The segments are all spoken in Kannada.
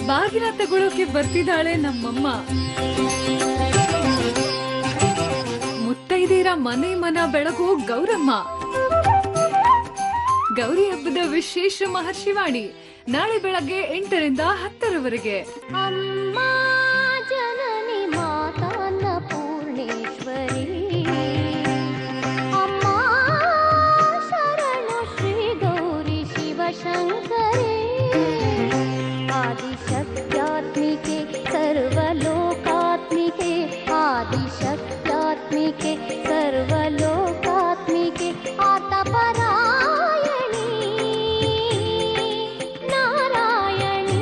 ಬಾಗಿನ ತಗೊಳೋಕೆ ಬರ್ತಿದ್ದಾಳೆ ನಮ್ಮಮ್ಮ. ಮುತ್ತೈದೆಯರ ಮನೆ ಮನ ಬೆಳಗು ಗೌರಮ್ಮ. ಗೌರಿ ಹಬ್ಬದ ವಿಶೇಷ ಮಹರ್ಷಿವಾಣಿ ನಾಳೆ ಬೆಳಗ್ಗೆ 8ರಿಂದ 10ರವರೆಗೆ. ಅಮ್ಮ ಜನನಿ ಮಾತಾನ್ನ ಪೂರ್ಣೇಶ್ವರಿ, ಅಮ್ಮ ಶರಣು ಶ್ರೀ ಗೌರಿ ಶಿವಶಂಕರಿ, ಆದಿಶಕ್ತ್ಯಾತ್ಮಿಕೆ ಸರ್ವಲೋಕಾತ್ಮಿಕೆ, ಆದಿಶಕ್ತ್ಯಾತ್ಮಿಕೆ ಸರ್ವಲೋಕಾತ್ಮಿಕೆ, ಆತಪರಾಯಣಿ ನಾರಾಯಣಿ.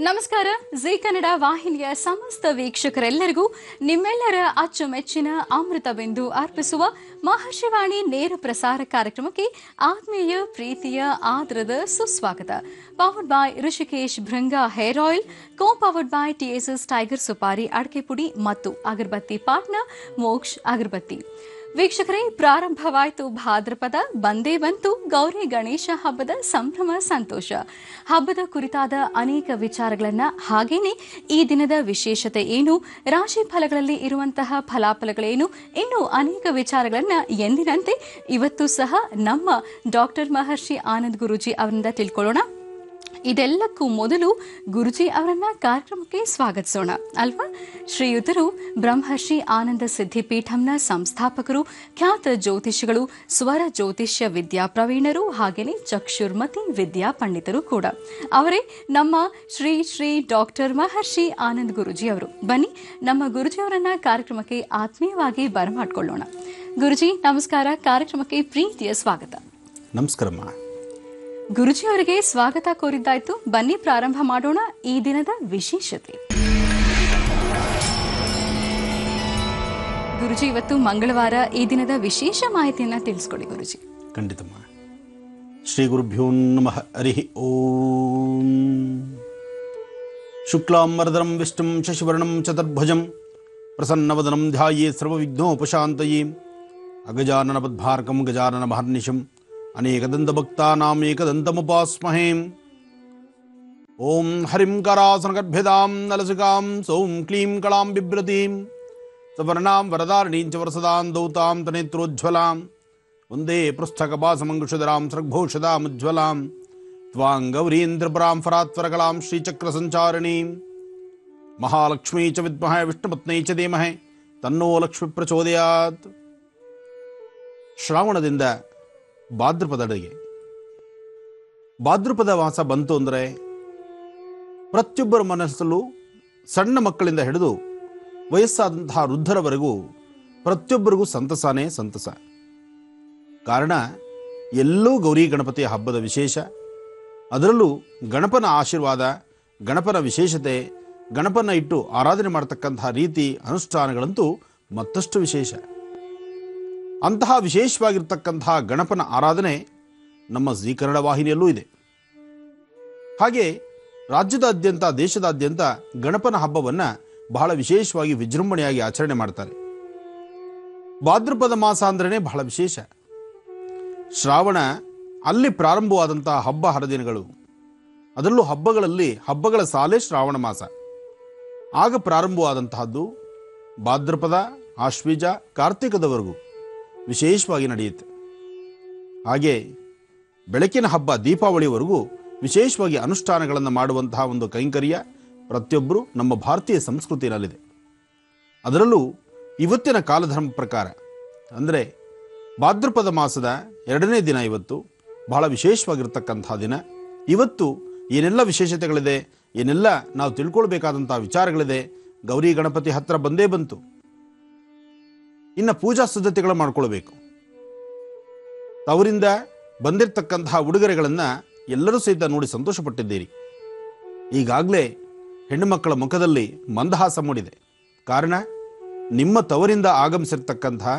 ನಮಸ್ಕಾರ. ಜೀ ಕನ್ನಡ ವಾಹಿನಿಯ ಸಮಸ್ತ ವೀಕ್ಷಕರೆಲ್ಲರಿಗೂ ನಿಮ್ಮೆಲ್ಲರ ಅಚ್ಚುಮೆಚ್ಚಿನ ಅಮೃತ ಬಿಂದು ಅರ್ಪಿಸುವ ಮಹರ್ಷಿವಾಣಿ ನೇರ ಪ್ರಸಾರ ಕಾರ್ಯಕ್ರಮಕ್ಕೆ ಆತ್ಮೀಯ ಪ್ರೀತಿಯ ಆದರದ ಸುಸ್ವಾಗತ. Powered by Rishikesh Bhringa hair oil, co powered by TSS tiger supari ಅಡಕೆ ಪುಡಿ ಮತ್ತು ಅಗರಬತ್ತಿ ಪಾಟ್ನ ಮೋಕ್ಷ್ ಅಗರಬತ್ತಿ. ವೀಕ್ಷಕರೇ, ಪ್ರಾರಂಭವಾಯಿತು ಭಾದ್ರಪದ, ಬಂದೇ ಬಂತು ಗೌರಿ ಗಣೇಶ ಹಬ್ಬದ ಸಂಭ್ರಮ ಸಂತೋಷ. ಹಬ್ಬದ ಕುರಿತಾದ ಅನೇಕ ವಿಚಾರಗಳನ್ನ, ಹಾಗೇನೆ ಈ ದಿನದ ವಿಶೇಷತೆ ಏನು, ರಾಶಿ ಫಲಗಳಲ್ಲಿ ಇರುವಂತಹ ಫಲಾಫಲಗಳೇನು, ಇನ್ನೂ ಅನೇಕ ವಿಚಾರಗಳನ್ನ ಎಂದಿನಂತೆ ಇವತ್ತು ಸಹ ನಮ್ಮ ಡಾಕ್ಟರ್ ಮಹರ್ಷಿ ಆನಂದ್ ಗುರೂಜಿ ಅವರಿಂದ ತಿಳ್ಕೊಳ್ಳೋಣ. ಇದೆಲ್ಲಕ್ಕೂ ಮೊದಲು ಗುರುಜಿ ಅವರನ್ನ ಕಾರ್ಯಕ್ರಮಕ್ಕೆ ಸ್ವಾಗತಿಸೋಣ ಅಲ್ವಾ. ಶ್ರೀಯುತರು ಬ್ರಹ್ಮರ್ಷಿ ಆನಂದ ಸಿದ್ಧಿಪೀಠಂನ ಸಂಸ್ಥಾಪಕರು, ಖ್ಯಾತ ಜ್ಯೋತಿಷಿಗಳು, ಸ್ವರ ಜ್ಯೋತಿಷ್ಯ ವಿದ್ಯಾ ಪ್ರವೀಣರು, ಹಾಗೆಯೇ ಚಕ್ಷುರ್ಮತಿ ವಿದ್ಯಾ ಪಂಡಿತರು ಕೂಡ. ಅವರೇ ನಮ್ಮ ಶ್ರೀ ಶ್ರೀ ಡಾಕ್ಟರ್ ಮಹರ್ಷಿ ಆನಂದ್ ಗುರುಜಿ ಅವರು. ಬನ್ನಿ ನಮ್ಮ ಗುರುಜಿ ಅವರನ್ನ ಕಾರ್ಯಕ್ರಮಕ್ಕೆ ಆತ್ಮೀಯವಾಗಿ ಬರಮಾಡ್ಕೊಳ್ಳೋಣ. ಗುರುಜಿ ನಮಸ್ಕಾರ, ಕಾರ್ಯಕ್ರಮಕ್ಕೆ ಪ್ರೀತಿಯ ಸ್ವಾಗತ. ನಮಸ್ಕಾರಮ್ಮ. ಗುರುಜಿ ಅವರಿಗೆ ಸ್ವಾಗತ ಕೋರಿದ್ದಾಯ್ತು. ಬನ್ನಿ ಪ್ರಾರಂಭ ಮಾಡೋಣ ಈ ದಿನದ ವಿಶೇಷತೆ. ಗುರುಜಿ, ಇವತ್ತು ಮಂಗಳವಾರ, ಈ ದಿನದ ವಿಶೇಷ ಮಾಹಿತಿಯನ್ನ ತಿಳಿಸ್ಕೊಡಿ ಗುರುಜಿ. ಖಂಡಿತಮ್ಮ. ಶ್ರೀ ಗುರುಭ್ಯೋ ನಮಃ. ಹರಿ ಓಂ. ಶುಕ್ಲಾಂಬರಧರಂ ವಿಷ್ಣುಂ ಶಶಿವರ್ಣಂ ಚತುರ್ಭುಜಂ ಪ್ರಸನ್ನವದನಂ ಧ್ಯಾಯೇತ್ ಸರ್ವವಿಘ್ನೋಪಶಾಂತಯೇ. ಅಗಜಾನನ ಪದ್ಮಾರ್ಕಂ ಗಜಾನನ ಮಹರ್ನಿಶಂ ಅನೇಕದಂತಭಕ್ತಾನಾಮೇಕದಂತಮುಪಾಸ್ಮಹೇ. ಓಂ ಹರಿಂ ಕರಾಸನಗರ್ಭ್ಯದಾಂ ನಲಸಿಕಾಂ ಸೌಂ ಕ್ಲೀಂ ಕಳಾಂ ಬಿಭ್ರತೀಂ ಸವರ್ಣಾಂ ವರದಾರಣೀಂ ಚ ವರಸದಾಂ ದೌತಾಂ ತನೇತ್ರೋಜ್ವಲಾಂ ವಂದೇ ಪೃಷ್ಠಕಪಾಸಮಂಗುಷಧರಾಂ ಸೃಗ್ಭೂಷದಾಮುಜ್ವಲಾಂ ತ್ವಾಂ ಗೌರೀಂದ್ರಪರಾಂ ಫರಾತ್ವರಕಲಾಂ ಶ್ರೀಚಕ್ರಸಂಚಾರಿಣೀಂ ಮಹಾಲಕ್ಷ್ಮೀ ಚ ವಿದ್ಮಹೇ ವಿಷ್ಣುಪತ್ನೈ ಚ ಧೀಮಹಿ ತನ್ನೋ ಲಕ್ಷ್ಮೀ ಪ್ರಚೋದಯಾತ್. ಶ್ರಾವಣದಿಂದ ಭಾದ್ರಪದಡೆಗೆ, ಭಾದ್ರಪದ ಮಾಸ ಬಂತು ಅಂದರೆ ಪ್ರತಿಯೊಬ್ಬರ ಮನಸ್ಸಲ್ಲೂ ಸಣ್ಣ ಮಕ್ಕಳಿಂದ ಹಿಡಿದು ವಯಸ್ಸಾದಂತಹ ವೃದ್ಧರವರೆಗೂ ಪ್ರತಿಯೊಬ್ಬರಿಗೂ ಸಂತಸನೇ ಸಂತಸ. ಕಾರಣ ಎಲ್ಲೂ ಗೌರಿ ಗಣಪತಿಯ ಹಬ್ಬದ ವಿಶೇಷ, ಅದರಲ್ಲೂ ಗಣಪನ ಆಶೀರ್ವಾದ, ಗಣಪನ ವಿಶೇಷತೆ, ಗಣಪನ ಇಟ್ಟು ಆರಾಧನೆ ಮಾಡತಕ್ಕಂತಹ ರೀತಿ ಅನುಷ್ಠಾನಗಳಂತೂ ಮತ್ತಷ್ಟು ವಿಶೇಷ. ಅಂತಹ ವಿಶೇಷವಾಗಿರ್ತಕ್ಕಂತಹ ಗಣಪನ ಆರಾಧನೆ ನಮ್ಮ ಜೀ ಕನ್ನಡ ವಾಹಿನಿಯಲ್ಲೂ ಇದೆ. ಹಾಗೆ ರಾಜ್ಯದಾದ್ಯಂತ, ದೇಶದಾದ್ಯಂತ ಗಣಪನ ಹಬ್ಬವನ್ನು ಬಹಳ ವಿಶೇಷವಾಗಿ ವಿಜೃಂಭಣೆಯಾಗಿ ಆಚರಣೆ ಮಾಡ್ತಾರೆ. ಭಾದ್ರಪದ ಮಾಸ ಅಂದ್ರೇ ಬಹಳ ವಿಶೇಷ. ಶ್ರಾವಣ ಅಲ್ಲಿ ಪ್ರಾರಂಭವಾದಂತಹ ಹಬ್ಬ ಹರಿದಿನಗಳು, ಅದರಲ್ಲೂ ಹಬ್ಬಗಳಲ್ಲಿ ಹಬ್ಬಗಳ ಸಾಲೇ ಶ್ರಾವಣ ಮಾಸ. ಆಗ ಪ್ರಾರಂಭವಾದಂತಹದ್ದು ಭಾದ್ರಪದ, ಆಶ್ವೀಜ, ಕಾರ್ತಿಕದವರೆಗೂ ವಿಶೇಷವಾಗಿ ನಡೆಯುತ್ತೆ. ಹಾಗೆ ಬೆಳಕಿನ ಹಬ್ಬ ದೀಪಾವಳಿವರೆಗೂ ವಿಶೇಷವಾಗಿ ಅನುಷ್ಠಾನಗಳನ್ನು ಮಾಡುವಂತಹ ಒಂದು ಕೈಂಕರ್ಯ ಪ್ರತಿಯೊಬ್ಬರು ನಮ್ಮ ಭಾರತೀಯ ಸಂಸ್ಕೃತಿಯಲ್ಲಿದೆ. ಅದರಲ್ಲೂ ಇವತ್ತಿನ ಕಾಲಧರ್ಮ ಪ್ರಕಾರ ಅಂದರೆ ಭಾದ್ರಪದ ಮಾಸದ 2ನೇ ದಿನ ಇವತ್ತು ಬಹಳ ವಿಶೇಷವಾಗಿರ್ತಕ್ಕಂತಹ ದಿನ. ಇವತ್ತು ಏನೆಲ್ಲ ವಿಶೇಷತೆಗಳಿದೆ, ಏನೆಲ್ಲ ನಾವು ತಿಳ್ಕೊಳ್ಬೇಕಾದಂತಹ ವಿಚಾರಗಳಿದೆ. ಗೌರಿ ಗಣಪತಿ ಹತ್ತಿರ ಬಂದೇ ಬಂತು. ಇನ್ನು ಪೂಜಾ ಸಿದ್ಧತೆಗಳು ಮಾಡ್ಕೊಳ್ಬೇಕು. ಅವರಿಂದ ಬಂದಿರತಕ್ಕಂತಹ ಉಡುಗೊರೆಗಳನ್ನು ಎಲ್ಲರೂ ಸಹಿತ ನೋಡಿ ಸಂತೋಷಪಟ್ಟಿದ್ದೀರಿ. ಈಗಾಗಲೇ ಹೆಣ್ಣು ಮಕ್ಕಳ ಮುಖದಲ್ಲಿ ಮಂದಹಾಸ ಮೂಡಿದೆ. ಕಾರಣ ನಿಮ್ಮ ತವರಿಂದ ಆಗಮಿಸಿರ್ತಕ್ಕಂತಹ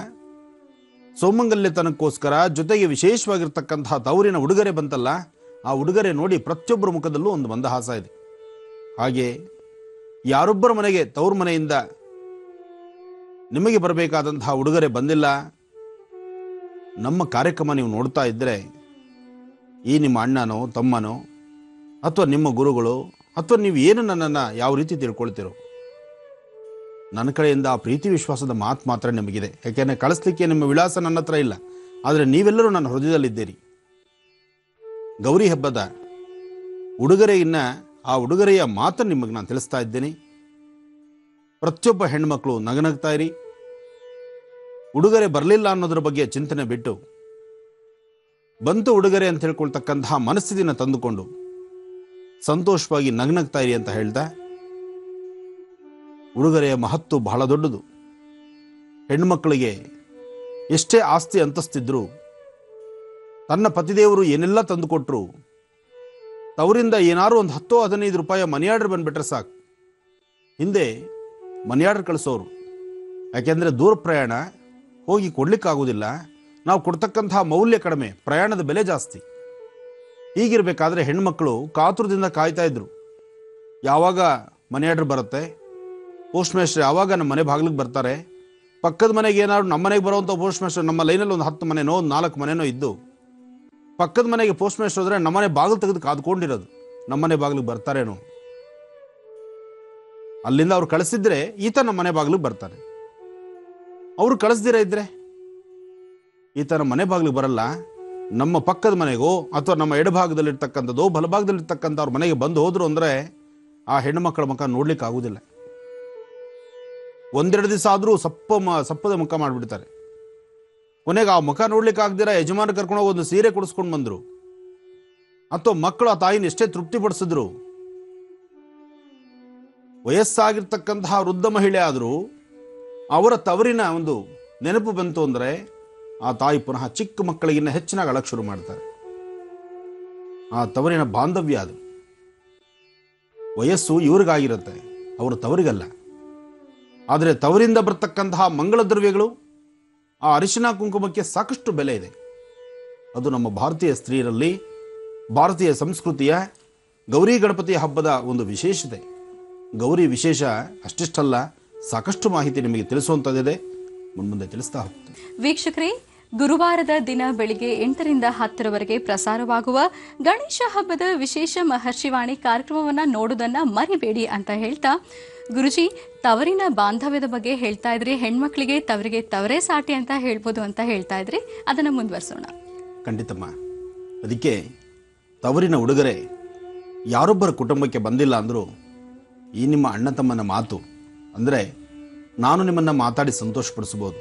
ಸೌಮಂಗಲ್ಯತನಕ್ಕೋಸ್ಕರ ಜೊತೆಗೆ ವಿಶೇಷವಾಗಿರ್ತಕ್ಕಂತಹ ತವರಿನ ಉಡುಗೊರೆ ಬಂತಲ್ಲ, ಆ ಉಡುಗೊರೆ ನೋಡಿ ಪ್ರತಿಯೊಬ್ಬರ ಮುಖದಲ್ಲೂ ಒಂದು ಮಂದಹಾಸ ಇದೆ. ಹಾಗೆ ಯಾರೊಬ್ಬರ ಮನೆಗೆ ತವರು ಮನೆಯಿಂದ ನಿಮಗೆ ಬರಬೇಕಾದಂತಹ ಉಡುಗೊರೆ ಬಂದಿಲ್ಲ, ನಮ್ಮ ಕಾರ್ಯಕ್ರಮ ನೀವು ನೋಡ್ತಾ ಇದ್ದರೆ ಈ ನಿಮ್ಮ ಅಣ್ಣನೋ ತಮ್ಮನೋ ಅಥವಾ ನಿಮ್ಮ ಗುರುಗಳು ಅಥವಾ ನೀವು ಏನು ನನ್ನನ್ನು ಯಾವ ರೀತಿ ತಿಳ್ಕೊಳ್ತೀರೋ, ನನ್ನ ಕಡೆಯಿಂದ ಆ ಪ್ರೀತಿ ವಿಶ್ವಾಸದ ಮಾತು ಮಾತ್ರ ನಿಮಗಿದೆ. ಯಾಕೆಂದರೆ ಕಳಿಸ್ಲಿಕ್ಕೆ ನಿಮ್ಮ ವಿಳಾಸ ನನ್ನ ಹತ್ರ ಇಲ್ಲ, ಆದರೆ ನೀವೆಲ್ಲರೂ ನನ್ನ ಹೃದಯದಲ್ಲಿದ್ದೀರಿ. ಗೌರಿ ಹಬ್ಬದ ಉಡುಗೊರೆಯನ್ನ, ಆ ಉಡುಗೊರೆಯ ಮಾತನ್ನು ನಿಮಗೆ ನಾನು ತಿಳಿಸ್ತಾ ಇದ್ದೇನೆ. ಪ್ರತಿಯೊಬ್ಬ ಹೆಣ್ಮಕ್ಳು ನಗನಗ್ತಾ ಇರಿ. ಉಡುಗೊರೆ ಬರಲಿಲ್ಲ ಅನ್ನೋದ್ರ ಬಗ್ಗೆ ಚಿಂತನೆ ಬಿಟ್ಟು ಬಂತು ಉಡುಗೊರೆ ಅಂತ ಹೇಳ್ಕೊಳ್ತಕ್ಕಂತಹ ಮನಸ್ಥಿತಿನ ತಂದುಕೊಂಡು ಸಂತೋಷವಾಗಿ ನಗ್ನಗ್ತಾ ಇರಿ ಅಂತ ಹೇಳ್ತಾ, ಉಡುಗೊರೆಯ ಮಹತ್ವ ಬಹಳ ದೊಡ್ಡದು. ಹೆಣ್ಮಕ್ಳಿಗೆ ಎಷ್ಟೇ ಆಸ್ತಿ ಅಂತಸ್ತಿದ್ರು, ತನ್ನ ಪತಿದೇವರು ಏನೆಲ್ಲ ತಂದುಕೊಟ್ರು, ತವರಿಂದ ಏನಾರು ಒಂದು 10-15 ರೂಪಾಯಿ ಮನಿ ಆರ್ಡರ್ ಬಂದ್ಬಿಟ್ರೆ ಸಾಕು. ಹಿಂದೆ ಮನಿ ಆರ್ಡರ್ ಕಳಿಸೋರು, ಯಾಕೆಂದರೆ ದೂರ ಪ್ರಯಾಣ, ಹೋಗಿ ಕೊಡ್ಲಿಕ್ಕಾಗೋದಿಲ್ಲ, ನಾವು ಕೊಡ್ತಕ್ಕಂತಹ ಮೌಲ್ಯ ಕಡಿಮೆ, ಪ್ರಯಾಣದ ಬೆಲೆ ಜಾಸ್ತಿ. ಹೀಗಿರಬೇಕಾದ್ರೆ ಹೆಣ್ಮಕ್ಳು ಕಾತುರದಿಂದ ಕಾಯ್ತಾ ಇದ್ರು, ಯಾವಾಗ ಮನಿ ಆರ್ಡರ್ ಬರುತ್ತೆ, ಪೋಸ್ಟ್ ಮಾಸ್ಟರ್ ಯಾವಾಗ ನಮ್ಮ ಮನೆ ಬಾಗಿಲಿಗೆ ಬರ್ತಾರೆ. ಪಕ್ಕದ ಮನೆಗೆ ಏನಾದ್ರು ನಮ್ಮ ಮನೆಗೆ ಬರುವಂಥ ಪೋಸ್ಟ್ ಮಾಸ್ಟರ್, ನಮ್ಮ ಲೈನಲ್ಲಿ ಒಂದು 10 ಮನೆನೋ 4 ಮನೆನೋ ಇದ್ದು, ಪಕ್ಕದ ಮನೆಗೆ ಪೋಸ್ಟ್ ಮಾಸ್ಟರ್ ಹೋದ್ರೆ ನಮ್ಮನೆ ಬಾಗಿಲು ತೆಗೆದು ಕಾದ್ಕೊಂಡಿರೋದು, ನಮ್ಮನೆ ಬಾಗಿಲಿಗೆ ಬರ್ತಾರೇನೋ. ಅಲ್ಲಿಂದ ಅವ್ರು ಕಳಿಸಿದ್ರೆ ಈತ ನಮ್ಮ ಮನೆ ಬಾಗಿಲಿಗೆ ಬರ್ತಾರೆ. ಅವರು ಕಳಿಸ್ದಿರ ಇದ್ರೆ ಈತನ ಮನೆ ಬಾಗಿಲಿಗೆ ಬರಲ್ಲ, ನಮ್ಮ ಪಕ್ಕದ ಮನೆಗೋ ಅಥವಾ ನಮ್ಮ ಎಡಭಾಗದಲ್ಲಿರ್ತಕ್ಕಂಥದ್ದೋ ಬಲಭಾಗದಲ್ಲಿರ್ತಕ್ಕಂಥ ಅವ್ರ ಮನೆಗೆ ಬಂದು ಹೋದ್ರು ಅಂದರೆ ಆ ಹೆಣ್ಣುಮಕ್ಕಳ ಮುಖ ನೋಡ್ಲಿಕ್ಕೆ ಆಗುದಿಲ್ಲ. ಒಂದೆರಡು ದಿವಸ ಆದರೂ ಸಪ್ಪದ ಮುಖ ಮಾಡಿಬಿಡ್ತಾರೆ. ಕೊನೆಗೆ ಆ ಮುಖ ನೋಡ್ಲಿಕ್ಕೆ ಆಗದಿರ ಯಜಮಾನ ಕರ್ಕೊಂಡೋಗಿ ಒಂದು ಸೀರೆ ಕೊಡಿಸ್ಕೊಂಡು ಬಂದರು, ಅಥವಾ ಮಕ್ಕಳು ಆ ತಾಯಿನ ಎಷ್ಟೇ ತೃಪ್ತಿ ಪಡಿಸಿದ್ರು, ವಯಸ್ಸಾಗಿರ್ತಕ್ಕಂತಹ ವೃದ್ಧ ಮಹಿಳೆ ಆದರೂ ಅವರ ತವರಿನ ಒಂದು ನೆನಪು ಬಂತು ಅಂದರೆ ಆ ತಾಯಿ ಪುನಃ ಚಿಕ್ಕ ಮಕ್ಕಳಿಗಿನ್ನ ಹೆಚ್ಚಿನಾಗಿ ಅಳಕ್ಕೆ ಶುರು ಮಾಡ್ತಾರೆ. ಆ ತವರಿನ ಬಾಂಧವ್ಯ ಅದು. ವಯಸ್ಸು ಇವ್ರಿಗಾಗಿರುತ್ತೆ, ಅವರು ತವರಿಗಲ್ಲ. ಆದರೆ ತವರಿಂದ ಬರ್ತಕ್ಕಂತಹ ಮಂಗಳ ದ್ರವ್ಯಗಳು, ಆ ಅರಿಶಿನ ಕುಂಕುಮಕ್ಕೆ ಸಾಕಷ್ಟು ಬೆಲೆ ಇದೆ. ಅದು ನಮ್ಮ ಭಾರತೀಯ ಸ್ತ್ರೀಯರಲ್ಲಿ, ಭಾರತೀಯ ಸಂಸ್ಕೃತಿಯ ಗೌರಿ ಗಣಪತಿ ಹಬ್ಬದ ಒಂದು ವಿಶೇಷತೆ. ಗೌರಿ ವಿಶೇಷ ಅಷ್ಟಿಷ್ಟಲ್ಲ, ಸಾಕಷ್ಟು ಮಾಹಿತಿ ನಿಮಗೆ ತಿಳಿಸುವಂಥದ್ದಿದೆ, ಮುಂದೆ ತಿಳಿಸ್ತಾ ಹೋಗ್ತೇನೆ. ವೀಕ್ಷಕರೇ, ಗುರುವಾರದ ದಿನ ಬೆಳಿಗ್ಗೆ 8ರಿಂದ 10ರವರೆಗೆ ಪ್ರಸಾರವಾಗುವ ಗಣೇಶ ಹಬ್ಬದ ವಿಶೇಷ ಮಹರ್ಷಿವಾಣಿ ಕಾರ್ಯಕ್ರಮವನ್ನು ನೋಡೋದನ್ನ ಮರಿಬೇಡಿ ಅಂತ ಹೇಳ್ತಾ, ಗುರುಜಿ ತವರಿನ ಬಾಂಧವ್ಯದ ಬಗ್ಗೆ ಹೇಳ್ತಾ ಇದ್ರಿ, ಹೆಣ್ಮಕ್ಳಿಗೆ ತವರಿಗೆ ತವರೇ ಸಾಟಿ ಅಂತ ಹೇಳ್ಬೋದು ಅಂತ ಹೇಳ್ತಾ ಇದ್ರಿ, ಅದನ್ನು ಮುಂದುವರಿಸೋಣ. ಖಂಡಿತಮ್ಮ. ಅದಕ್ಕೆ ತವರಿನ ಉಡುಗೊರೆ ಯಾರೊಬ್ಬರ ಕುಟುಂಬಕ್ಕೆ ಬಂದಿಲ್ಲ ಅಂದರೂ ಈ ನಿಮ್ಮ ಅಣ್ಣ ತಮ್ಮನ ಮಾತು ಅಂದರೆ ನಾನು ನಿಮ್ಮನ್ನು ಮಾತಾಡಿ ಸಂತೋಷಪಡಿಸ್ಬೋದು.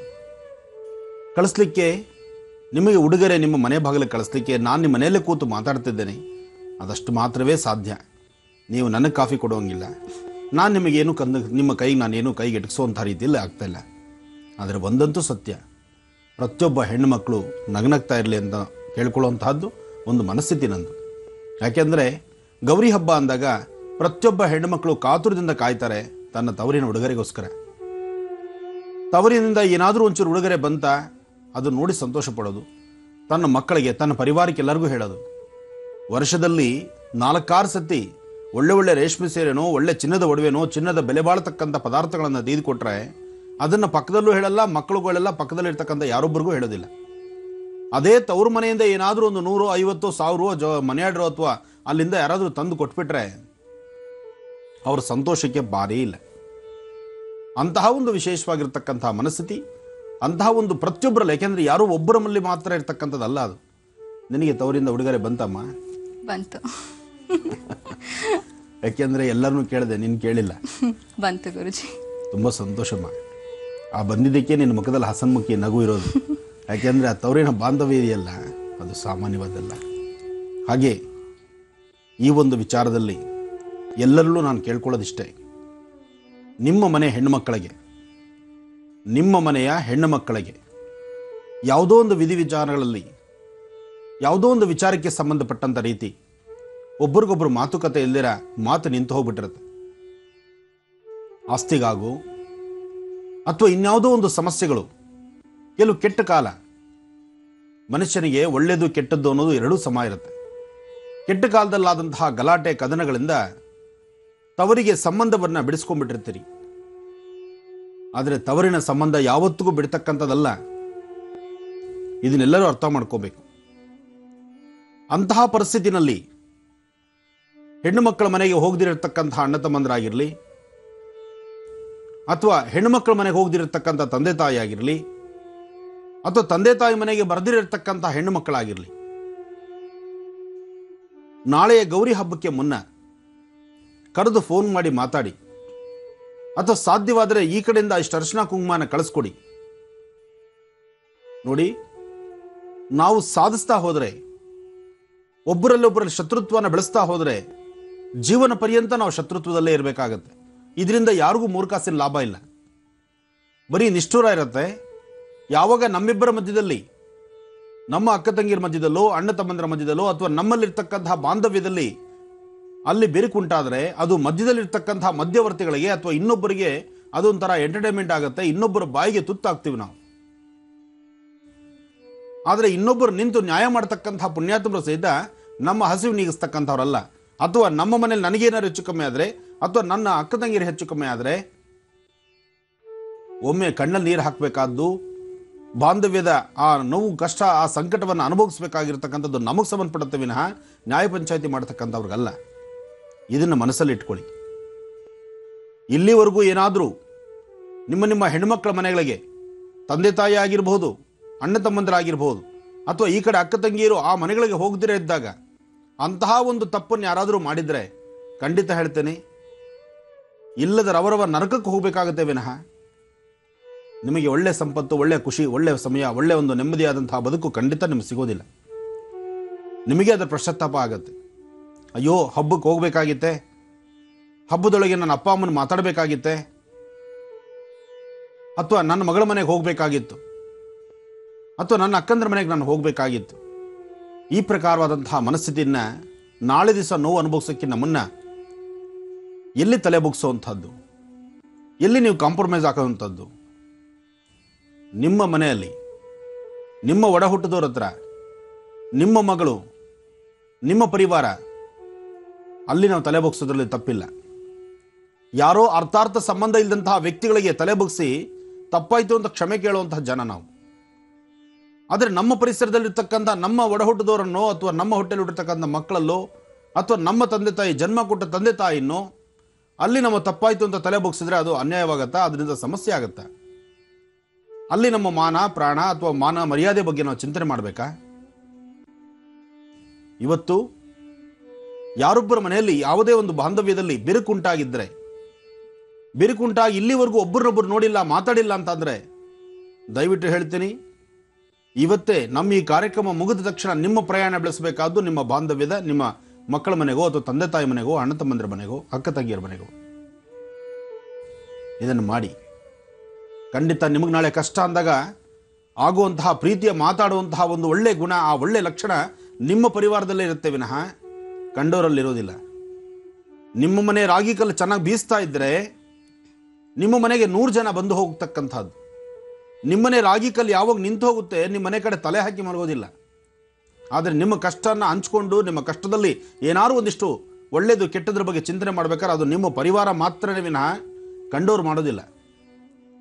ಕಳಿಸ್ಲಿಕ್ಕೆ ನಿಮಗೆ ಉಡುಗೊರೆ ನಿಮ್ಮ ಮನೆ ಬಾಗಿಲಿಗೆ ಕಳಿಸ್ಲಿಕ್ಕೆ ನಾನು ನಿಮ್ಮ ಮನೆಯಲ್ಲೇ ಕೂತು ಮಾತಾಡ್ತಿದ್ದೇನೆ, ಅದಷ್ಟು ಮಾತ್ರವೇ ಸಾಧ್ಯ. ನೀವು ನನಗೆ ಕಾಫಿ ಕೊಡೋಂಗಿಲ್ಲ, ನಾನು ನಿಮಗೇನು ನಿಮ್ಮ ಕೈಗೆ ನಾನೇನು ಕೈಗೆ ಎಟಕಿಸುವಂಥ ರೀತಿಯಲ್ಲಿ ಆಗ್ತಾಯಿಲ್ಲ. ಆದರೆ ಒಂದಂತೂ ಸತ್ಯ, ಪ್ರತಿಯೊಬ್ಬ ಹೆಣ್ಣುಮಕ್ಕಳು ನಗನಗ್ತಾ ಇರಲಿ ಅಂತ ಕೇಳ್ಕೊಳ್ಳುವಂತಹದ್ದು ಒಂದು ಮನಸ್ಥಿತಿ ನಂದು. ಯಾಕೆಂದರೆ ಗೌರಿ ಹಬ್ಬ ಅಂದಾಗ ಪ್ರತಿಯೊಬ್ಬ ಹೆಣ್ಣುಮಕ್ಕಳು ಕಾತುರದಿಂದ ಕಾಯ್ತಾರೆ ತನ್ನ ತವರಿನ ಉಡುಗೊರೆಗೋಸ್ಕರ. ತವರಿನಿಂದ ಏನಾದರೂ ಒಂಚೂರು ಉಡುಗೊರೆ ಬಂತ ಅದು ನೋಡಿ ಸಂತೋಷ ಪಡೋದು, ತನ್ನ ಮಕ್ಕಳಿಗೆ ತನ್ನ ಪರಿವಾರಕ್ಕೆ ಎಲ್ಲರಿಗೂ ಹೇಳೋದು. ವರ್ಷದಲ್ಲಿ 4-6 ಸತಿ ಒಳ್ಳೆ ರೇಷ್ಮೆ ಸೀರೆನೋ, ಒಳ್ಳೆ ಚಿನ್ನದ ಒಡವೆನೋ, ಚಿನ್ನದ ಬೆಲೆ ಬಾಳತಕ್ಕಂಥ ಪದಾರ್ಥಗಳನ್ನು ತೆಗೆದುಕೊಟ್ರೆ ಅದನ್ನು ಪಕ್ಕದಲ್ಲೂ ಹೇಳಲ್ಲ, ಮಕ್ಕಳುಗಳೆಲ್ಲ ಪಕ್ಕದಲ್ಲಿರ್ತಕ್ಕಂಥ ಯಾರೊಬ್ಬರಿಗೂ ಹೇಳೋದಿಲ್ಲ. ಅದೇ ತವ್ರ ಮನೆಯಿಂದ ಏನಾದರೂ ಒಂದು 100, 50, 1000 ಮನೆ ಆರ್ಡರ್ ಅಥವಾ ಅಲ್ಲಿಂದ ಯಾರಾದರೂ ತಂದು ಕೊಟ್ಬಿಟ್ರೆ ಅವ್ರ ಸಂತೋಷಕ್ಕೆ ಬಾರೇ ಇಲ್ಲ. ಅಂತಹ ಒಂದು ವಿಶೇಷವಾಗಿರ್ತಕ್ಕಂತಹ ಮನಸ್ಥಿತಿ, ಅಂತಹ ಒಂದು ಪ್ರತಿಯೊಬ್ಬರಲ್ಲಿ, ಯಾಕೆಂದರೆ ಯಾರೋ ಒಬ್ಬರ ಮಲ್ಲಿ ಮಾತ್ರ ಇರ್ತಕ್ಕಂಥದ್ದಲ್ಲ ಅದು. ನಿನಗೆ ತವರಿಂದ ಉಡುಗೊರೆ ಬಂತಮ್ಮ? ಬಂತು. ಯಾಕೆಂದರೆ ಎಲ್ಲರನ್ನೂ ಕೇಳಿದೆ, ನೀನು ಕೇಳಿಲ್ಲ. ಬಂತು ಗುರುಜಿ. ತುಂಬ ಸಂತೋಷಮ್ಮ. ಆ ಬಂದಿದ್ದಕ್ಕೆ ನಿನ್ನ ಮುಖದಲ್ಲಿ ಹಸನ್ಮುಖಿ ನಗು ಇರೋದು. ಯಾಕೆಂದರೆ ಆ ತವರಿನ ಬಾಂಧವ್ಯ ಇದೆಯಲ್ಲ, ಅದು ಸಾಮಾನ್ಯವಾದಲ್ಲ. ಹಾಗೆ ಈ ಒಂದು ವಿಚಾರದಲ್ಲಿ ಎಲ್ಲರಲ್ಲೂ ನಾನು ಕೇಳ್ಕೊಳ್ಳೋದಿಷ್ಟೇ, ನಿಮ್ಮ ಮನೆ ಹೆಣ್ಣುಮಕ್ಕಳಿಗೆ, ನಿಮ್ಮ ಮನೆಯ ಹೆಣ್ಣು ಮಕ್ಕಳಿಗೆ ಯಾವುದೋ ಒಂದು ವಿಧಿವಿಚಾರಗಳಲ್ಲಿ, ಯಾವುದೋ ಒಂದು ವಿಚಾರಕ್ಕೆ ಸಂಬಂಧಪಟ್ಟಂಥ ರೀತಿ ಒಬ್ರಿಗೊಬ್ರು ಮಾತುಕತೆ ಇಲ್ದಿರ ಮಾತು ನಿಂತು ಹೋಗ್ಬಿಟ್ಟಿರುತ್ತೆ. ಆಸ್ತಿಗಾಗು ಅಥವಾ ಇನ್ಯಾವುದೋ ಒಂದು ಸಮಸ್ಯೆಗಳು, ಕೆಲವು ಕೆಟ್ಟ ಕಾಲ, ಮನುಷ್ಯನಿಗೆ ಒಳ್ಳೆಯದು ಕೆಟ್ಟದ್ದು ಅನ್ನೋದು ಎರಡೂ ಸಮ ಇರುತ್ತೆ. ಕೆಟ್ಟ ಕಾಲದಲ್ಲಾದಂತಹ ಗಲಾಟೆ ಕದನಗಳಿಂದ ತವರಿಗೆ ಸಂಬಂಧವನ್ನು ಬಿಡಿಸ್ಕೊಂಡ್ಬಿಟ್ಟಿರ್ತೀರಿ. ಆದರೆ ತವರಿನ ಸಂಬಂಧ ಯಾವತ್ತಿಗೂ ಬಿಡ್ತಕ್ಕಂಥದ್ದಲ್ಲ. ಇದನ್ನೆಲ್ಲರೂ ಅರ್ಥ ಮಾಡ್ಕೋಬೇಕು. ಅಂತಹ ಪರಿಸ್ಥಿತಿನಲ್ಲಿ ಹೆಣ್ಣು ಮಕ್ಕಳ ಮನೆಗೆ ಹೋಗದಿರತಕ್ಕಂತಹ ಅಣ್ಣ ತಮ್ಮಂದರಾಗಿರಲಿ, ಅಥವಾ ಹೆಣ್ಣು ಮಕ್ಕಳ ಮನೆಗೆ ಹೋಗದಿರತಕ್ಕಂಥ ತಂದೆ ತಾಯಿ ಆಗಿರಲಿ, ಅಥವಾ ತಂದೆ ತಾಯಿ ಮನೆಗೆ ಬರೆದಿರತಕ್ಕಂಥ ಹೆಣ್ಣು ಮಕ್ಕಳಾಗಿರಲಿ, ನಾಳೆಯ ಗೌರಿ ಹಬ್ಬಕ್ಕೆ ಮುನ್ನ ಕರೆದು ಫೋನ್ ಮಾಡಿ ಮಾತಾಡಿ, ಅಥವಾ ಸಾಧ್ಯವಾದರೆ ಈ ಕಡೆಯಿಂದ ಇಷ್ಟು ಅರಿಶಿನ ಕುಂಕುಮನ ಕಳಿಸ್ಕೊಡಿ. ನೋಡಿ, ನಾವು ಸಾಧಿಸ್ತಾ ಹೋದರೆ, ಒಬ್ಬರಲ್ಲೊಬ್ಬರಲ್ಲಿ ಶತ್ರುತ್ವನ ಬೆಳೆಸ್ತಾ ಹೋದರೆ ಜೀವನ ಪರ್ಯಂತ ನಾವು ಶತ್ರುತ್ವದಲ್ಲೇ ಇರಬೇಕಾಗತ್ತೆ. ಇದರಿಂದ ಯಾರಿಗೂ ಮೂರ್ಖಾಸಿನ ಲಾಭ ಇಲ್ಲ, ಬರೀ ನಿಷ್ಠೂರ ಇರುತ್ತೆ. ಯಾವಾಗ ನಮ್ಮಿಬ್ಬರ ಮಧ್ಯದಲ್ಲಿ, ನಮ್ಮ ಅಕ್ಕ ತಂಗಿಯರ ಮಧ್ಯದಲ್ಲೋ, ಅಣ್ಣ ತಮ್ಮಂದರ ಮಧ್ಯದಲ್ಲೋ, ಅಥವಾ ನಮ್ಮಲ್ಲಿರ್ತಕ್ಕಂತಹ ಬಾಂಧವ್ಯದಲ್ಲಿ ಅಲ್ಲಿ ಬೆರುಕುಂಟಾದರೆ ಅದು ಮಧ್ಯದಲ್ಲಿರ್ತಕ್ಕಂತಹ ಮಧ್ಯವರ್ತಿಗಳಿಗೆ ಅಥವಾ ಇನ್ನೊಬ್ಬರಿಗೆ ಅದೊಂಥರ ಎಂಟರ್ಟೈನ್ಮೆಂಟ್ ಆಗುತ್ತೆ, ಇನ್ನೊಬ್ಬರ ಬಾಯಿಗೆ ತುತ್ತಾಗ್ತೀವಿ ನಾವು. ಆದರೆ ಇನ್ನೊಬ್ಬರು ನಿಂತು ನ್ಯಾಯ ಮಾಡ್ತಕ್ಕಂತಹ ಪುಣ್ಯಾತ್ಮರು ಸಹಿತ ನಮ್ಮ ಹಸಿವು ನೀಗಿಸ್ತಕ್ಕಂಥವ್ರಲ್ಲ. ಅಥವಾ ನಮ್ಮ ಮನೇಲಿ ನನಗೇನಾದ್ರು ಹೆಚ್ಚು ಕಮ್ಮಿ ಆದರೆ, ಅಥವಾ ನನ್ನ ಅಕ್ಕ ತಂಗಿಯರು ಹೆಚ್ಚು ಕಮ್ಮಿ ಆದರೆ ಒಮ್ಮೆ ಕಣ್ಣಲ್ಲಿ ನೀರು ಹಾಕಬೇಕಾದ್ದು, ಬಾಂಧವ್ಯದ ಆ ನೋವು, ಕಷ್ಟ, ಆ ಸಂಕಟವನ್ನು ಅನುಭವಿಸಬೇಕಾಗಿರ್ತಕ್ಕಂಥದ್ದು ನಮಗೆ ಸಂಬಂಧಪಡುತ್ತೆ ವಿನಃ ನ್ಯಾಯ ಪಂಚಾಯಿತಿ ಮಾಡ್ತಕ್ಕಂಥವ್ರಿಗಲ್ಲ. ಇದನ್ನು ಮನಸ್ಸಲ್ಲಿ ಇಟ್ಕೊಳ್ಳಿ. ಇಲ್ಲಿವರೆಗೂ ಏನಾದರೂ ನಿಮ್ಮ ಹೆಣ್ಣುಮಕ್ಕಳ ಮನೆಗಳಿಗೆ ತಂದೆ ತಾಯಿ ಆಗಿರಬಹುದು, ಅಣ್ಣ ತಮ್ಮಂದರಾಗಿರ್ಬೋದು, ಅಥವಾ ಈ ಕಡೆ ಅಕ್ಕ ತಂಗಿಯರು ಆ ಮನೆಗಳಿಗೆ ಹೋಗದಿರೇ ಇದ್ದಾಗ ಅಂತಹ ಒಂದು ತಪ್ಪನ್ನು ಯಾರಾದರೂ ಮಾಡಿದರೆ ಖಂಡಿತ ಹೇಳ್ತೇನೆ, ಇಲ್ಲದರವರವ ನರಕಕ್ಕೆ ಹೋಗಬೇಕಾಗುತ್ತೆ ವಿನಃ ನಿಮಗೆ ಒಳ್ಳೆ ಸಂಪತ್ತು, ಒಳ್ಳೆ ಖುಷಿ, ಒಳ್ಳೆ ಸಮಯ, ಒಳ್ಳೆ ಒಂದು ನೆಮ್ಮದಿಯಾದಂತಹ ಬದುಕು ಖಂಡಿತ ನಿಮಗೆ ಸಿಗೋದಿಲ್ಲ. ನಿಮಗೆ ಅದರ ಪಶ್ಚಾತ್ತಾಪ ಆಗುತ್ತೆ. ಅಯ್ಯೋ, ಹಬ್ಬಕ್ಕೆ ಹೋಗಬೇಕಾಗಿತ್ತೆ, ಹಬ್ಬದೊಳಗೆ ನನ್ನ ಅಪ್ಪ ಅಮ್ಮನ ಮಾತಾಡಬೇಕಾಗಿತ್ತೆ, ಅಥವಾ ನನ್ನ ಮಗಳ ಮನೆಗೆ ಹೋಗಬೇಕಾಗಿತ್ತು, ಅಥವಾ ನನ್ನ ಅಕ್ಕಂದ್ರ ಮನೆಗೆ ನಾನು ಹೋಗಬೇಕಾಗಿತ್ತು. ಈ ಪ್ರಕಾರವಾದಂತಹ ಮನಸ್ಥಿತಿಯನ್ನು ನಾಳೆ ದಿವಸ ನೋವು ಅನುಭವಿಸೋಕ್ಕಿಂತ ಮುನ್ನ ಎಲ್ಲಿ ತಲೆ ಬಗ್ಸುವಂಥದ್ದು, ಎಲ್ಲಿ ನೀವು ಕಾಂಪ್ರಮೈಸ್ ಹಾಕೋವಂಥದ್ದು, ನಿಮ್ಮ ಮನೆಯಲ್ಲಿ ನಿಮ್ಮ ಒಡ ಹುಟ್ಟಿದವ್ರ ಹತ್ರ, ನಿಮ್ಮ ಮಗಳು, ನಿಮ್ಮ ಪರಿವಾರ, ಅಲ್ಲಿ ನಾವು ತಲೆ ಬಗ್ಸೋದ್ರಲ್ಲಿ ತಪ್ಪಿಲ್ಲ. ಯಾರೋ ಅರ್ಥಾರ್ಥ ಸಂಬಂಧ ಇಲ್ಲದಂತಹ ವ್ಯಕ್ತಿಗಳಿಗೆ ತಲೆ ಬಗ್ಸಿ ತಪ್ಪಾಯಿತು ಅಂತ ಕ್ಷಮೆ ಕೇಳುವಂತಹ ಜನ ನಾವು. ಆದರೆ ನಮ್ಮ ಪರಿಸರದಲ್ಲಿರ್ತಕ್ಕಂಥ ನಮ್ಮ ಒಡ ಹುಟ್ಟಿದವರನ್ನೋ, ಅಥವಾ ನಮ್ಮ ಹೊಟ್ಟೆಲಿ ಹುಟ್ಟಿರ್ತಕ್ಕಂಥ ಮಕ್ಕಳಲ್ಲೋ, ಅಥವಾ ನಮ್ಮ ತಂದೆ ತಾಯಿ, ಜನ್ಮ ಕೊಟ್ಟ ತಂದೆ ತಾಯಿನೋ ಅಲ್ಲಿ ನಮ್ಮ ತಪ್ಪಾಯಿತು ಅಂತ ತಲೆ ಬಗ್ಸಿದ್ರೆ ಅದು ಅನ್ಯಾಯವಾಗತ್ತಾ? ಅದರಿಂದ ಸಮಸ್ಯೆ ಆಗುತ್ತಾ? ಅಲ್ಲಿ ನಮ್ಮ ಮಾನ ಪ್ರಾಣ ಅಥವಾ ಮಾನ ಮರ್ಯಾದೆ ಬಗ್ಗೆ ನಾವು ಚಿಂತನೆ ಮಾಡಬೇಕಾ? ಇವತ್ತು ಯಾರೊಬ್ಬರ ಮನೆಯಲ್ಲಿ ಯಾವುದೇ ಒಂದು ಬಾಂಧವ್ಯದಲ್ಲಿ ಬಿರುಕುಂಟಾಗಿದ್ದರೆ, ಬಿರುಕುಂಟಾಗಿ ಇಲ್ಲಿವರೆಗೂ ಒಬ್ಬರನ್ನೊಬ್ಬರು ನೋಡಿಲ್ಲ, ಮಾತಾಡಿಲ್ಲ ಅಂತಂದರೆ ದಯವಿಟ್ಟು ಹೇಳ್ತೀನಿ, ಇವತ್ತೇ ನಮ್ಮ ಈ ಕಾರ್ಯಕ್ರಮ ಮುಗಿದ ತಕ್ಷಣ ನಿಮ್ಮ ಪ್ರಯಾಣ ಬೆಳೆಸಬೇಕಾದ್ದು ನಿಮ್ಮ ಬಾಂಧವ್ಯದ, ನಿಮ್ಮ ಮಕ್ಕಳ ಮನೆಗೋ, ಅಥವಾ ತಂದೆ ತಾಯಿ ಮನೆಗೋ, ಅಣ್ಣ ತಮ್ಮಂದಿರ ಮನೆಗೋ, ಅಕ್ಕ ತಂಗಿಯರ ಮನೆಗೋ. ಇದನ್ನು ಮಾಡಿ. ಖಂಡಿತ ನಿಮಗೆ ನಾಳೆ ಕಷ್ಟ ಅಂದಾಗ ಆಗುವಂತಹ ಪ್ರೀತಿಯ ಮಾತಾಡುವಂತಹ ಒಂದು ಒಳ್ಳೆ ಗುಣ, ಆ ಒಳ್ಳೆ ಲಕ್ಷಣ ನಿಮ್ಮ ಪರಿವಾರದಲ್ಲೇ ಇರುತ್ತೆ ವಿನಃ ಕಂಡವರಲ್ಲಿರೋದಿಲ್ಲ. ನಿಮ್ಮ ಮನೆ ರಾಗಿ ಕಲ್ಲು ಚೆನ್ನಾಗಿ ಬೀಸ್ತಾ ಇದ್ದರೆ ನಿಮ್ಮ ಮನೆಗೆ 100 ಜನ ಬಂದು ಹೋಗ್ತಕ್ಕಂಥದ್ದು. ನಿಮ್ಮನೆ ರಾಗಿ ಕಲ್ಲು ಯಾವಾಗ ನಿಂತು ಹೋಗುತ್ತೆ, ನಿಮ್ಮ ಮನೆ ಕಡೆ ತಲೆ ಹಾಕಿ ಮಲಗೋದಿಲ್ಲ. ಆದರೆ ನಿಮ್ಮ ಕಷ್ಟನ ಹಂಚ್ಕೊಂಡು, ನಿಮ್ಮ ಕಷ್ಟದಲ್ಲಿ ಏನಾದ್ರು ಒಂದಿಷ್ಟು ಒಳ್ಳೆಯದು ಕೆಟ್ಟದ್ರ ಬಗ್ಗೆ ಚಿಂತನೆ ಮಾಡ್ಬೇಕಾದ್ರೆ ಅದು ನಿಮ್ಮ ಪರಿವಾರ ಮಾತ್ರನೇ ವಿನಃ ಕಂಡೋರು ಮಾಡೋದಿಲ್ಲ.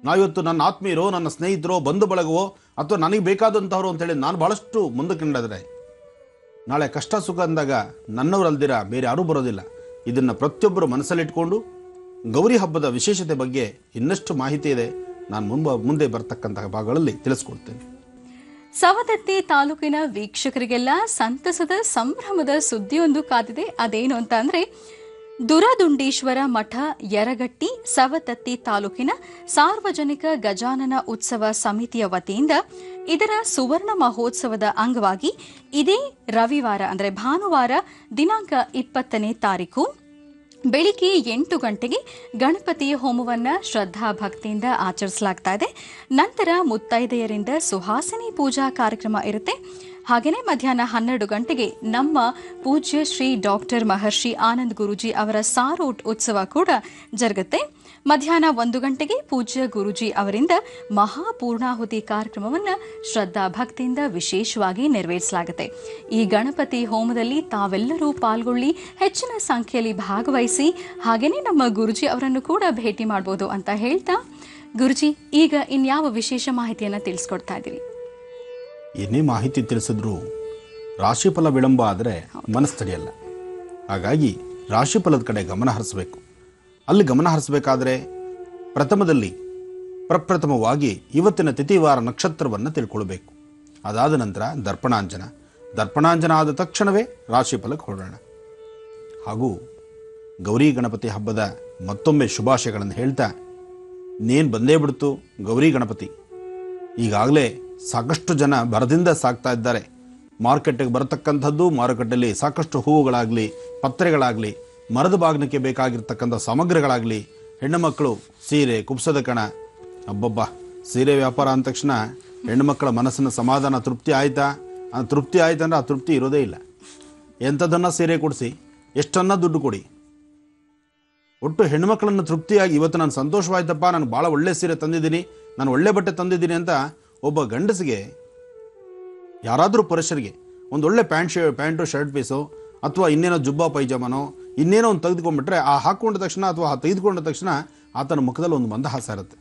ನಾವಿವತ್ತು ನನ್ನ ಆತ್ಮೀಯರೋ, ನನ್ನ ಸ್ನೇಹಿತರೋ, ಬಂಧು ಬಳಗವೋ, ಅಥವಾ ನನಗೆ ಬೇಕಾದಂಥವ್ರು ಅಂತೇಳಿ ನಾನು ಭಾಳಷ್ಟು ಮುಂದಕ್ಕೆ ನಡೆದರೆ ನಾಳೆ ಕಷ್ಟ ಸುಖ ಅಂದಾಗ ನನ್ನವರಲ್ದಿರ ಬೇರೆ ಯಾರೂ ಬರೋದಿಲ್ಲ. ಇದನ್ನು ಪ್ರತಿಯೊಬ್ಬರು ಮನಸ್ಸಲ್ಲಿಟ್ಕೊಂಡು ಗೌರಿ ಹಬ್ಬದ ವಿಶೇಷತೆ ಬಗ್ಗೆ ಇನ್ನಷ್ಟು ಮಾಹಿತಿ ಇದೆ, ನಾನು ಮುಂದೆ ಬರ್ತಕ್ಕಂತಹ ಭಾಗಗಳಲ್ಲಿ ತಿಳಿಸ್ಕೊಡ್ತೇನೆ. ಸವದತ್ತಿ ತಾಲೂಕಿನ ವೀಕ್ಷಕರಿಗೆಲ್ಲ ಸಂತಸದ ಸಂಭ್ರಮದ ಸುದ್ದಿಯೊಂದು ಕಾದಿದೆ. ಅದೇನು ಅಂತ ಅಂದ್ರೆ, ದುರದುಂಡೇಶ್ವರ ಮಠ ಯರಗಟ್ಟಿ ಸವದತ್ತಿ ತಾಲೂಕಿನ ಸಾರ್ವಜನಿಕ ಗಜಾನನ ಉತ್ಸವ ಸಮಿತಿಯ ವತಿಯಿಂದ ಇದರ ಸುವರ್ಣ ಮಹೋತ್ಸವದ ಅಂಗವಾಗಿ ಇದೇ ರವಿವಾರ ಅಂದರೆ ಭಾನುವಾರ ದಿನಾಂಕ 20ನೇ ತಾರೀಕು ಬೆಳಿಗ್ಗೆ 8 ಗಂಟೆಗೆ ಗಣಪತಿ ಹೋಮವನ್ನು ಶ್ರದ್ಧಾ ಭಕ್ತಿಯಿಂದ ಆಚರಿಸಲಾಗ್ತಾ ಇದೆ. ನಂತರ ಮುತ್ತೈದೆಯರಿಂದ ಸುಹಾಸಿನಿ ಪೂಜಾ ಕಾರ್ಯಕ್ರಮ ಇರುತ್ತೆ. ಹಾಗೆಯೇ ಮಧ್ಯಾಹ್ನ 12 ಗಂಟೆಗೆ ನಮ್ಮ ಪೂಜ್ಯ ಶ್ರೀ ಡಾಕ್ಟರ್ ಮಹರ್ಷಿ ಆನಂದ್ ಗುರೂಜಿ ಅವರ ಸಾರೋಟ್ ಉತ್ಸವ ಕೂಡ ಜರುಗುತ್ತೆ. ಮಧ್ಯಾಹ್ನ 1 ಗಂಟೆಗೆ ಪೂಜ್ಯ ಗುರೂಜಿ ಅವರಿಂದ ಮಹಾಪೂರ್ಣಾಹುತಿ ಕಾರ್ಯಕ್ರಮವನ್ನು ಶ್ರದ್ಧಾ ಭಕ್ತಿಯಿಂದ ವಿಶೇಷವಾಗಿ ನೆರವೇರಿಸಲಾಗುತ್ತೆ. ಈ ಗಣಪತಿ ಹೋಮದಲ್ಲಿ ತಾವೆಲ್ಲರೂ ಪಾಲ್ಗೊಳ್ಳಿ, ಹೆಚ್ಚಿನ ಸಂಖ್ಯೆಯಲ್ಲಿ ಭಾಗವಹಿಸಿ, ಹಾಗೆಯೇ ನಮ್ಮ ಗುರೂಜಿ ಅವರನ್ನು ಕೂಡ ಭೇಟಿ ಮಾಡಬಹುದು ಅಂತ ಹೇಳ್ತಾ, ಗುರೂಜಿ ಈಗ ಇನ್ಯಾವ ವಿಶೇಷ ಮಾಹಿತಿಯನ್ನು ತಿಳಿಸ್ಕೊಡ್ತಾ ಇದ್ದೀರಿ? ಏನೇ ಮಾಹಿತಿ ತಿಳಿಸಿದ್ರು ರಾಶಿಫಲ ವಿಳಂಬ ಆದರೆ ಮನಸ್ಸು ತಡೆಯಲ್ಲ. ಹಾಗಾಗಿ ರಾಶಿಫಲದ ಕಡೆ ಗಮನ ಹರಿಸಬೇಕು. ಅಲ್ಲಿ ಗಮನ ಹರಿಸಬೇಕಾದ್ರೆ ಪ್ರಪ್ರಥಮವಾಗಿ ಇವತ್ತಿನ ತಿಥಿವಾರ ನಕ್ಷತ್ರವನ್ನು ತಿಳ್ಕೊಳ್ಬೇಕು. ಅದಾದ ನಂತರ ದರ್ಪಣಾಂಜನ ಆದ ತಕ್ಷಣವೇ ರಾಶಿಫಲಕ್ಕೆ ಹೊರಡೋಣ. ಹಾಗೂ ಗೌರಿ ಗಣಪತಿ ಹಬ್ಬದ ಮತ್ತೊಮ್ಮೆ ಶುಭಾಶಯಗಳನ್ನು ಹೇಳ್ತಾ, ನೇನು ಬಂದೇ ಬಿಡ್ತು ಗೌರಿ ಗಣಪತಿ. ಈಗಾಗಲೇ ಸಾಕಷ್ಟು ಜನ ಭರದಿಂದ ಸಾಕ್ತಾ ಇದ್ದಾರೆ. ಮಾರುಕಟ್ಟೆಗೆ ಬರತಕ್ಕಂಥದ್ದು, ಮಾರುಕಟ್ಟೆಯಲ್ಲಿ ಸಾಕಷ್ಟು ಹೂವುಗಳಾಗಲಿ, ಪತ್ರೆಗಳಾಗಲಿ, ಮರದ ಬಾಗಿನಕ್ಕೆ ಬೇಕಾಗಿರ್ತಕ್ಕಂಥ ಸಾಮಗ್ರಿಗಳಾಗಲಿ, ಹೆಣ್ಣು ಮಕ್ಕಳು ಸೀರೆ, ಕುಪ್ಸದ ಕಣ, ಅಬ್ಬಬ್ಬ ಸೀರೆ ವ್ಯಾಪಾರ ಅಂದ ತಕ್ಷಣ ಹೆಣ್ಣು ಮಕ್ಕಳ ಮನಸ್ಸಿನ ಸಮಾಧಾನ ತೃಪ್ತಿ ಆಯ್ತಾ? ತೃಪ್ತಿ ಆಯ್ತಂದ್ರೆ ಆ ತೃಪ್ತಿ ಇರೋದೇ ಇಲ್ಲ. ಎಂಥದನ್ನು ಸೀರೆ ಕೊಡಿಸಿ, ಎಷ್ಟನ್ನ ದುಡ್ಡು ಕೊಡಿ, ಒಟ್ಟು ಹೆಣ್ಣುಮಕ್ಕಳನ್ನು ತೃಪ್ತಿಯಾಗಿ ಇವತ್ತು ನಾನು ಸಂತೋಷವಾಯ್ತಪ್ಪ, ನಾನು ಭಾಳ ಒಳ್ಳೆ ಸೀರೆ ತಂದಿದ್ದೀನಿ, ನಾನು ಒಳ್ಳೆ ಬಟ್ಟೆ ತಂದಿದ್ದೀನಿ ಅಂತ ಒಬ್ಬ ಗಂಡಸಿಗೆ, ಯಾರಾದರೂ ಪುರುಷರಿಗೆ ಒಂದೊಳ್ಳೆ ಪ್ಯಾಂಟು ಶರ್ಟ್ ಪೀಸು ಅಥವಾ ಇನ್ನೇನೋ ಜುಬ್ಬಾ ಪೈಜಾಮನೋ ಇನ್ನೇನೋ ಒಂದು ತೆಗೆದುಕೊಂಡ್ಬಿಟ್ರೆ ಆ ಹಾಕ್ಕೊಂಡ ತಕ್ಷಣ ಅಥವಾ ಆ ತೆಗೆದುಕೊಂಡ ತಕ್ಷಣ ಆತನ ಮುಖದಲ್ಲಿ ಒಂದು ಮಂದಹಾಸ ಇರುತ್ತೆ.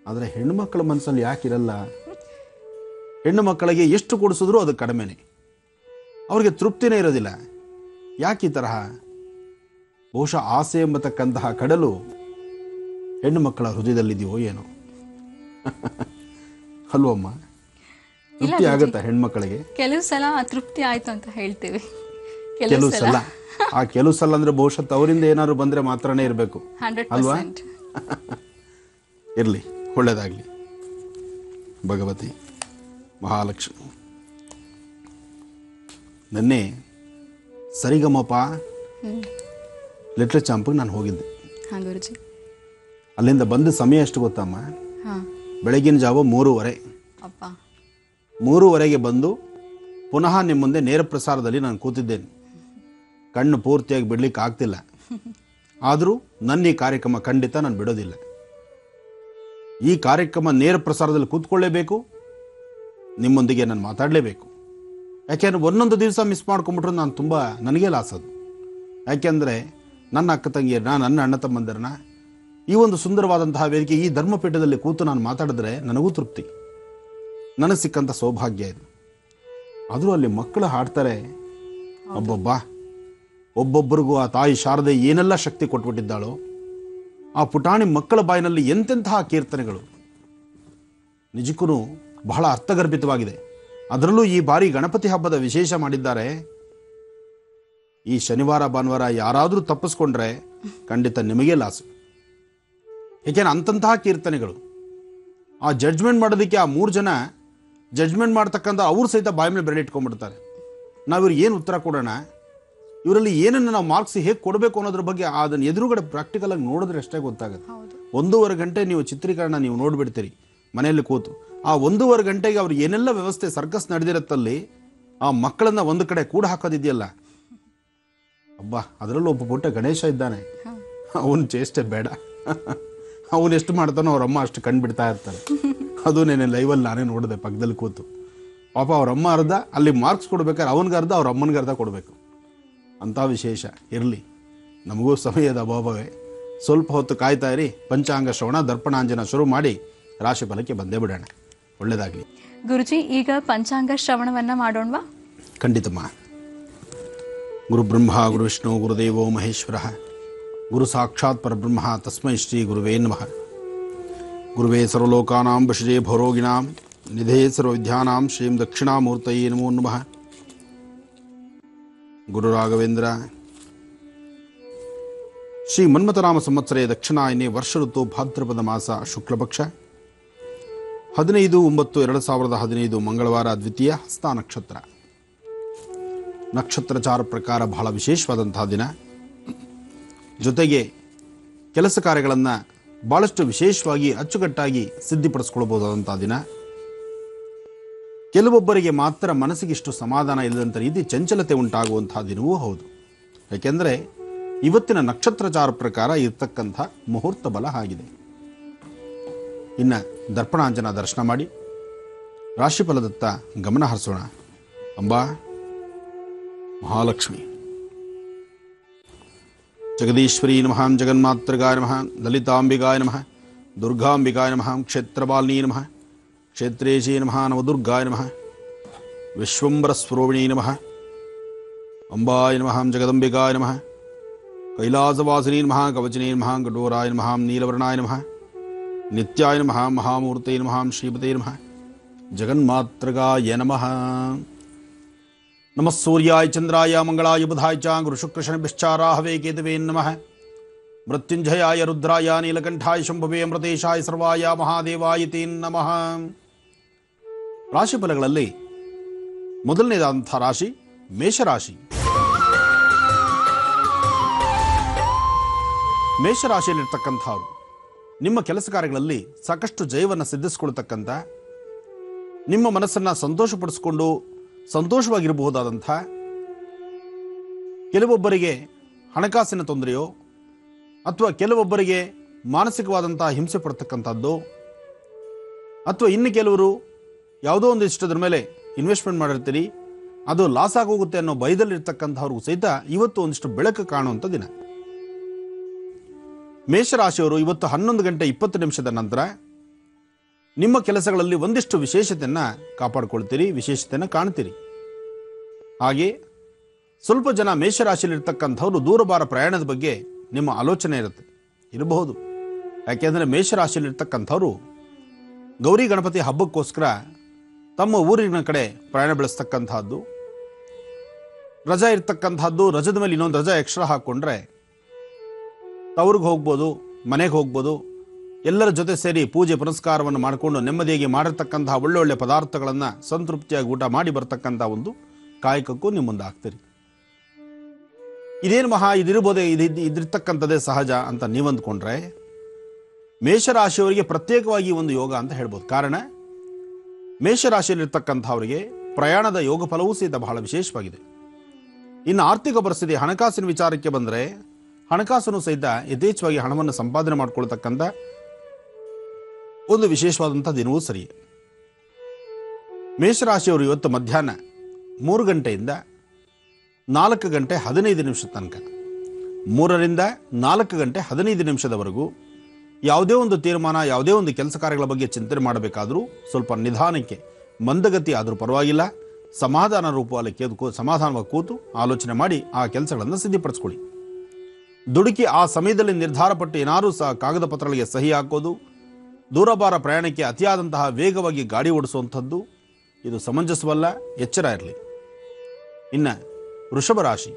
ಆದರೆ ಹೆಣ್ಣು ಮಕ್ಕಳ ಮನಸ್ಸಲ್ಲಿ ಯಾಕಿರಲ್ಲ? ಹೆಣ್ಣು ಮಕ್ಕಳಿಗೆ ಎಷ್ಟು ಕೊಡಿಸಿದ್ರೂ ಅದು ಕಡಿಮೆನೆ, ಅವ್ರಿಗೆ ತೃಪ್ತಿನೇ ಇರೋದಿಲ್ಲ. ಯಾಕೆ ಈ ತರಹ? ಬಹುಶಃ ಆಸೆ ಎಂಬತಕ್ಕಂತಹ ಕಡಲು ಹೆಣ್ಣು ಮಕ್ಕಳ ಹೃದಯದಲ್ಲಿದೆಯೋ ಏನೋ ಅಲ್ವಮ್ಮ? ತೃಪ್ತಿ ಆಗುತ್ತಾ ಹೆಣ್ಮಕ್ಕಳಿಗೆ? ಕೆಲವು ಸಲ ತೃಪ್ತಿ ಆಯ್ತು ಅಂತ ಹೇಳ್ತೀವಿ, ಕೆಲವು ಸಲ ಆ ಕೆಲವು ಸಲ ಅಂದ್ರೆ ಬಹುಶಃ ಅವರಿಂದ ಏನಾದ್ರು ಬಂದ್ರೆ ಮಾತ್ರನೇ ಇರಬೇಕು ಅಲ್ವಾ? ಇರ್ಲಿ, ಒಳ್ಳೇದಾಗ್ಲಿ. ಭಗವತಿ ಮಹಾಲಕ್ಷ್ಮಿ. ನೆನ್ನೆ ಸರಿಗಮಪ ಲಿಟ್ರೇಚರ್ ಚಾಂಪಿಗೆ ನಾನು ಹೋಗಿದ್ದೆ. ಅಲ್ಲಿಂದ ಬಂದ ಸಮಯ ಎಷ್ಟು ಗೊತ್ತಮ್ಮ? ಬೆಳಗಿನ ಜಾವ 3:30 ಬಂದು ಪುನಃ ನಿಮ್ಮ ಮುಂದೆ ನೇರ ಪ್ರಸಾರದಲ್ಲಿ ನಾನು ಕೂತಿದ್ದೇನೆ. ಕಣ್ಣು ಪೂರ್ತಿಯಾಗಿ ಬಿಡ್ಲಿಕ್ಕೆ ಆಗ್ತಿಲ್ಲ. ಆದರೂ ನನ್ನ ಈ ಕಾರ್ಯಕ್ರಮ ಖಂಡಿತ ನಾನು ಬಿಡೋದಿಲ್ಲ. ಈ ಕಾರ್ಯಕ್ರಮ ನೇರ ಪ್ರಸಾರದಲ್ಲಿ ಕೂತ್ಕೊಳ್ಳೇಬೇಕು, ನಿಮ್ಮೊಂದಿಗೆ ನಾನು ಮಾತಾಡಲೇಬೇಕು. ಯಾಕೆಂದರೆ ಒಂದೊಂದು ದಿವಸ ಮಿಸ್ ಮಾಡ್ಕೊಂಬಿಟ್ರು ನಾನು ತುಂಬ ನನಗೇ ಲಾಸ್ ಅದು. ಯಾಕೆಂದರೆ ನನ್ನ ಅಕ್ಕ ತಂಗಿಯರನ್ನ, ನನ್ನ ಅಣ್ಣ ತಮ್ಮಂದಿರನ್ನ ಈ ಒಂದು ಸುಂದರವಾದಂತಹ ವೇದಿಕೆ, ಈ ಧರ್ಮಪೀಠದಲ್ಲಿ ಕೂತು ನಾನು ಮಾತಾಡಿದ್ರೆ ನನಗೂ ತೃಪ್ತಿ, ನನಗೆ ಸಿಕ್ಕಂಥ ಸೌಭಾಗ್ಯ ಇದು. ಆದರೂ ಅಲ್ಲಿ ಮಕ್ಕಳು ಹಾಡ್ತಾರೆ, ಒಬ್ಬೊಬ್ಬರಿಗೂ ಆ ತಾಯಿ ಶಾರದೆ ಏನೆಲ್ಲ ಶಕ್ತಿ ಕೊಟ್ಬಿಟ್ಟಿದ್ದಾಳೋ. ಆ ಪುಟಾಣಿ ಮಕ್ಕಳ ಬಾಯಿನಲ್ಲಿ ಎಂತೆಂತಹ ಕೀರ್ತನೆಗಳು, ನಿಜಕ್ಕೂ ಬಹಳ ಅರ್ಥಗರ್ಭಿತವಾಗಿದೆ. ಅದರಲ್ಲೂ ಈ ಬಾರಿ ಗಣಪತಿ ಹಬ್ಬದ ವಿಶೇಷ ಮಾಡಿದ್ದಾರೆ. ಈ ಶನಿವಾರ ಭಾನುವಾರ ಯಾರಾದರೂ ತಪ್ಪಿಸ್ಕೊಂಡ್ರೆ ಖಂಡಿತ ನಿಮಗೇ ಲಾಸು. ಏಕೆಂದ್ರೆ ಅಂತಹ ಕೀರ್ತನೆಗಳು, ಆ ಜಡ್ಜ್ಮೆಂಟ್ ಮಾಡೋದಕ್ಕೆ ಆ 3 ಜನ ಜಡ್ಜ್ಮೆಂಟ್ ಮಾಡ್ತಕ್ಕಂಥ ಅವ್ರು ಸಹಿತ ಬಾಯಿ ಮೇಲೆ ಬೆರಳು ಇಟ್ಕೊಂಡ್ಬಿಡ್ತಾರೆ. ನಾವಿವ್ರಿಗೆ ಏನು ಉತ್ತರ ಕೊಡೋಣ, ಇವರಲ್ಲಿ ಏನನ್ನು ನಾವು ಮಾರ್ಕ್ಸ್ ಹೇಗೆ ಕೊಡಬೇಕು ಅನ್ನೋದ್ರ ಬಗ್ಗೆ ಅದನ್ನು ಎದುರುಗಡೆ ಪ್ರಾಕ್ಟಿಕಲ್ ಆಗಿ ನೋಡಿದ್ರೆ ಅಷ್ಟೇ ಗೊತ್ತಾಗುತ್ತೆ. 1.5 ಗಂಟೆ ನೀವು ಚಿತ್ರೀಕರಣ ನೀವು ನೋಡಿಬಿಡ್ತೀರಿ ಮನೆಯಲ್ಲಿ ಕೂತು. ಆ 1.5 ಗಂಟೆಗೆ ಅವ್ರು ಏನೆಲ್ಲ ವ್ಯವಸ್ಥೆ ಸರ್ಕಸ್ ನಡೆದಿರತ್ತಲ್ಲಿ ಆ ಮಕ್ಕಳನ್ನ ಒಂದು ಕಡೆ ಕೂಡ ಹಾಕೋದಿದೆಯಲ್ಲ, ಅದರಲ್ಲೂ ಒಬ್ಬ ಪುಟ್ಟ ಗಣೇಶ ಇದ್ದಾನೆ, ಅವನು ಚೇಷ್ಟೆ ಬೇಡ. ಅವನು ಎಷ್ಟು ಮಾಡ್ತಾನೋ ಅವರಮ್ಮ ಅಷ್ಟು ಕಂಡುಬಿಡ್ತಾ ಇರ್ತಾರೆ. ಅದು ನೆನೆ ಲೈವಲ್ಲಿ ನಾನೇ ನೋಡಿದೆ ಪಕ್ಕದಲ್ಲಿ ಕೂತು. ಪಾಪ ಅವರಮ್ಮ ಅರ್ಧ ಅಲ್ಲಿ ಮಾರ್ಕ್ಸ್ ಕೊಡ್ಬೇಕಾದ್ರೆ ಅವನಿಗರ್ಧ ಅವ್ರ ಅಮ್ಮನಿಗರ್ಧ ಕೊಡಬೇಕು. ಅಂಥ ವಿಶೇಷ ಇರಲಿ. ನಮಗೂ ಸಮಯದ ಅಭಾವವೇ, ಸ್ವಲ್ಪ ಹೊತ್ತು ಕಾಯ್ತಾ ಇರಿ. ಪಂಚಾಂಗ ಶ್ರವಣ ದರ್ಪಣಾಂಜನ ಶುರು ಮಾಡಿ ರಾಶಿ ಫಲಕ್ಕೆ ಬಂದೇ ಬಿಡೋಣ. ಒಳ್ಳೆಯದಾಗಲಿ. ಗುರುಜಿ, ಈಗ ಪಂಚಾಂಗ ಶ್ರವಣವನ್ನ ಮಾಡೋಣವಾ? ಖಂಡಿತಮ್ಮ. ಗುರು ಬ್ರಹ್ಮ ಗುರು ವಿಷ್ಣು ಗುರುದೇವೋ ಮಹೇಶ್ವರ ಗುರು ಸಾಕ್ಷಾತ್ ಪರಬ್ರಹ್ಮ ತಸ್ಮೈ ಶ್ರೀ ಗುರುವೇ ನಮಃ. ಗುರುವೇ ಸರ್ವಲೋಕಾನಾಂ ಬಶಜೇ ಭವರೋಗಿಣಾಂ ನಿಧೇ ಸರ್ವವಿದ್ಯಾನಾಂ ಶ್ರೀಂ ದಕ್ಷಿಣಾಮೂರ್ತಯೇ ನಮೋ ನಮಃ. ಗುರು ರಾಘವೇಂದ್ರ. ಶ್ರೀ ಮನ್ಮಥನಾಮ ಸಂವತ್ಸರೇ ದಕ್ಷಿಣಾಯನೆ ವರ್ಷ ಋತು ಭಾದ್ರಪದ ಮಾಸ ಶುಕ್ಲಪಕ್ಷ 15/9/2015 ಮಂಗಳವಾರ ದ್ವಿತೀಯ ಹಸ್ತ ನಕ್ಷತ್ರ. ನಕ್ಷತ್ರಚಾರ ಪ್ರಕಾರ ಬಹಳ ವಿಶೇಷವಾದಂತಹ ದಿನ. ಜೊತೆಗೆ ಕೆಲಸ ಕಾರ್ಯಗಳನ್ನು ಭಾಳಷ್ಟು ವಿಶೇಷವಾಗಿ ಅಚ್ಚುಕಟ್ಟಾಗಿ ಸಿದ್ಧಿಪಡಿಸ್ಕೊಳ್ಬಹುದಾದಂತಹ ದಿನ. ಕೆಲವೊಬ್ಬರಿಗೆ ಮಾತ್ರ ಮನಸ್ಸಿಗಿಷ್ಟು ಸಮಾಧಾನ ಇಲ್ಲದಂಥ ರೀತಿ ಚಂಚಲತೆ ಉಂಟಾಗುವಂತಹ ದಿನವೂ ಹೌದು. ಯಾಕೆಂದರೆ ಇವತ್ತಿನ ನಕ್ಷತ್ರಚಾರ ಪ್ರಕಾರ ಇರ್ತಕ್ಕಂಥ ಮುಹೂರ್ತ ಬಲ ಆಗಿದೆ. ಇನ್ನು ದರ್ಪಣಾಂಜನ ದರ್ಶನ ಮಾಡಿ ರಾಶಿಫಲದತ್ತ ಗಮನ ಹರಿಸೋಣ. ಅಂಬಾ ಮಹಾಲಕ್ಷ್ಮಿ ಜಗದೀಶ್ವರಿ ನಮಃ, ಜಗನ್ಮಾತೃಗಾಯ ನಮಃ, ಲಲಿತಾಂಬಿಗಾಯ ನಮಃ, ದುರ್ಗಾಂಬಿಗಾಯ ನಮಃ, ಕ್ಷೇತ್ರಪಾಲಿನಿ ನಮಃ, ಕ್ಷೇತ್ರೇಶಿ ನಮಃ, ನವದುರ್ಗಾಯ ನಮಃ. ವಿಶ್ವಂಬರಸ್ವರೂಪಿಣೀ ನಮಃ. ಅಂಬಾಯ ನಮಃ. ಜಗದಂಬಿಕಾಯ ನಮಃ. ಕೈಲಾಸವಾಸಿನಿ ನಮಃ. ಕವಚಿನಿ ನಮಃ. ಕಠೋರಾಯ ನಮಃ. ನೀಲವರ್ಣಾಯ ನಮಃ. ನಿತ್ಯಾಯ ನಮಃ. ಮಹಾಮೂರ್ತೈ ನಮಃ. ಶ್ರೀಪತೈ ನಮಃ. ಜಗನ್ಮಾತೃಗಾಯ ನಮಃ. ನಮಃ ಸೂರ್ಯಾಯ ಚಂದ್ರಾಯ ಮಂಗಳಾಯ ಬುಧಾಯ ಚ ಗುರುಶುಕ್ರಶನಿಭ್ಯಶ್ಚ ರಾಹವೇ ಕೇತವೇ ನಮಃ. ಮೃತ್ಯುಂಜಯಾಯ ರುದ್ರಾಯ ನೀಲಕಂಠಾಯ ಶಂಭವೇ ಅಮೃತೇಶಾಯ ಸರ್ವಾಯ ಮಹಾದೇವಾಯ ತೇ ನಮಃ. ರಾಶಿಫಲಗಳಲ್ಲಿ ಮೊದಲನೇದಾದಂಥ ರಾಶಿ ಮೇಷರಾಶಿ. ಮೇಷರಾಶಿಯಲ್ಲಿರ್ತಕ್ಕಂಥವ್ರು ನಿಮ್ಮ ಕೆಲಸ ಕಾರ್ಯಗಳಲ್ಲಿ ಸಾಕಷ್ಟು ಜಯವನ್ನು ಸಿದ್ಧಿಸಿಕೊಳ್ತಕ್ಕಂಥ, ನಿಮ್ಮ ಮನಸ್ಸನ್ನು ಸಂತೋಷಪಡಿಸಿಕೊಂಡು ಸಂತೋಷವಾಗಿರಬಹುದಾದಂಥ, ಕೆಲವೊಬ್ಬರಿಗೆ ಹಣಕಾಸಿನ ತೊಂದರೆಯೋ ಅಥವಾ ಕೆಲವೊಬ್ಬರಿಗೆ ಮಾನಸಿಕವಾದಂಥ ಹಿಂಸೆ ಪಡ್ತಕ್ಕಂಥದ್ದು, ಅಥವಾ ಇನ್ನು ಕೆಲವರು ಯಾವುದೋ ಒಂದು ಇಷ್ಟದ್ರ ಮೇಲೆ ಇನ್ವೆಸ್ಟ್ಮೆಂಟ್ ಮಾಡಿರ್ತೀರಿ, ಅದು ಲಾಸ್ ಆಗೋಗುತ್ತೆ ಅನ್ನೋ ಭಯದಲ್ಲಿರ್ತಕ್ಕಂಥವ್ರಿಗೂ ಸಹಿತ ಇವತ್ತು ಒಂದಿಷ್ಟು ಬೆಳಕು ಕಾಣುವಂಥ ದಿನ. ಮೇಷರಾಶಿಯವರು ಇವತ್ತು 11:20 ನಂತರ ನಿಮ್ಮ ಕೆಲಸಗಳಲ್ಲಿ ಒಂದಿಷ್ಟು ವಿಶೇಷತೆಯನ್ನು ಕಾಪಾಡಿಕೊಳ್ತೀರಿ, ವಿಶೇಷತೆಯನ್ನು ಕಾಣ್ತೀರಿ. ಹಾಗೆ ಸ್ವಲ್ಪ ಜನ ಮೇಷರಾಶಿಯಲ್ಲಿರ್ತಕ್ಕಂಥವ್ರು ದೂರಭಾರ ಪ್ರಯಾಣದ ಬಗ್ಗೆ ನಿಮ್ಮ ಆಲೋಚನೆ ಇರಬಹುದು. ಯಾಕೆಂದರೆ ಮೇಷರಾಶಿಯಲ್ಲಿರ್ತಕ್ಕಂಥವ್ರು ಗೌರಿ ಗಣಪತಿ ಹಬ್ಬಕ್ಕೋಸ್ಕರ ತಮ್ಮ ಊರಿನ ಕಡೆ ಪ್ರಯಾಣ ಬೆಳೆಸ್ತಕ್ಕಂಥದ್ದು, ರಜಾ ಇರ್ತಕ್ಕಂಥದ್ದು, ರಜದ ಮೇಲೆ ಇನ್ನೊಂದು ರಜಾ ಎಕ್ಸ್ಟ್ರಾ ಹಾಕ್ಕೊಂಡ್ರೆ ತವ್ರಿಗೆ ಹೋಗ್ಬೋದು, ಮನೆಗೆ ಹೋಗ್ಬೋದು, ಎಲ್ಲರ ಜೊತೆ ಸೇರಿ ಪೂಜೆ ಪುನಸ್ಕಾರವನ್ನು ಮಾಡಿಕೊಂಡು ನೆಮ್ಮದಿಯಾಗಿ ಮಾಡಿರ್ತಕ್ಕಂತಹ ಒಳ್ಳೊಳ್ಳೆ ಪದಾರ್ಥಗಳನ್ನು ಸಂತೃಪ್ತಿಯಾಗಿ ಊಟ ಮಾಡಿ ಬರ್ತಕ್ಕಂಥ ಒಂದು ಕಾಯಕಕ್ಕೂ ನಿಮ್ಮ ಮುಂದೆ ಆಗ್ತೀರಿ. ಇದೇನು ಇದಿರ್ಬೋದೇ, ಇದಿರ್ತಕ್ಕಂಥದ್ದೇ ಸಹಜ ಅಂತ ನೀವು ಅಂದ್ಕೊಂಡ್ರೆ ಮೇಷರಾಶಿಯವರಿಗೆ ಪ್ರತ್ಯೇಕವಾಗಿ ಒಂದು ಯೋಗ ಅಂತ ಹೇಳ್ಬೋದು. ಕಾರಣ ಮೇಷರಾಶಿಯಲ್ಲಿರ್ತಕ್ಕಂಥವರಿಗೆ ಪ್ರಯಾಣದ ಯೋಗ ಫಲವೂ ಸಹಿತ ಬಹಳ ವಿಶೇಷವಾಗಿದೆ. ಇನ್ನು ಆರ್ಥಿಕ ಪರಿಸ್ಥಿತಿ, ಹಣಕಾಸಿನ ವಿಚಾರಕ್ಕೆ ಬಂದರೆ ಹಣಕಾಸನ್ನು ಸಹಿತ ಯಥೇಚ್ಛವಾಗಿ ಹಣವನ್ನು ಸಂಪಾದನೆ ಮಾಡಿಕೊಳ್ತಕ್ಕಂಥ ಒಂದು ವಿಶೇಷವಾದಂಥ ದಿನವೂ ಸರಿಯೇ. ಮೇಷರಾಶಿಯವರು ಇವತ್ತು ಮಧ್ಯಾಹ್ನ 3 ಗಂಟೆಯಿಂದ 4:15 ತನಕ, 3ರಿಂದ 4:15 ಯಾವುದೇ ಒಂದು ತೀರ್ಮಾನ, ಯಾವುದೇ ಒಂದು ಕೆಲಸ ಕಾರ್ಯಗಳ ಬಗ್ಗೆ ಚಿಂತನೆ ಮಾಡಬೇಕಾದರೂ ಸ್ವಲ್ಪ ನಿಧಾನಕ್ಕೆ, ಮಂದಗತಿ ಆದರೂ ಪರವಾಗಿಲ್ಲ, ಸಮಾಧಾನ ರೂಪವಾಗಿ ಸಮಾಧಾನವಾಗಿ ಕೂತು ಆಲೋಚನೆ ಮಾಡಿ ಆ ಕೆಲಸಗಳನ್ನು ಸಿದ್ಧಪಡಿಸ್ಕೊಳ್ಳಿ. ದುಡುಕಿ ಆ ಸಮಯದಲ್ಲಿ ನಿರ್ಧಾರಪಟ್ಟು ಏನಾದರೂ ಸಹ ಕಾಗದ ಪತ್ರಗಳಿಗೆ ಸಹಿ ಹಾಕೋದು, ದೂರಭಾರ ಪ್ರಯಾಣಕ್ಕೆ ಅತಿಯಾದಂತಹ ವೇಗವಾಗಿ ಗಾಡಿ ಓಡಿಸುವಂಥದ್ದು ಇದು ಸಮಂಜಸವಲ್ಲ, ಎಚ್ಚರ ಇರಲಿ. ಇನ್ನು ವೃಷಭ ರಾಶಿ.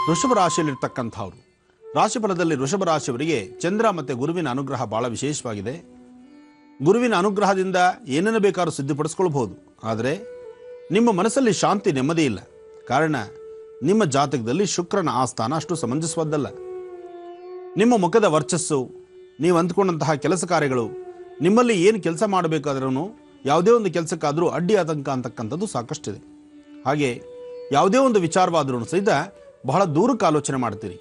ವೃಷಭ ರಾಶಿಯಲ್ಲಿರ್ತಕ್ಕಂಥವ್ರು ರಾಶಿಫಲದಲ್ಲಿ ವೃಷಭ ರಾಶಿಯವರಿಗೆ ಚಂದ್ರ ಮತ್ತು ಗುರುವಿನ ಅನುಗ್ರಹ ಬಹಳ ವಿಶೇಷವಾಗಿದೆ. ಗುರುವಿನ ಅನುಗ್ರಹದಿಂದ ಏನನ್ನು ಬೇಕಾದ್ರೂ ಸಿದ್ಧಪಡಿಸ್ಕೊಳ್ಬಹುದು. ಆದರೆ ನಿಮ್ಮ ಮನಸ್ಸಲ್ಲಿ ಶಾಂತಿ, ನೆಮ್ಮದಿ ಇಲ್ಲ. ಕಾರಣ ನಿಮ್ಮ ಜಾತಕದಲ್ಲಿ ಶುಕ್ರನ ಆಸ್ಥಾನ ಅಷ್ಟು ಸಮಂಜಸವಾದ್ದಲ್ಲ. ನಿಮ್ಮ ಮುಖದ ವರ್ಚಸ್ಸು, ನೀವು ಅಂದ್ಕೊಂಡಂತಹ ಕೆಲಸ ಕಾರ್ಯಗಳು, ನಿಮ್ಮಲ್ಲಿ ಏನು ಕೆಲಸ ಮಾಡಬೇಕಾದ್ರೂ ಯಾವುದೇ ಒಂದು ಕೆಲಸಕ್ಕಾದರೂ ಅಡ್ಡಿ ಆತಂಕ ಅಂತಕ್ಕಂಥದ್ದು ಸಾಕಷ್ಟಿದೆ. ಹಾಗೆ ಯಾವುದೇ ಒಂದು ವಿಚಾರವಾದ್ರೂ ಸಹಿತ ಬಹಳ ದೂರಕ್ಕೆ ಆಲೋಚನೆ ಮಾಡ್ತೀರಿ.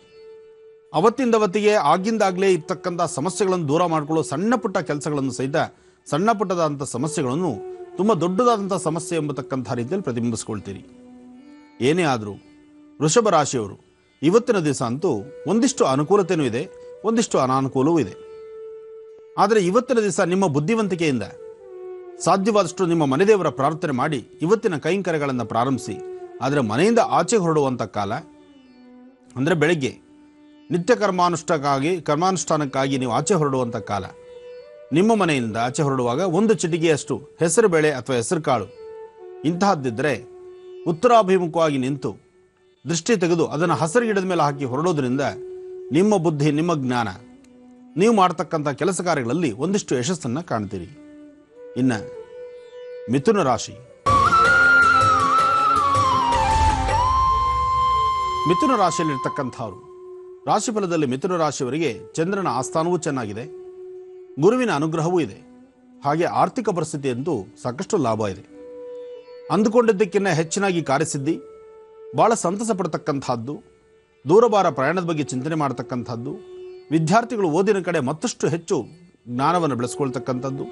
ಅವತ್ತಿಂದವತ್ತಿಗೆ ಆಗಿಂದಾಗಲೇ ಇರ್ತಕ್ಕಂಥ ಸಮಸ್ಯೆಗಳನ್ನು ದೂರ ಮಾಡಿಕೊಳ್ಳೋ ಸಣ್ಣ ಪುಟ್ಟ ಕೆಲಸಗಳನ್ನು ಸಹಿತ, ಸಣ್ಣ ಪುಟ್ಟದಾದಂಥ ಸಮಸ್ಯೆಗಳನ್ನು ತುಂಬ ದೊಡ್ಡದಾದಂಥ ಸಮಸ್ಯೆ ಎಂಬತಕ್ಕಂಥ ರೀತಿಯಲ್ಲಿ ಪ್ರತಿಬಿಂಬಿಸ್ಕೊಳ್ತೀರಿ. ಏನೇ ಆದರೂ ವೃಷಭ ರಾಶಿಯವರು ಇವತ್ತಿನ ದಿವಸ ಅಂತೂ ಒಂದಿಷ್ಟು ಅನುಕೂಲತೆಯೂ ಇದೆ, ಒಂದಿಷ್ಟು ಅನಾನುಕೂಲವೂ ಇದೆ. ಆದರೆ ಇವತ್ತಿನ ದಿವಸ ನಿಮ್ಮ ಬುದ್ಧಿವಂತಿಕೆಯಿಂದ ಸಾಧ್ಯವಾದಷ್ಟು ನಿಮ್ಮ ಮನೆದೇವರ ಪ್ರಾರ್ಥನೆ ಮಾಡಿ ಇವತ್ತಿನ ಕೈಂಕರ್ಯಗಳನ್ನು ಪ್ರಾರಂಭಿಸಿ. ಆದರೆ ಮನೆಯಿಂದ ಆಚೆ ಹೊರಡುವಂಥ ಕಾಲ ಅಂದರೆ ಬೆಳಗ್ಗೆ ನಿತ್ಯ ಕರ್ಮಾನುಷ್ಠಾನಕ್ಕಾಗಿ ನೀವು ಆಚೆ ಹೊರಡುವಂಥ ಕಾಲ. ನಿಮ್ಮ ಮನೆಯಿಂದ ಆಚೆ ಹೊರಡುವಾಗ ಒಂದು ಚಿಟಿಕೆಯಷ್ಟು ಹೆಸರು ಬೇಳೆ ಅಥವಾ ಹೆಸರು ಕಾಳು ಇಂತಹದ್ದಿದ್ದರೆ ಉತ್ತರಾಭಿಮುಖವಾಗಿ ನಿಂತು ದೃಷ್ಟಿ ತೆಗೆದು ಅದನ್ನು ಹಸಿರು ಗಿಡದ ಮೇಲೆ ಹಾಕಿ ಹೊರಡೋದ್ರಿಂದ ನಿಮ್ಮ ಬುದ್ಧಿ, ನಿಮ್ಮ ಜ್ಞಾನ, ನೀವು ಮಾಡ್ತಕ್ಕಂಥ ಕೆಲಸ ಕಾರ್ಯಗಳಲ್ಲಿ ಒಂದಿಷ್ಟು ಯಶಸ್ಸನ್ನು ಕಾಣ್ತೀರಿ. ಇನ್ನು ಮಿಥುನ ರಾಶಿ. ಮಿಥುನ ರಾಶಿಯಲ್ಲಿರ್ತಕ್ಕಂಥವ್ರು ರಾಶಿಫಲದಲ್ಲಿ ಮಿಥುನ ರಾಶಿಯವರಿಗೆ ಚಂದ್ರನ ಆಸ್ಥಾನವೂ ಚೆನ್ನಾಗಿದೆ, ಗುರುವಿನ ಅನುಗ್ರಹವೂ ಇದೆ. ಹಾಗೆ ಆರ್ಥಿಕ ಪರಿಸ್ಥಿತಿಯಂತೂ ಸಾಕಷ್ಟು ಲಾಭ ಇದೆ. ಅಂದುಕೊಂಡಿದ್ದಕ್ಕಿಂತ ಹೆಚ್ಚಿನಾಗಿ ಕಾರ್ಯಸಿದ್ಧಿ, ಭಾಳ ಸಂತಸ ಪಡ್ತಕ್ಕಂಥದ್ದು, ದೂರಭಾರ ಪ್ರಯಾಣದ ಬಗ್ಗೆ ಚಿಂತನೆ ಮಾಡ್ತಕ್ಕಂಥದ್ದು, ವಿದ್ಯಾರ್ಥಿಗಳು ಓದಿನ ಕಡೆ ಮತ್ತಷ್ಟು ಹೆಚ್ಚು ಜ್ಞಾನವನ್ನು ಬೆಳೆಸ್ಕೊಳ್ತಕ್ಕಂಥದ್ದು.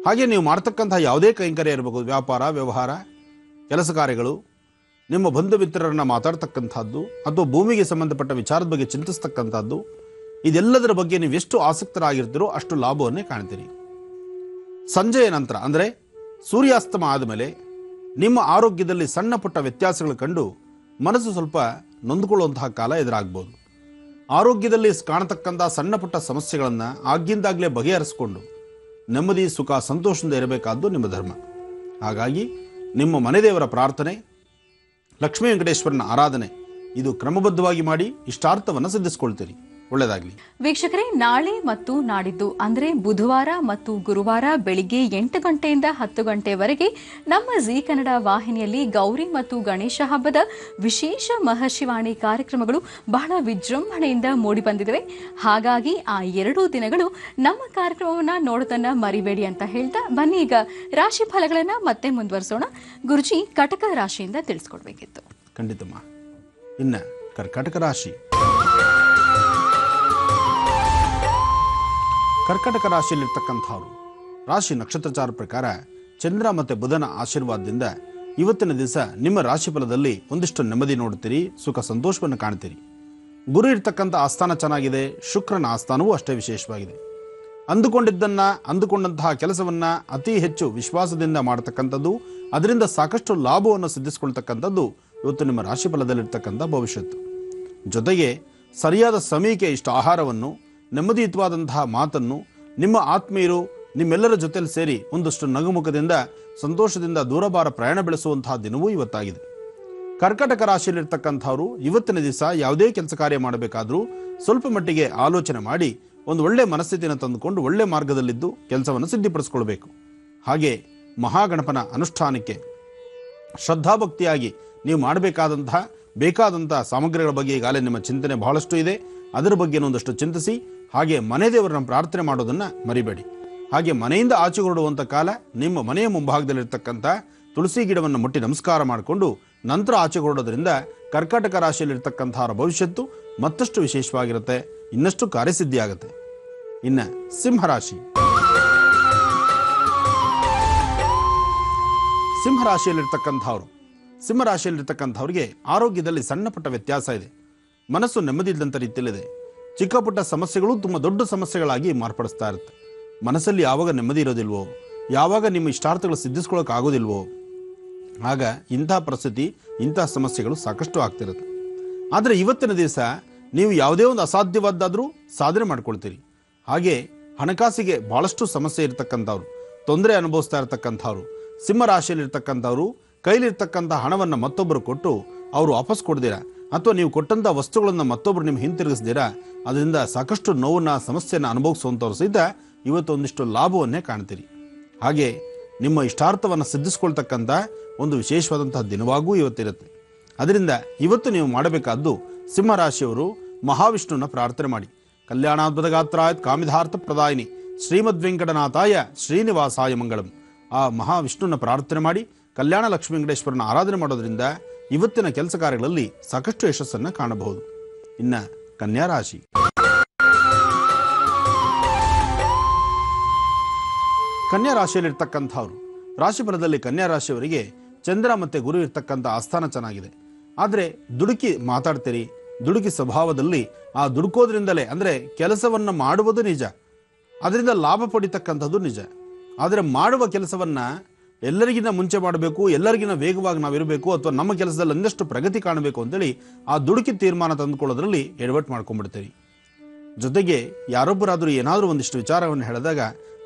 ಹಾಗೆ ನೀವು ಮಾಡ್ತಕ್ಕಂಥ ಯಾವುದೇ ಕೈಂಕರ್ಯ ಇರಬೇಕು, ವ್ಯಾಪಾರ, ವ್ಯವಹಾರ, ಕೆಲಸ ಕಾರ್ಯಗಳು, ನಿಮ್ಮ ಬಂಧು ಮಿತ್ರರನ್ನು ಮಾತಾಡ್ತಕ್ಕಂಥದ್ದು ಅಥವಾ ಭೂಮಿಗೆ ಸಂಬಂಧಪಟ್ಟ ವಿಚಾರದ ಬಗ್ಗೆ ಚಿಂತಿಸ್ತಕ್ಕಂಥದ್ದು, ಇದೆಲ್ಲದರ ಬಗ್ಗೆ ನೀವು ಎಷ್ಟು ಆಸಕ್ತರಾಗಿರ್ತೀರೋ ಅಷ್ಟು ಲಾಭವನ್ನೇ ಕಾಣ್ತೀರಿ. ಸಂಜೆಯ ನಂತರ ಅಂದರೆ ಸೂರ್ಯಾಸ್ತಮ ಆದಮೇಲೆ ನಿಮ್ಮ ಆರೋಗ್ಯದಲ್ಲಿ ಸಣ್ಣ ಪುಟ್ಟ ವ್ಯತ್ಯಾಸಗಳು ಕಂಡು ಮನಸ್ಸು ಸ್ವಲ್ಪ ನೊಂದುಕೊಳ್ಳುವಂತಹ ಕಾಲ ಎದುರಾಗ್ಬೋದು. ಆರೋಗ್ಯದಲ್ಲಿ ಕಾಣತಕ್ಕಂಥ ಸಣ್ಣ ಪುಟ್ಟ ಸಮಸ್ಯೆಗಳನ್ನು ಆಗಿಂದಾಗಲೇ ಬಗೆಹರಿಸಿಕೊಂಡು ನೆಮ್ಮದಿ ಸುಖ ಸಂತೋಷದಿಂದ ಇರಬೇಕಾದ್ದು ನಿಮ್ಮ ಧರ್ಮ. ಹಾಗಾಗಿ ನಿಮ್ಮ ಮನೆದೇವರ ಪ್ರಾರ್ಥನೆ, ಲಕ್ಷ್ಮೀ ವೆಂಕಟೇಶ್ವರನ ಆರಾಧನೆ ಇದು ಕ್ರಮಬದ್ಧವಾಗಿ ಮಾಡಿ ಇಷ್ಟಾರ್ಥವನ್ನು ಸಿದ್ಧಿಸಿಕೊಳ್ತೀರಿ. ಒಳ್ಳೆಯದಾಗಲಿ. ವೀಕ್ಷಕರೇ, ನಾಳೆ ಮತ್ತು ನಾಡಿದ್ದು ಅಂದರೆ ಬುಧವಾರ ಮತ್ತು ಗುರುವಾರ ಬೆಳಿಗ್ಗೆ 8 ಗಂಟೆಯಿಂದ 10 ಗಂಟೆವರೆಗೆ ನಮ್ಮ ಜೀ ಕನ್ನಡ ವಾಹಿನಿಯಲ್ಲಿ ಗೌರಿ ಮತ್ತು ಗಣೇಶ ಹಬ್ಬದ ವಿಶೇಷ ಮಹರ್ಷಿವಾಣಿ ಕಾರ್ಯಕ್ರಮಗಳು ಬಹಳ ವಿಜೃಂಭಣೆಯಿಂದ ಮೂಡಿಬಂದಿವೆ. ಹಾಗಾಗಿ ಆ 2 ದಿನಗಳು ನಮ್ಮ ಕಾರ್ಯಕ್ರಮವನ್ನು ನೋಡೋದನ್ನ ಮರಿಬೇಡಿ ಅಂತ ಹೇಳ್ತಾ ಬನ್ನಿ ಈಗ ರಾಶಿ ಫಲಗಳನ್ನು ಮತ್ತೆ ಮುಂದುವರಿಸೋಣ. ಗುರುಜಿ, ಕಟಕ ರಾಶಿಯಿಂದ ತಿಳಿಸ್ಕೊಡ್ಬೇಕಿತ್ತು. ಖಂಡಿತಮ್ಮ. ಇನ್ನು ಕರ್ಕಾಟಕ ರಾಶಿ. ಕರ್ಕಾಟಕ ರಾಶಿಯಲ್ಲಿರ್ತಕ್ಕಂಥವ್ರು ರಾಶಿ ನಕ್ಷತ್ರಚಾರ ಪ್ರಕಾರ ಚಂದ್ರ ಮತ್ತು ಬುಧನ ಆಶೀರ್ವಾದದಿಂದ ಇವತ್ತಿನ ದಿವಸ ನಿಮ್ಮ ರಾಶಿ ಫಲದಲ್ಲಿ ಒಂದಿಷ್ಟು ನೆಮ್ಮದಿ ನೋಡ್ತೀರಿ, ಸುಖ ಸಂತೋಷವನ್ನು ಕಾಣ್ತೀರಿ. ಗುರು ಇರ್ತಕ್ಕಂಥ ಆಸ್ಥಾನ ಚೆನ್ನಾಗಿದೆ, ಶುಕ್ರನ ಆಸ್ಥಾನವೂ ಅಷ್ಟೇ ವಿಶೇಷವಾಗಿದೆ. ಅಂದುಕೊಂಡಂತಹ ಕೆಲಸವನ್ನು ಅತಿ ಹೆಚ್ಚು ವಿಶ್ವಾಸದಿಂದ ಮಾಡತಕ್ಕಂಥದ್ದು, ಅದರಿಂದ ಸಾಕಷ್ಟು ಲಾಭವನ್ನು ಸಿದ್ಧಿಸಿಕೊಳ್ತಕ್ಕಂಥದ್ದು ಇವತ್ತು ನಿಮ್ಮ ರಾಶಿ ಫಲದಲ್ಲಿರ್ತಕ್ಕಂಥ ಭವಿಷ್ಯತ್ತು. ಜೊತೆಗೆ ಸರಿಯಾದ ಸಮಯಕ್ಕೆ ಇಷ್ಟು ಆಹಾರವನ್ನು, ನೆಮ್ಮದಿಯುತವಾದಂತಹ ಮಾತನ್ನು, ನಿಮ್ಮ ಆತ್ಮೀಯರು ನಿಮ್ಮೆಲ್ಲರ ಜೊತೆಲಿ ಸೇರಿ ಒಂದಷ್ಟು ನಗುಮುಖದಿಂದ ಸಂತೋಷದಿಂದ ದೂರಭಾರ ಪ್ರಯಾಣ ಬೆಳೆಸುವಂತಹ ದಿನವೂ ಇವತ್ತಾಗಿದೆ. ಕರ್ಕಾಟಕ ರಾಶಿಯಲ್ಲಿರ್ತಕ್ಕಂಥವ್ರು ಇವತ್ತಿನ ದಿವಸ ಯಾವುದೇ ಕೆಲಸ ಕಾರ್ಯ ಮಾಡಬೇಕಾದ್ರೂ ಸ್ವಲ್ಪ ಮಟ್ಟಿಗೆ ಆಲೋಚನೆ ಮಾಡಿ ಒಂದು ಒಳ್ಳೆ ಮನಸ್ಥಿತಿಯನ್ನು ತಂದುಕೊಂಡು ಒಳ್ಳೆ ಮಾರ್ಗದಲ್ಲಿದ್ದು ಕೆಲಸವನ್ನು ಸಿದ್ಧಿಪಡಿಸ್ಕೊಳ್ಬೇಕು. ಹಾಗೆ ಮಹಾಗಣಪನ ಅನುಷ್ಠಾನಕ್ಕೆ ಶ್ರದ್ಧಾಭಕ್ತಿಯಾಗಿ ನೀವು ಬೇಕಾದಂತಹ ಸಾಮಗ್ರಿಗಳ ಬಗ್ಗೆ ಈಗಾಗಲೇ ನಿಮ್ಮ ಚಿಂತನೆ ಬಹಳಷ್ಟು ಇದೆ. ಅದರ ಬಗ್ಗೆ ಒಂದಷ್ಟು ಚಿಂತಿಸಿ, ಹಾಗೆ ಮನೆ ದೇವರನ್ನ ಪ್ರಾರ್ಥನೆ ಮಾಡೋದನ್ನು ಮರಿಬೇಡಿ. ಹಾಗೆ ಮನೆಯಿಂದ ಆಚೆ ಹೊರಡುವಂಥ ಕಾಲ ನಿಮ್ಮ ಮನೆಯ ಮುಂಭಾಗದಲ್ಲಿರ್ತಕ್ಕಂಥ ತುಳಸಿ ಗಿಡವನ್ನು ಮುಟ್ಟಿ ನಮಸ್ಕಾರ ಮಾಡಿಕೊಂಡು ನಂತರ ಆಚೆ ಹೊರಡೋದ್ರಿಂದ ಕರ್ಕಾಟಕ ರಾಶಿಯಲ್ಲಿರ್ತಕ್ಕಂಥವರ ಭವಿಷ್ಯತ್ತು ಮತ್ತಷ್ಟು ವಿಶೇಷವಾಗಿರುತ್ತೆ, ಇನ್ನಷ್ಟು ಕಾರ್ಯಸಿದ್ಧಿ ಆಗುತ್ತೆ. ಇನ್ನು ಸಿಂಹರಾಶಿ. ಸಿಂಹರಾಶಿಯಲ್ಲಿರ್ತಕ್ಕಂಥವ್ರಿಗೆ ಆರೋಗ್ಯದಲ್ಲಿ ಸಣ್ಣ ಪುಟ್ಟ ವ್ಯತ್ಯಾಸ ಇದೆ. ಮನಸ್ಸು ನೆಮ್ಮದಿ ಇದ್ದಂಥ ರೀತಿಯಲ್ಲಿದೆ. ಚಿಕ್ಕ ಪುಟ್ಟ ಸಮಸ್ಯೆಗಳು ತುಂಬ ದೊಡ್ಡ ಸಮಸ್ಯೆಗಳಾಗಿ ಮಾರ್ಪಡಿಸ್ತಾ ಇರುತ್ತೆ. ಮನಸ್ಸಲ್ಲಿ ಯಾವಾಗ ನೆಮ್ಮದಿ ಇರೋದಿಲ್ವೋ, ಯಾವಾಗ ನಿಮ್ಮ ಇಷ್ಟಾರ್ಥಗಳು ಸಿದ್ಧಿಸ್ಕೊಳ್ಳೋಕ್ಕಾಗೋದಿಲ್ವೋ, ಆಗ ಇಂಥ ಪರಿಸ್ಥಿತಿ, ಇಂಥ ಸಮಸ್ಯೆಗಳು ಸಾಕಷ್ಟು ಆಗ್ತಿರುತ್ತೆ. ಆದರೆ ಇವತ್ತಿನ ದಿವಸ ನೀವು ಯಾವುದೇ ಒಂದು ಅಸಾಧ್ಯವಾದ್ದಾದರೂ ಸಾಧನೆ ಮಾಡ್ಕೊಳ್ತೀರಿ. ಹಾಗೆ ಹಣಕಾಸಿಗೆ ಭಾಳಷ್ಟು ಸಮಸ್ಯೆ ಇರತಕ್ಕಂಥವ್ರು, ತೊಂದರೆ ಅನುಭವಿಸ್ತಾ ಇರತಕ್ಕಂಥವ್ರು, ಸಿಂಹರಾಶಿಯಲ್ಲಿರ್ತಕ್ಕಂಥವ್ರು ಕೈಲಿರ್ತಕ್ಕಂಥ ಹಣವನ್ನು ಮತ್ತೊಬ್ಬರು ಕೊಟ್ಟು ಅವರು ವಾಪಸ್ ಕೊಡ್ದಿರ, ಅಥವಾ ನೀವು ಕೊಟ್ಟಂಥ ವಸ್ತುಗಳನ್ನು ಮತ್ತೊಬ್ಬರು ನಿಮ್ಗೆ ಹಿಂತಿರುಗಿಸ್ದಿರ, ಅದರಿಂದ ಸಾಕಷ್ಟು ನೋವನ್ನ ಸಮಸ್ಯೆಯನ್ನು ಅನುಭವಿಸುವಂಥವ್ರು ಸಹಿತ ಇವತ್ತು ಒಂದಿಷ್ಟು ಲಾಭವನ್ನೇ ಕಾಣ್ತೀರಿ. ಹಾಗೆ ನಿಮ್ಮ ಇಷ್ಟಾರ್ಥವನ್ನು ಸಿದ್ಧಿಸ್ಕೊಳ್ತಕ್ಕಂಥ ಒಂದು ವಿಶೇಷವಾದಂತಹ ದಿನವಾಗೂ ಇವತ್ತಿರುತ್ತೆ. ಅದರಿಂದ ಇವತ್ತು ನೀವು ಮಾಡಬೇಕಾದ್ದು ಸಿಂಹರಾಶಿಯವರು ಮಹಾವಿಷ್ಣುನ ಪ್ರಾರ್ಥನೆ ಮಾಡಿ. ಕಲ್ಯಾಣಾದ್ಭುತ ಗಾತ್ರಾಯ ಕಾಮಿಧಾರ್ಥ ಪ್ರದಾಯಿನಿ ಶ್ರೀಮದ್ ವೆಂಕಟನಾಥಾಯ ಶ್ರೀನಿವಾಸಾಯ ಮಂಗಳಂ. ಆ ಮಹಾವಿಷ್ಣುನ ಪ್ರಾರ್ಥನೆ ಮಾಡಿ ಕಲ್ಯಾಣ ಲಕ್ಷ್ಮೀ ವೆಂಕಟೇಶ್ವರನ ಆರಾಧನೆ ಮಾಡೋದ್ರಿಂದ ಇವತ್ತಿನ ಕೆಲಸ ಕಾರ್ಯಗಳಲ್ಲಿ ಸಾಕಷ್ಟು ಯಶಸ್ಸನ್ನು ಕಾಣಬಹುದು. ಇನ್ನು ಕನ್ಯಾ ರಾಶಿ. ಕನ್ಯಾ ರಾಶಿಯಲ್ಲಿರ್ತಕ್ಕಂಥವ್ರು ರಾಶಿಫಲದಲ್ಲಿ ಕನ್ಯಾ ರಾಶಿಯವರಿಗೆ ಚಂದ್ರ ಮತ್ತು ಗುರು ಇರ್ತಕ್ಕಂಥ ಆಸ್ಥಾನ ಚೆನ್ನಾಗಿದೆ. ಆದರೆ ದುಡುಕಿ ಮಾತಾಡ್ತೀರಿ, ದುಡುಕಿ ಸ್ವಭಾವದಲ್ಲಿ ಆ ದುಡುಕೋದ್ರಿಂದಲೇ ಅಂದರೆ ಕೆಲಸವನ್ನು ಮಾಡುವುದು ನಿಜ, ಅದರಿಂದ ಲಾಭ ಪಡಿತಕ್ಕಂಥದ್ದು ನಿಜ. ಆದರೆ ಮಾಡುವ ಕೆಲಸವನ್ನು ಎಲ್ಲರಿಗಿಂತ ಮುಂಚೆ ಮಾಡಬೇಕು, ಎಲ್ಲರಿಗಿಂತ ವೇಗವಾಗಿ ನಾವಿರಬೇಕು, ಅಥವಾ ನಮ್ಮ ಕೆಲಸದಲ್ಲಿ ಒಂದಷ್ಟು ಪ್ರಗತಿ ಕಾಣಬೇಕು ಅಂತೇಳಿ ಆ ದುಡುಕಿ ತೀರ್ಮಾನ ತಂದುಕೊಳ್ಳೋದ್ರಲ್ಲಿ ಎಡವಟ್ಟು ಮಾಡ್ಕೊಂಡ್ಬಿಡ್ತೀರಿ. ಜೊತೆಗೆ ಯಾರೊಬ್ಬರಾದರೂ ಏನಾದರೂ ಒಂದಿಷ್ಟು ವಿಚಾರವನ್ನು ಹೇಳಿದಾಗ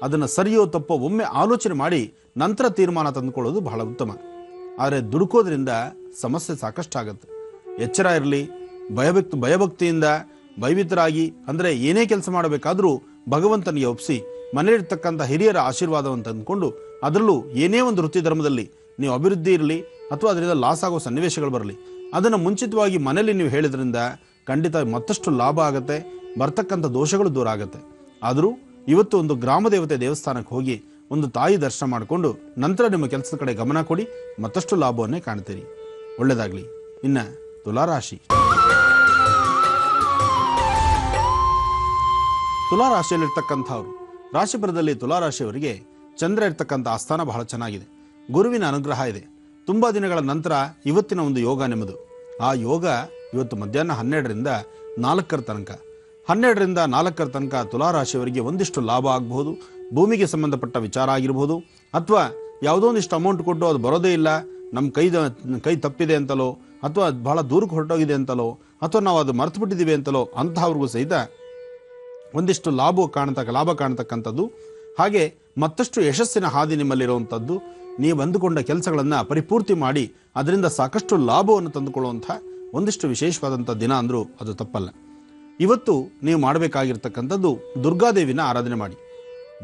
ಅದನ್ನು ಸರಿಯೋ ತಪ್ಪೋ ಒಮ್ಮೆ ಆಲೋಚನೆ ಮಾಡಿ ನಂತರ ತೀರ್ಮಾನ ತಂದುಕೊಳ್ಳೋದು ಬಹಳ ಉತ್ತಮ. ಆದರೆ ದುಡುಕೋದ್ರಿಂದ ಸಮಸ್ಯೆ ಸಾಕಷ್ಟು ಆಗುತ್ತೆ. ಎಚ್ಚರ ಇರಲಿ. ಭಯಭಕ್ತಿಯಿಂದ ಭಯಭೀತರಾಗಿ, ಅಂದರೆ ಏನೇ ಕೆಲಸ ಮಾಡಬೇಕಾದ್ರೂ ಭಗವಂತನಿಗೆ ಒಪ್ಪಿಸಿ ಮನೆಯಲ್ಲಿರ್ತಕ್ಕಂಥ ಹಿರಿಯರ ಆಶೀರ್ವಾದವನ್ನು ತಂದುಕೊಂಡು ಅದರಲ್ಲೂ ಏನೇ ಒಂದು ವೃತ್ತಿ ಧರ್ಮದಲ್ಲಿ ನೀವು ಅಭಿವೃದ್ಧಿ ಇರಲಿ ಅಥವಾ ಅದರಿಂದ ಲಾಸ್ ಆಗೋ ಸನ್ನಿವೇಶಗಳು ಬರಲಿ, ಅದನ್ನು ಮುಂಚಿತವಾಗಿ ಮನೆಯಲ್ಲಿ ನೀವು ಹೇಳಿದ್ರಿಂದ ಖಂಡಿತ ಮತ್ತಷ್ಟು ಲಾಭ ಆಗುತ್ತೆ, ಬರ್ತಕ್ಕಂಥ ದೋಷಗಳು ದೂರ ಆಗುತ್ತೆ. ಆದರೂ ಇವತ್ತು ಒಂದು ಗ್ರಾಮ ದೇವತೆ ದೇವಸ್ಥಾನಕ್ಕೆ ಹೋಗಿ ಒಂದು ತಾಯಿ ದರ್ಶನ ಮಾಡಿಕೊಂಡು ನಂತರ ನಿಮ್ಮ ಕೆಲಸದ ಕಡೆ ಗಮನ ಕೊಡಿ, ಮತ್ತಷ್ಟು ಲಾಭವನ್ನೇ ಕಾಣ್ತೀರಿ. ಒಳ್ಳೆಯದಾಗಲಿ. ಇನ್ನು ತುಲಾರಾಶಿ. ತುಲಾರಾಶಿಯಲ್ಲಿರ್ತಕ್ಕಂಥವ್ರು ರಾಶಿಫಲದಲ್ಲಿ ತುಲಾರಾಶಿಯವರಿಗೆ ಚಂದ್ರ ಇರ್ತಕ್ಕಂಥ ಆಸ್ಥಾನ ಬಹಳ ಚೆನ್ನಾಗಿದೆ. ಗುರುವಿನ ಅನುಗ್ರಹ ಇದೆ. ತುಂಬ ದಿನಗಳ ನಂತರ ಇವತ್ತಿನ ಒಂದು ಯೋಗ ನಿಮ್ಮದು. ಆ ಯೋಗ ಇವತ್ತು ಮಧ್ಯಾಹ್ನ 12ರಿಂದ 4 ತನಕ 12ರಿಂದ 4 ತನಕ ತುಲಾರಾಶಿಯವರಿಗೆ ಒಂದಿಷ್ಟು ಲಾಭ ಆಗಬಹುದು. ಭೂಮಿಗೆ ಸಂಬಂಧಪಟ್ಟ ವಿಚಾರ ಆಗಿರ್ಬೋದು, ಅಥವಾ ಯಾವುದೋ ಒಂದಿಷ್ಟು ಅಮೌಂಟ್ ಕೊಟ್ಟು ಅದು ಬರೋದೇ ಇಲ್ಲ, ನಮ್ಮ ಕೈ ತಪ್ಪಿದೆ ಅಂತಲೋ, ಅಥವಾ ಬಹಳ ದೂರಕ್ಕೆ ಹೊರಟೋಗಿದೆ ಅಂತಲೋ, ಅಥವಾ ನಾವು ಅದು ಮರ್ತು ಬಿಟ್ಟಿದ್ದೀವಿ ಅಂತಲೋ ಅಂತಹವ್ರಿಗೂ ಸಹಿತ ಒಂದಿಷ್ಟು ಲಾಭ ಕಾಣತಕ್ಕಂಥದ್ದು, ಹಾಗೆ ಮತ್ತಷ್ಟು ಯಶಸ್ಸಿನ ಹಾದಿ ನಿಮ್ಮಲ್ಲಿರುವಂಥದ್ದು, ನೀವು ಅಂದುಕೊಂಡ ಕೆಲಸಗಳನ್ನು ಪರಿಪೂರ್ತಿ ಮಾಡಿ ಅದರಿಂದ ಸಾಕಷ್ಟು ಲಾಭವನ್ನು ತಂದುಕೊಳ್ಳುವಂಥ ಒಂದಿಷ್ಟು ವಿಶೇಷವಾದಂಥ ದಿನ ಅಂದರೂ ಅದು ತಪ್ಪಲ್ಲ. ಇವತ್ತು ನೀವು ಮಾಡಬೇಕಾಗಿರ್ತಕ್ಕಂಥದ್ದು ದುರ್ಗಾದೇವಿನ ಆರಾಧನೆ ಮಾಡಿ.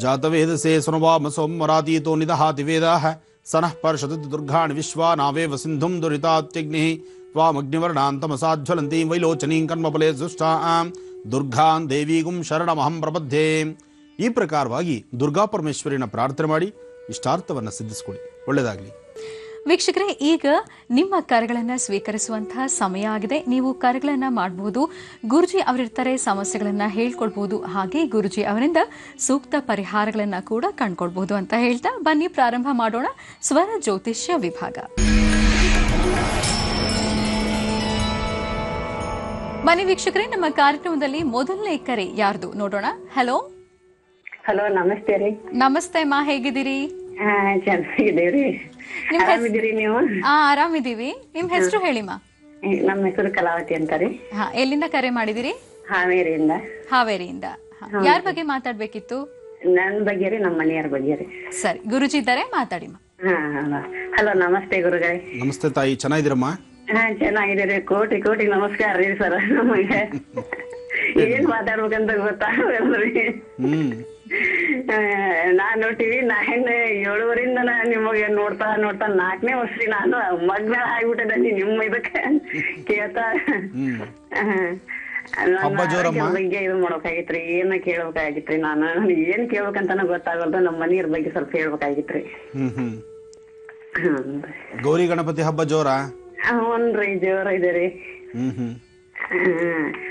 ಜಾತವೇದಸೇ ಸುನವಾಮ ಸೋಮರಾತೀತೋ ನಿದಹಾತಿ ವೇದಾಹ ಸನಃ ಪರ್ಷದತಿ ದುರ್ಗಾಣಿ ವಿಶ್ವಾ ನಾವೇವ ಸಿಂಧುಂ ದುರಿತಾತ್ಯಗ್ನಿ ತ್ವಾಮಗ್ನಿವರ್ಣಾಂತಮಸಾಜ್ವಲಂತೀಂ ವೈಲೋಚನೀಂ ಕರ್ಮಫಲೇ ಸುಷ್ಟಾಂ ದುರ್ಗಾಂ ದೇವೀಗುಂ ಶರಣಮಹಂ ಪ್ರಬದ್ಧೇ. ಈ ಪ್ರಕಾರವಾಗಿ ದುರ್ಗಾ ಪರಮೇಶ್ವರಿನ ಪ್ರಾರ್ಥನೆ ಮಾಡಿ ಇಷ್ಟಾರ್ಥವನ್ನು ಸಿದ್ಧಿಸಿಕೊಡಿ. ಒಳ್ಳೆಯದಾಗಲಿ. ವೀಕ್ಷಕರೇ, ಈಗ ನಿಮ್ಮ ಕರೆಗಳನ್ನು ಸ್ವೀಕರಿಸುವಂತಹ ಸಮಯ ಆಗಿದೆ. ನೀವು ಕರೆಗಳನ್ನು ಮಾಡಬಹುದು. ಗುರುಜಿ ಅವರಿರ್ತಾರೆ, ಸಮಸ್ಯೆಗಳನ್ನು ಹೇಳ್ಕೊಳ್ಬಹುದು, ಹಾಗೆ ಗುರುಜಿ ಅವರಿಂದ ಸೂಕ್ತ ಪರಿಹಾರಗಳನ್ನು ಕೂಡ ಕಂಡುಕೊಳ್ಬಹುದು ಅಂತ ಹೇಳ್ತಾ ಬನ್ನಿ ಪ್ರಾರಂಭ ಮಾಡೋಣ ಸ್ವರ ಜ್ಯೋತಿಷ್ಯ ವಿಭಾಗ. ಬನ್ನಿ ವೀಕ್ಷಕರೇ, ನಮ್ಮ ಕಾರ್ಯಕ್ರಮದಲ್ಲಿ ಮೊದಲನೇ ಕರೆ ಯಾರ್ದು ನೋಡೋಣ. ಹಲೋ. ಹಲೋ, ನಮಸ್ತೆ ರೀ. ನಮಸ್ತೆ ಅಮ್ಮ, ಹೇಗಿದ್ದೀರಿ? ಚೆನ್ನಾಗಿದ್ದೀವ್ರಿ. ಆರಾಮಿದ್ದೀರಿ ನೀವು? ಆರಾಮಿದ್ದೀವಿ. ನಿಮ್ ಹೆಸರು ಹೇಳಿಮ್ಮ. ನಮ್ಮ ಹೆಸರು ಕಲಾವತಿ ಅಂತಾರಿ. ಎಲ್ಲಿಂದ ಕರೆ ಮಾಡಿದಿರಿ? ಹಾವೇರಿಯಿಂದ. ಹಾವೇರಿಯಿಂದ. ಯಾರ ಬಗ್ಗೆ ಮಾತಾಡ್ಬೇಕಿತ್ತು? ನನ್ ಬಗ್ಗೆ ರೀ, ನಮ್ಮ ಮನೆಯವ್ರ ಬಗ್ಗೆ ರೀ. ಸರಿ, ಗುರುಜಿ ಇದ್ದಾರೆ, ಮಾತಾಡಿಮ್ಮ. ಹಲೋ, ನಮಸ್ತೆ ಗುರುಗಳೇ. ನಮಸ್ತೆ ತಾಯಿ, ಚೆನ್ನಾಗಿದ್ದೀರಮ್ಮ? ಚೆನ್ನಾಗಿದ್ದೀರಿ. ಕೋಟಿ ಕೋಟಿ ನಮಸ್ಕಾರ ರೀ ಸರ್. ನಮಗೆ ಏನ್ ಮಾತಾಡ್ಬೇಕಂತ ಗೊತ್ತಾಗಲ್ರಿ. ನಾನು ಟಿವಿ 7 ನಿಮಗೆ ನೋಡ್ತಾ 4ನೇ ವರ್ಷ ನಾನು ಮಗ್ನ ಆಗ್ಬಿಟ್ಟೆ ನಿಮ್ಮ ಇದಕ್ಕೆ ಕೇಳ್ತಾ ಬಗ್ಗೆ ಇದು ಮಾಡ್ಬೇಕಾಗಿತ್ರಿ. ಏನ ಕೇಳ್ಬೇಕಾಗಿತ್ರಿ, ನಾನು ಏನ್ ಕೇಳ್ಬೇಕಂತಾನ ಗೊತ್ತಾಗಲ್ದು. ನಮ್ಮ ಮನೆಯವ್ರ ಬಗ್ಗೆ ಸ್ವಲ್ಪ ಹೇಳ್ಬೇಕಾಗಿತ್ರಿ. ಗೌರಿ ಗಣಪತಿ ಹಬ್ಬ ಜೋರ? ಹ್ಞೂನ್ರಿ, ಜೋರ ಇದೆ ರೀ.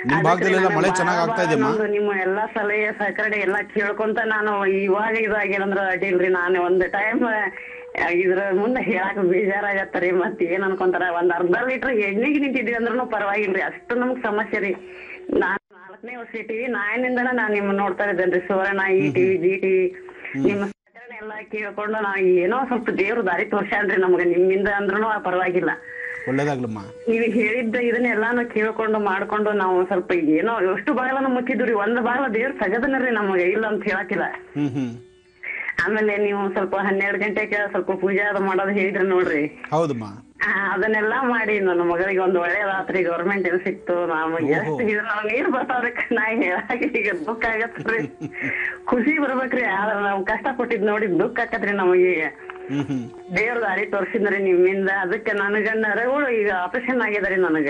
ನಿಮ್ಮ ಭಾಗದಲ್ಲೆಲ್ಲ ಮಳೆ ಚೆನ್ನಾಗಿ ಆಗ್ತಾ ಇದೆಯಮ್ಮ? ನಿಮ್ಮ ಎಲ್ಲಾ ಸಲಹೆ ಸಹಕರಣೆ ಎಲ್ಲಾ ಕೇಳ್ಕೊಂತ ನಾನು ಇವಾಗ ಇದಾಗ್ಯಾರಂದ್ರ ಅಡ್ಡಿಲ್ರಿ. ನಾನು ಒಂದ್ ಟೈಮ್ ಇದ್ರ ಮುಂದೆ ಹೇಳಕ್ ಬೇಜಾರಾಗತ್ತರಿ. ಮತ್ ಏನ್ ಅನ್ಕೊಂತಾರ, ಒಂದ್ ಅರ್ಧ ಲೀಟರ್ ಎಣ್ಣೆಗೆ ನಿಂತಿದ್ವಿ ಅಂದ್ರೂ ಪರವಾಗಿಲ್ರಿ, ಅಷ್ಟು ನಮ್ಗ್ ಸಮಸ್ಯೆ ರೀ. ನಾನ್ 4ನೇ ವರ್ಷ ಟಿವಿ 9 ನಾನ್ ನಿಮ್ ನೋಡ್ತಾ ಇದ್ದೇನ್ರಿ. ಸುವರ್ಣ, ಈ ಟಿವಿ, ಜಿ ಟಿವಿ, ನಿಮ್ಮ ಸಹಕರಣೆ ಎಲ್ಲಾ ಕೇಳ್ಕೊಂಡು ನಾವ್ ಏನೋ ಸ್ವಲ್ಪ ದೇವ್ರ ದಾರಿ ತೋರ್ಸ್ಯಾನ್ರಿ ನಮ್ಗ. ನಿಮ್ಮಿಂದ ಅಂದ್ರೂ ಪರವಾಗಿಲ್ಲ. ಒಳ್ಳೇದಾಗ್ಲಮ್ಮ. ನೀವ್ ಹೇಳಿದ್ದ ಇದನ್ನೆಲ್ಲಾನು ಕೇಳ್ಕೊಂಡು ಮಾಡ್ಕೊಂಡು ನಾವು ಸ್ವಲ್ಪ ಏನೋ ಎಷ್ಟು ಬಾಗಲನ್ನು ಮುಚ್ಚಿದ್ರಿ. ಒಂದ್ ಬಾಗಲ ದೇವ್ರ ಸಗದನರಿ ನಮಗೆ, ಇಲ್ಲ ಅಂತ ಹೇಳಕಿಲ್ಲ. ಆಮೇಲೆ ನೀವು ಸ್ವಲ್ಪ 12 ಗಂಟೆಗೆ ಸ್ವಲ್ಪ ಪೂಜೆ ಅದು ಮಾಡೋದು ಹೇಳಿದ್ರಿ ನೋಡ್ರಿ. ಹೌದಮ್ಮ. ಅದನ್ನೆಲ್ಲಾ ಮಾಡಿ ನನ್ನ ಮಗಳಿಗೆ ಒಂದ್ ಒಳ್ಳೆ ರಾತ್ರಿ ಗೌರ್ಮೆಂಟ್ ಏನ್ ಸಿಕ್ತು. ನಮಗೆ ಎಷ್ಟು ನೀರ್ ಬರ್ತಾವ್ರಿ. ನಾ ಹೇಳಾಕ ಈಗ ದುಃಖ ಆಗತ್ರಿ, ಖುಷಿ ಬರ್ಬೇಕ್ರಿ. ಆದ್ರ ನಾವ್ ಕಷ್ಟ ಪಟ್ಟಿದ್ ನೋಡಿ ದುಃಖ ಆಕತ್ರಿ ನಮಗೆ. ದೇವ್ರ ದಾರಿ ತೋರ್ಸಿದ್ರಿ ನಿಮ್ಮಿಂದ. ಅದಕ್ಕೆ ನನಗ ನರಗಳು ಈಗ ಆಪರೇಷನ್ ಆಗಿದಾರಿ ನನಗ.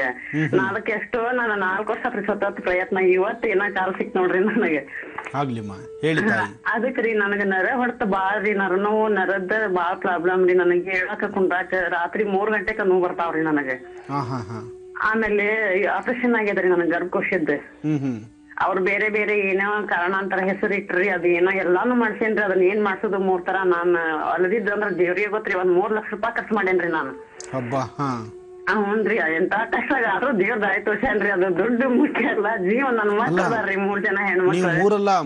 ಅದಕ್ಕೆ ಎಷ್ಟೋ ನಾನು 4 ವರ್ಷ ಸತತ ಪ್ರಯತ್ನ, ಇವತ್ತು ಏನ ಕಾಲ್ ಸಿಕ್ ನೋಡ್ರಿ ನನಗೆ. ಅದಕ್ರಿ ನನಗ ನರ ಹೊಡ್ತ ಬಾಳ್ರಿ, ನರ ನೋವು, ನರದ್ ಬಾಳ್ ಪ್ರಾಬ್ಲಮ್ ರೀ. ನನಗೆ ಹೇಳಾಕ ಕುಂಡ್ರಾಕ ರಾತ್ರಿ 3 ಗಂಟೆಕ ನೋವು ಬರ್ತಾವ್ರಿ ನನಗೆ. ಆಮೇಲೆ ಆಪರೇಷನ್ ಆಗ್ಯದ್ರಿ ನನಗ್ ಗರ್ಭಕೋಶದ್ದು. ಅವ್ರು ಬೇರೆ ಬೇರೆ ಏನೋ ಕಾರಣಾಂತರ ಹೆಸರು ಇಟ್ರಿ, ಅದ ಏನೋ ಎಲ್ಲಾನು ಮಾಡ್ಸೇನ್ರಿ. ಅದನ್ನ ಏನ್ ಮಾಡ್ಸೋದು 3 ತರ. ನಾನ್ ಅಲ್ಲದಿದ್ದು ಅಂದ್ರ ದೇವ್ರಿಗೆ ಗೊತ್ತ್ರಿ, ಒಂದ್ 3 ಲಕ್ಷ ರೂಪಾಯಿ ಖರ್ಚು ಮಾಡೇನ್ರಿ ನಾನು. ಹ್ಞೂನ್ರಿ, ಎಂತ ಕಷ್ಟ ಆದ್ರೂ ದೇವ್ರ ದಾರಿ ತೋರ್ಸ್ಯಾನ್ರಿ. ಅದು ದುಡ್ಡು ಮುಖ್ಯ ಅಲ್ಲ, ಜೀವ. ನನ್ ಮಕ್ಳು ಅದಾರ್ರಿ 3 ಜನ ಹೆಣ್ಮಕ್ಳು.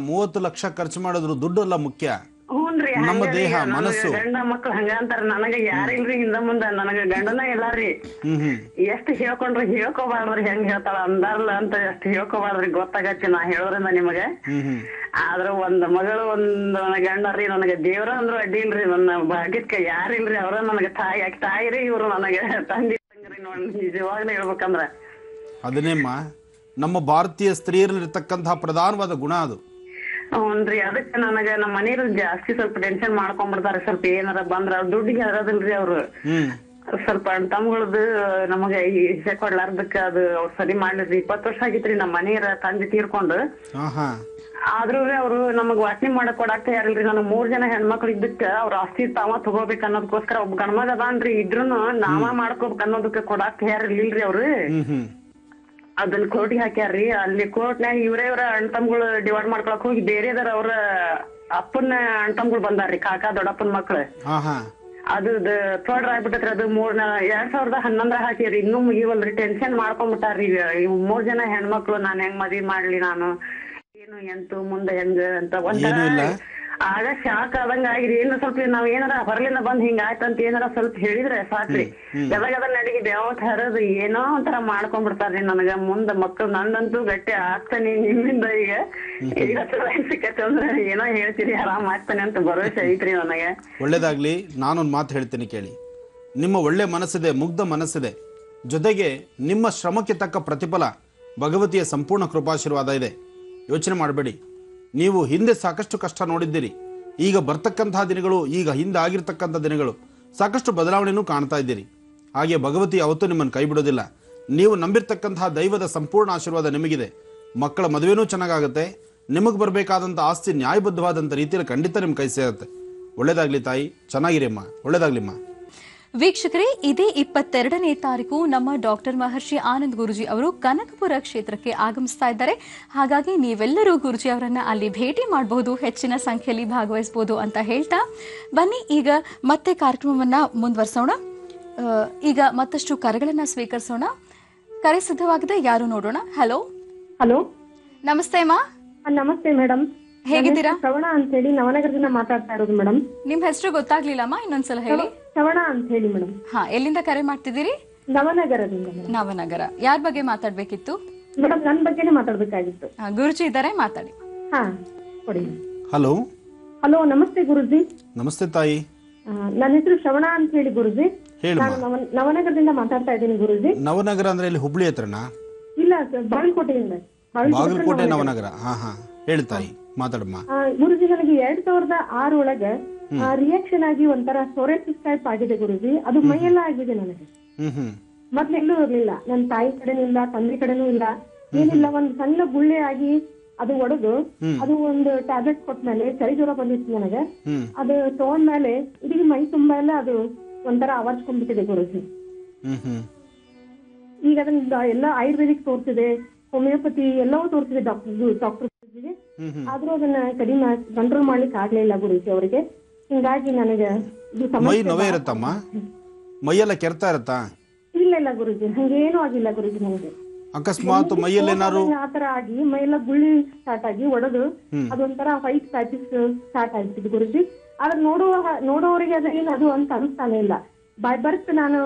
30 ಲಕ್ಷ ಖರ್ಚು ಮಾಡಿದ್ರು ದುಡ್ಡು ಅಲ್ಲ ಮುಖ್ಯ, ಹ್ಞೂನ್ರಿ. ನಮ್ಮ ದೇಹ ಮನಸ್ಸು. ಗಂಡ ಮಕ್ಳು ಹಂಗ ಅಂತಾರ. ನನಗ ಯಾರಿಲ್ರಿ ಹಿಂದ ಮುಂದ, ನನಗ ಗಂಡನ ಎಲ್ಲಾರಿ. ಎಷ್ಟ್ ಹೇಳ್ಕೊಂಡ್ರಿ ಹೇಳ್ಕೋಬಾರ್ದ್ರಿ, ಹೆಂಗ್ ಹೇಳ್ತಾಳ ಅಂದಾರಲ್ಲ ಅಂತ ಎಷ್ಟ್ ಹೇಳ್ಕೋಬಾರ್ದ್ರಿ. ಗೊತ್ತಾಗತ್ತೆ ನಾ ಹೇಳೋದ್ರಿಂದ ನಿಮಗ. ಆದ್ರ ಒಂದ್ ಮಗಳು ಒಂದ್ ಗಂಡರಿ ನನಗ ದೇವ್ರ ಅಂದ್ರು ಅಡ್ಡಿಲ್ರಿ. ನನ್ನ ಭಾಗ್ಯಕ್ಕ ಯಾರಿಲ್ರಿ, ಅವ್ರ ನನಗ ತಾಯಿರಿ. ಇವ್ರು ನನಗ ತಂದಿ ತಂಗ್ರಿ. ನೋಡ್ ನಿಜವಾಗ್ಲೂ ಹೇಳ್ಬೇಕಂದ್ರ ಅದನ್ನೇಮ್ಮ ನಮ್ಮ ಭಾರತೀಯ ಸ್ತ್ರೀಯರಲ್ಲಿರ್ತಕ್ಕಂತಹ ಪ್ರಧಾನವಾದ ಗುಣ ಅದು. ಹ್ಞೂನ್ರಿ. ಅದಕ್ಕೆ ನನಗ ನಮ್ಮ ಮನೆಯವ್ರು ಜಾಸ್ತಿ ಸ್ವಲ್ಪ ಟೆನ್ಷನ್ ಮಾಡ್ಕೊಂಡ್ಬಿಡ್ತಾರ. ಸ್ವಲ್ಪ ಏನಾರ ಬಂದ್ರ ಅವ್ರ ದುಡ್ಡಿಗೆ ಹರದಿಲ್ರಿ. ಅವ್ರು ಸ್ವಲ್ಪ ತಮ್ಗಳದ್ದು ನಮಗ ಇಸೆ ಕೊಡ್ಲಾರ್ದಕ್ಕ ಅದು ಅವ್ರು ಸರಿ ಮಾಡ್ಲಿರಿ. 20 ವರ್ಷ ಆಗಿತ್ರಿ ನಮ್ಮ ಮನೆಯವ್ರ ತಂದೆ ತೀರ್ಕೊಂಡು. ಆದ್ರೂ ಅವ್ರು ನಮಗ್ ವಾಸನೆ ಮಾಡಕ್ ಕೊಡಾಕ ಯಾರಿಲ್ರಿ. ನನಗ್ 3 ಜನ ಹೆಣ್ಮಕ್ಳು ಇದ್ದಕ್ಕ ಅವ್ರ ಆಸ್ತಿ ತಾವ ತಗೋಬೇಕ ಅನ್ನೋದಕ್ಕೋಸ್ಕರ ಒಬ್ಬ ಗಂಡ್ಮಗ ಅದಾನ್ರಿ. ಇದ್ರುನು ನಾವ ಮಾಡ್ಕೋಬೇಕ ಅನ್ನೋದಕ್ಕ ಕೊಡಾಕ ಯಾರಿರ್ಲಿಲ್ರಿ. ಅವ್ರು ಅದನ್ನ ಕೋರ್ಟಿಗೆ ಹಾಕ್ಯಾರ್ರಿ. ಅಲ್ಲಿ ಕೋರ್ಟ್ನಾಗ ಇವ್ರ ಅಣ್ಣ ತಮ್ಗಳು ಡಿವೈಡ್ ಮಾಡ್ಕೊಳಕ್ ಹೋಗಿ ಬೇರೆದಾರ ಅವ್ರ ಅಪ್ಪನ ಅಣ್ಣ ತಮ್ಗಳು ಬಂದಾರ್ರಿ, ಕಾಕಾ ದೊಡ್ಡಪ್ಪನ ಮಕ್ಳು. ಅದು ಥರ್ಡ್ ಆಗ್ಬಿಟ್ಟತ್ರಿ. ಅದು 2011 ಹಾಕಿರಿ. ಇನ್ನೂ ಮುಗಿವಲ್ರಿ. ಟೆನ್ಷನ್ ಮಾಡ್ಕೊಂಡ್ಬಿಟ್ಟಾರ್ರಿ. 3 ಜನ ಹೆಣ್ಮಕ್ಳು. ನಾನ್ ಹೆಂಗ್ ಮದ್ವಿ ಮಾಡ್ಲಿ, ನಾನು ಏನು ಎಂತು ಮುಂದೆ ಹೆಂಗ ಅಂತ ಒಂಥರ ಆಗ ಶಾಕ್ ಆದಂಗ ಆಗಿರಿ. ಏನು ಸ್ವಲ್ಪ ನಾವ್ ಏನಾರ ಹೊರಲಿಂದ ಬಂದ್ ಹಿಂಗ ಆಯ್ತಂತ ಏನಾರ ಸ್ವಲ್ಪ ಹೇಳಿದ್ರೆ ಸಾಕ್ರಿ, ಗದಗದ ನಡಿಗೆ ಬೆವತ್ ಹರದು ಏನೋ ಒಂಥರ ಮಾಡ್ಕೊಂಡ್ಬಿಡ್ತಾರ್ರಿ. ನನಗ ಮುಂದ ಮಕ್ಳು ನಂದಂತೂ ಗಟ್ಟಿ ಆಗ್ತಾನೆ ನಿಮ್ಮಿಂದ. ಈಗ ಸಿಕ್ಕತ್ತೆ ಅಂದ್ರೆ ಏನೋ ಹೇಳ್ತೀರಿ, ಆರಾಮ್ ಆಗ್ತಾನೆ ಅಂತ ಭರವಸೆ ಐತ್ರಿ ನನಗೆ. ಒಳ್ಳೇದಾಗ್ಲಿ. ನಾನೊಂದು ಮಾತು ಹೇಳ್ತೀನಿ ಕೇಳಿ. ನಿಮ್ಮ ಒಳ್ಳೆ ಮನಸ್ಸಿದೆ, ಮುಗ್ಧ ಮನಸ್ಸಿದೆ, ಜೊತೆಗೆ ನಿಮ್ಮ ಶ್ರಮಕ್ಕೆ ತಕ್ಕ ಪ್ರತಿಫಲ ಭಗವತಿಯ ಸಂಪೂರ್ಣ ಕೃಪಾಶೀರ್ವಾದ ಇದೆ. ಯೋಚನೆ ಮಾಡಬೇಡಿ. ನೀವು ಹಿಂದೆ ಸಾಕಷ್ಟು ಕಷ್ಟ ನೋಡಿದ್ದೀರಿ. ಈಗ ಬರ್ತಕ್ಕಂತಹ ದಿನಗಳು, ಈಗ ಹಿಂದೆ ಆಗಿರ್ತಕ್ಕಂಥ ದಿನಗಳು ಸಾಕಷ್ಟು ಬದಲಾವಣೆಯೂ ಕಾಣ್ತಾ ಇದ್ದೀರಿ. ಹಾಗೆ ಭಗವತಿ ಯಾವತ್ತೂ ನಿಮ್ಮನ್ನು ಕೈ ಬಿಡೋದಿಲ್ಲ. ನೀವು ನಂಬಿರ್ತಕ್ಕಂತಹ ದೈವದ ಸಂಪೂರ್ಣ ಆಶೀರ್ವಾದ ನಿಮಗಿದೆ. ಮಕ್ಕಳ ಮದುವೆನೂ ಚೆನ್ನಾಗಾಗುತ್ತೆ. ನಿಮಗೆ ಬರಬೇಕಾದಂಥ ಆಸ್ತಿ ನ್ಯಾಯಬದ್ಧವಾದಂಥ ರೀತಿಯಲ್ಲಿ ಖಂಡಿತ ನಿಮ್ಮ ಕೈ ಸೇರುತ್ತೆ. ಒಳ್ಳೇದಾಗ್ಲಿ ತಾಯಿ, ಚೆನ್ನಾಗಿರಿ ಅಮ್ಮ, ಒಳ್ಳೇದಾಗ್ಲಿಮ್ಮ. ವೀಕ್ಷಕರೇ, ಇದೇ 22ನೇ ತಾರೀಕು ನಮ್ಮ ಡಾಕ್ಟರ್ ಮಹರ್ಷಿ ಆನಂದ್ ಗುರುಜಿ ಅವರು ಕನಕಪುರ ಕ್ಷೇತ್ರಕ್ಕೆ ಆಗಮಿಸ್ತಾ ಇದ್ದಾರೆ. ಹಾಗಾಗಿ ನೀವೆಲ್ಲರೂ ಗುರುಜಿ ಅವರನ್ನ ಅಲ್ಲಿ ಭೇಟಿ ಮಾಡಬಹುದು, ಹೆಚ್ಚಿನ ಸಂಖ್ಯೆಯಲ್ಲಿ ಭಾಗವಹಿಸಬಹುದು ಅಂತ ಹೇಳ್ತಾ ಬನ್ನಿ ಈಗ ಮತ್ತೆ ಕಾರ್ಯಕ್ರಮವನ್ನ ಮುಂದುವರಿಸೋಣ. ಈಗ ಮತ್ತಷ್ಟು ಕರೆಗಳನ್ನ ಸ್ವೀಕರಿಸೋಣ. ಕರೆ ಸಿದ್ಧವಾಗಿದೆ, ಯಾರು ನೋಡೋಣ. ಹಲೋ ಹಲೋ, ನಮಸ್ತೆ ಅಮ್ಮ. ನಮಸ್ತೆ ಮೇಡಮ್, ಹೇಗಿದ್ದೀರಾ? ಶ್ರವಣ ಅಂತ ಹೇಳಿ ನವನಗರದಿಂದ ಮಾತಾಡ್ತಾ ಇರೋದು ಮೇಡಮ್. ನಿಮ್ ಹೆಸರು ಗೊತ್ತಾಗ್ಲಿಲ್ಲಮ್ಮ, ಇನ್ನೊಂದ್ಸಲ ಹೇಳಿ. ಶ್ರವಣ ಅಂತ ಹೇಳಿ ಮೇಡಮ್. ಹಾ, ಎಲ್ಲಿಂದ ಕರೆ ಮಾಡ್ತಿದ್ದೀರಿ? ನವನಗರದಿಂದ ಮೇಡಮ್. ನವನಗರ. ಯಾರ ಬಗ್ಗೆ ಮಾತಾಡ್ಬೇಕಿತ್ತು? ಮೇಡಮ್ ನನ್ ಬಗ್ಗೆನೇ ಮಾತಾಡ್ಬೇಕಾಗಿತ್ತು. ಗುರುಜಿ ಇದ್ದಾರೆ, ಮಾತಾಡಿ. ಹಾ, ಕೊಡಿ. ಹಲೋ. ಹಲೋ, ನಮಸ್ತೆ ಗುರುಜಿ. ನಮಸ್ತೆ ತಾಯಿ. ನನ್ನ ಹೆಸರು ಶ್ರವಣ ಅಂತ ಹೇಳಿ ಗುರುಜಿ. ಹೇಳಮ್ಮ. ನಾನು ನವನಗರದಿಂದ ಮಾತಾಡ್ತಾ ಇದ್ದೀನಿ ಗುರುಜಿ. ನವನಗರ ಅಂದ್ರೆ ಇಲ್ಲಿ ಹುಬ್ಳಿ ಹತ್ರನಾ? ಇಲ್ಲ ಸರ್, ಬಾಗಲಕೋಟೆಯಿಂದ. ಬಾಗಲಕೋಟೆ ನವನಗರ. ಹಾ ಹಾ, ಹೇಳಿ ತಾಯಿ, ಮಾತಾಡಮ್ಮ. ಗುರುಜಿ, ನನಗೆ 2006 ಒಳಗ ರಿಯಾಕ್ಷನ್ ಆಗಿ ಒಂಥರ ಸೊರೆಸಿಸ್ ಟೈಪ್ ಆಗಿದೆ ಗುರುಜಿ. ಅದು ಮೈಯೆಲ್ಲ ಆಗಿದೆ ನನಗೆ. ಮೊದ್ಲೆಲ್ಲೂ ಇರ್ಲಿಲ್ಲ. ನನ್ನ ತಾಯಿ ಕಡೆನೂ ಇಲ್ಲ, ತಂದೆ ಕಡೆನೂ ಇಲ್ಲ, ಏನಿಲ್ಲ. ಒಂದ್ ಸಣ್ಣ ಗುಳ್ಳೆ ಆಗಿ ಅದು ಒಡೆದು ಅದು ಒಂದು ಟ್ಯಾಬ್ಲೆಟ್ ಕೊಟ್ಮೇಲೆ ಚಳಿ ಜ್ವರ ಬಂದಿತ್ತು ನನಗೆ. ಅದು ತಗೊಂಡ್ಮೇಲೆ ಇಡೀ ಮೈ ತುಂಬಾ ಎಲ್ಲ ಅದು ಒಂಥರ ಆವರ್ಸ್ಕೊಂಡ್ಬಿಟ್ಟಿದೆ ಗುರುಜಿ. ಈಗ ಅದನ್ನ ಎಲ್ಲ ಆಯುರ್ವೇದಿಕ್ ತೋರಿಸಿದೆ, ಹೋಮಿಯೋಪತಿ ಎಲ್ಲವೂ ತೋರಿಸಿದೆ ಡಾಕ್ಟರ್ ಆದ್ರೂ ಅದನ್ನ ಕಡಿಮೆ ಕಂಟ್ರೋಲ್ ಮಾಡ್ಲಿಕ್ಕೆ ಆಗ್ಲಿಲ್ಲ ಗುರುಜಿ ಅವರಿಗೆ. ಹಿಂಗಾಗಿ ನನಗೆ ಮೈ ನೋವೇ ಇರುತ್ತಮ್ಮ? ಮೈಯೆಲ್ಲ ಕೆರ್ತಾ ಇರತ್ತಾ? ಇಲ್ಲ ಇಲ್ಲ ಗುರುಜಿ, ಹಂಗೇನು ಆಗಿಲ್ಲ ಗುರುಜಿ. ನನಗೆ ಅಕಸ್ಮಾತ್ ಮೈಯಲ್ಲಿ ಏನಾರು ಆತರ ಆಗಿ ಮೈಯೆಲ್ಲ ಗುಳ್ಳಿ ಸ್ಟಾರ್ಟ್ ಆಗಿ ಒಡೆದು ಅದೊಂಥರ ವೈಟ್ ಪ್ಯಾಚಸ್ ಸ್ಟಾರ್ಟ್ ಆಗ್ತಿದೆ ಗುರುಜಿ. ಆದ್ರೆ ನೋಡೋವರಿಗೆ ಅದೇನು ಅದು ಅಂತ ಅನಿಸ್ತಾನೆ ಇಲ್ಲ. ಬೈ ಬರ್ತ್ ನಾನು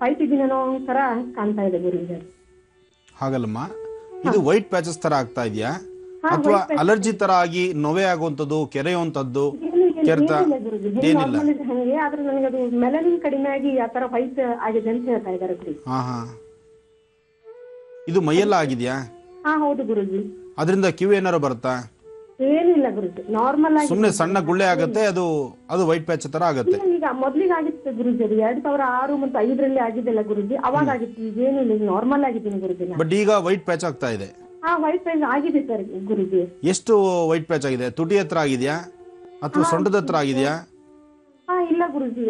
ಫೈಟ್ ಇದೀನೇನೋ ಒಂಥರ ಕಾಣ್ತಾ ಇದೆ ಗುರುಜಿ. ಹಾಗಲ್ಲಮ್ಮ, ಇದು ವೈಟ್ ಪ್ಯಾಚಸ್ ತರ ಆಗ್ತಾ ಇದೆಯಾ ಅಥವಾ ಅಲರ್ಜಿ ತರ ಆಗಿ ನೋವೇ ಆಗುವಂತದ್ದು, ಕೆರೆಯುವಂತದ್ದು, ಕೆರೆತ ಏನಿಲ್ಲ? ಹಂಗೆ, ಆದ್ರೆ ನನಗೆ ಅದು ಮೆಲನಿನ್ ಕಡಿಮೆ ಆಗಿ ಆ ತರ ವೈಟ್ ಆಗಿದೆ ಅಂತ ಹೇಳ್ತಾ ಇದ್ದಾರೆ ಗುರುಜಿ. ಹಾ ಹಾ, ಇದು ಮೈಯೆಲ್ಲ ಆಗಿದ್ಯಾ? ಹಾ ಹೌದು ಗುರುಜಿ. ಅದರಿಂದ ಕಿವಿ ಏನಾರು ಬರುತ್ತಾ? ಏನಿಲ್ಲ ಗುರುಜಿ, ನಾರ್ಮಲ್ ಆಗಿ ಸುಮ್ನೆ ಸಣ್ಣ ಗುಳ್ಳೆ ಆಗತ್ತೆ, ಅದು ವೈಟ್ ಪ್ಯಾಚ್ ತರ ಆಗತ್ತೆ. ಈಗ ಮೊದ್ಲಿಗೆ ಆಗಿತ್ತು ಗುರುಜಿ, ಅದು 2006 ಮತ್ತು 2005 ಆಗಿದ್ದೆಲ್ಲ ಗುರುಜಿ. ಅವಾಗ ಆಗಿತ್ತು, ಈಗ ಏನಿಲ್ಲ, ನಾರ್ಮಲ್ ಆಗಿದ್ದೀನಿ ಗುರುಜಿ. ಬಟ್ ಈಗ ವೈಟ್ ಪ್ಯಾಚ್ ಆಗ್ತಾ ಇದೆ. ಹಾ, ವೈಟ್ ಪ್ಯಾಚ್ ಆಗಿದೆ ಸರ್ ಗುರುಜಿ. ಎಷ್ಟು ವೈಟ್ ಪ್ಯಾಚ್ ಆಗಿದೆ? ತುಟಿ ಹತ್ರ ಆಗಿದ್ಯಾ ಅಥವಾ ಸೊಂಟದ ಹತ್ರ ಆಗಿದ್ಯಾ? ಹಾ ಇಲ್ಲ ಗುರುಜಿ,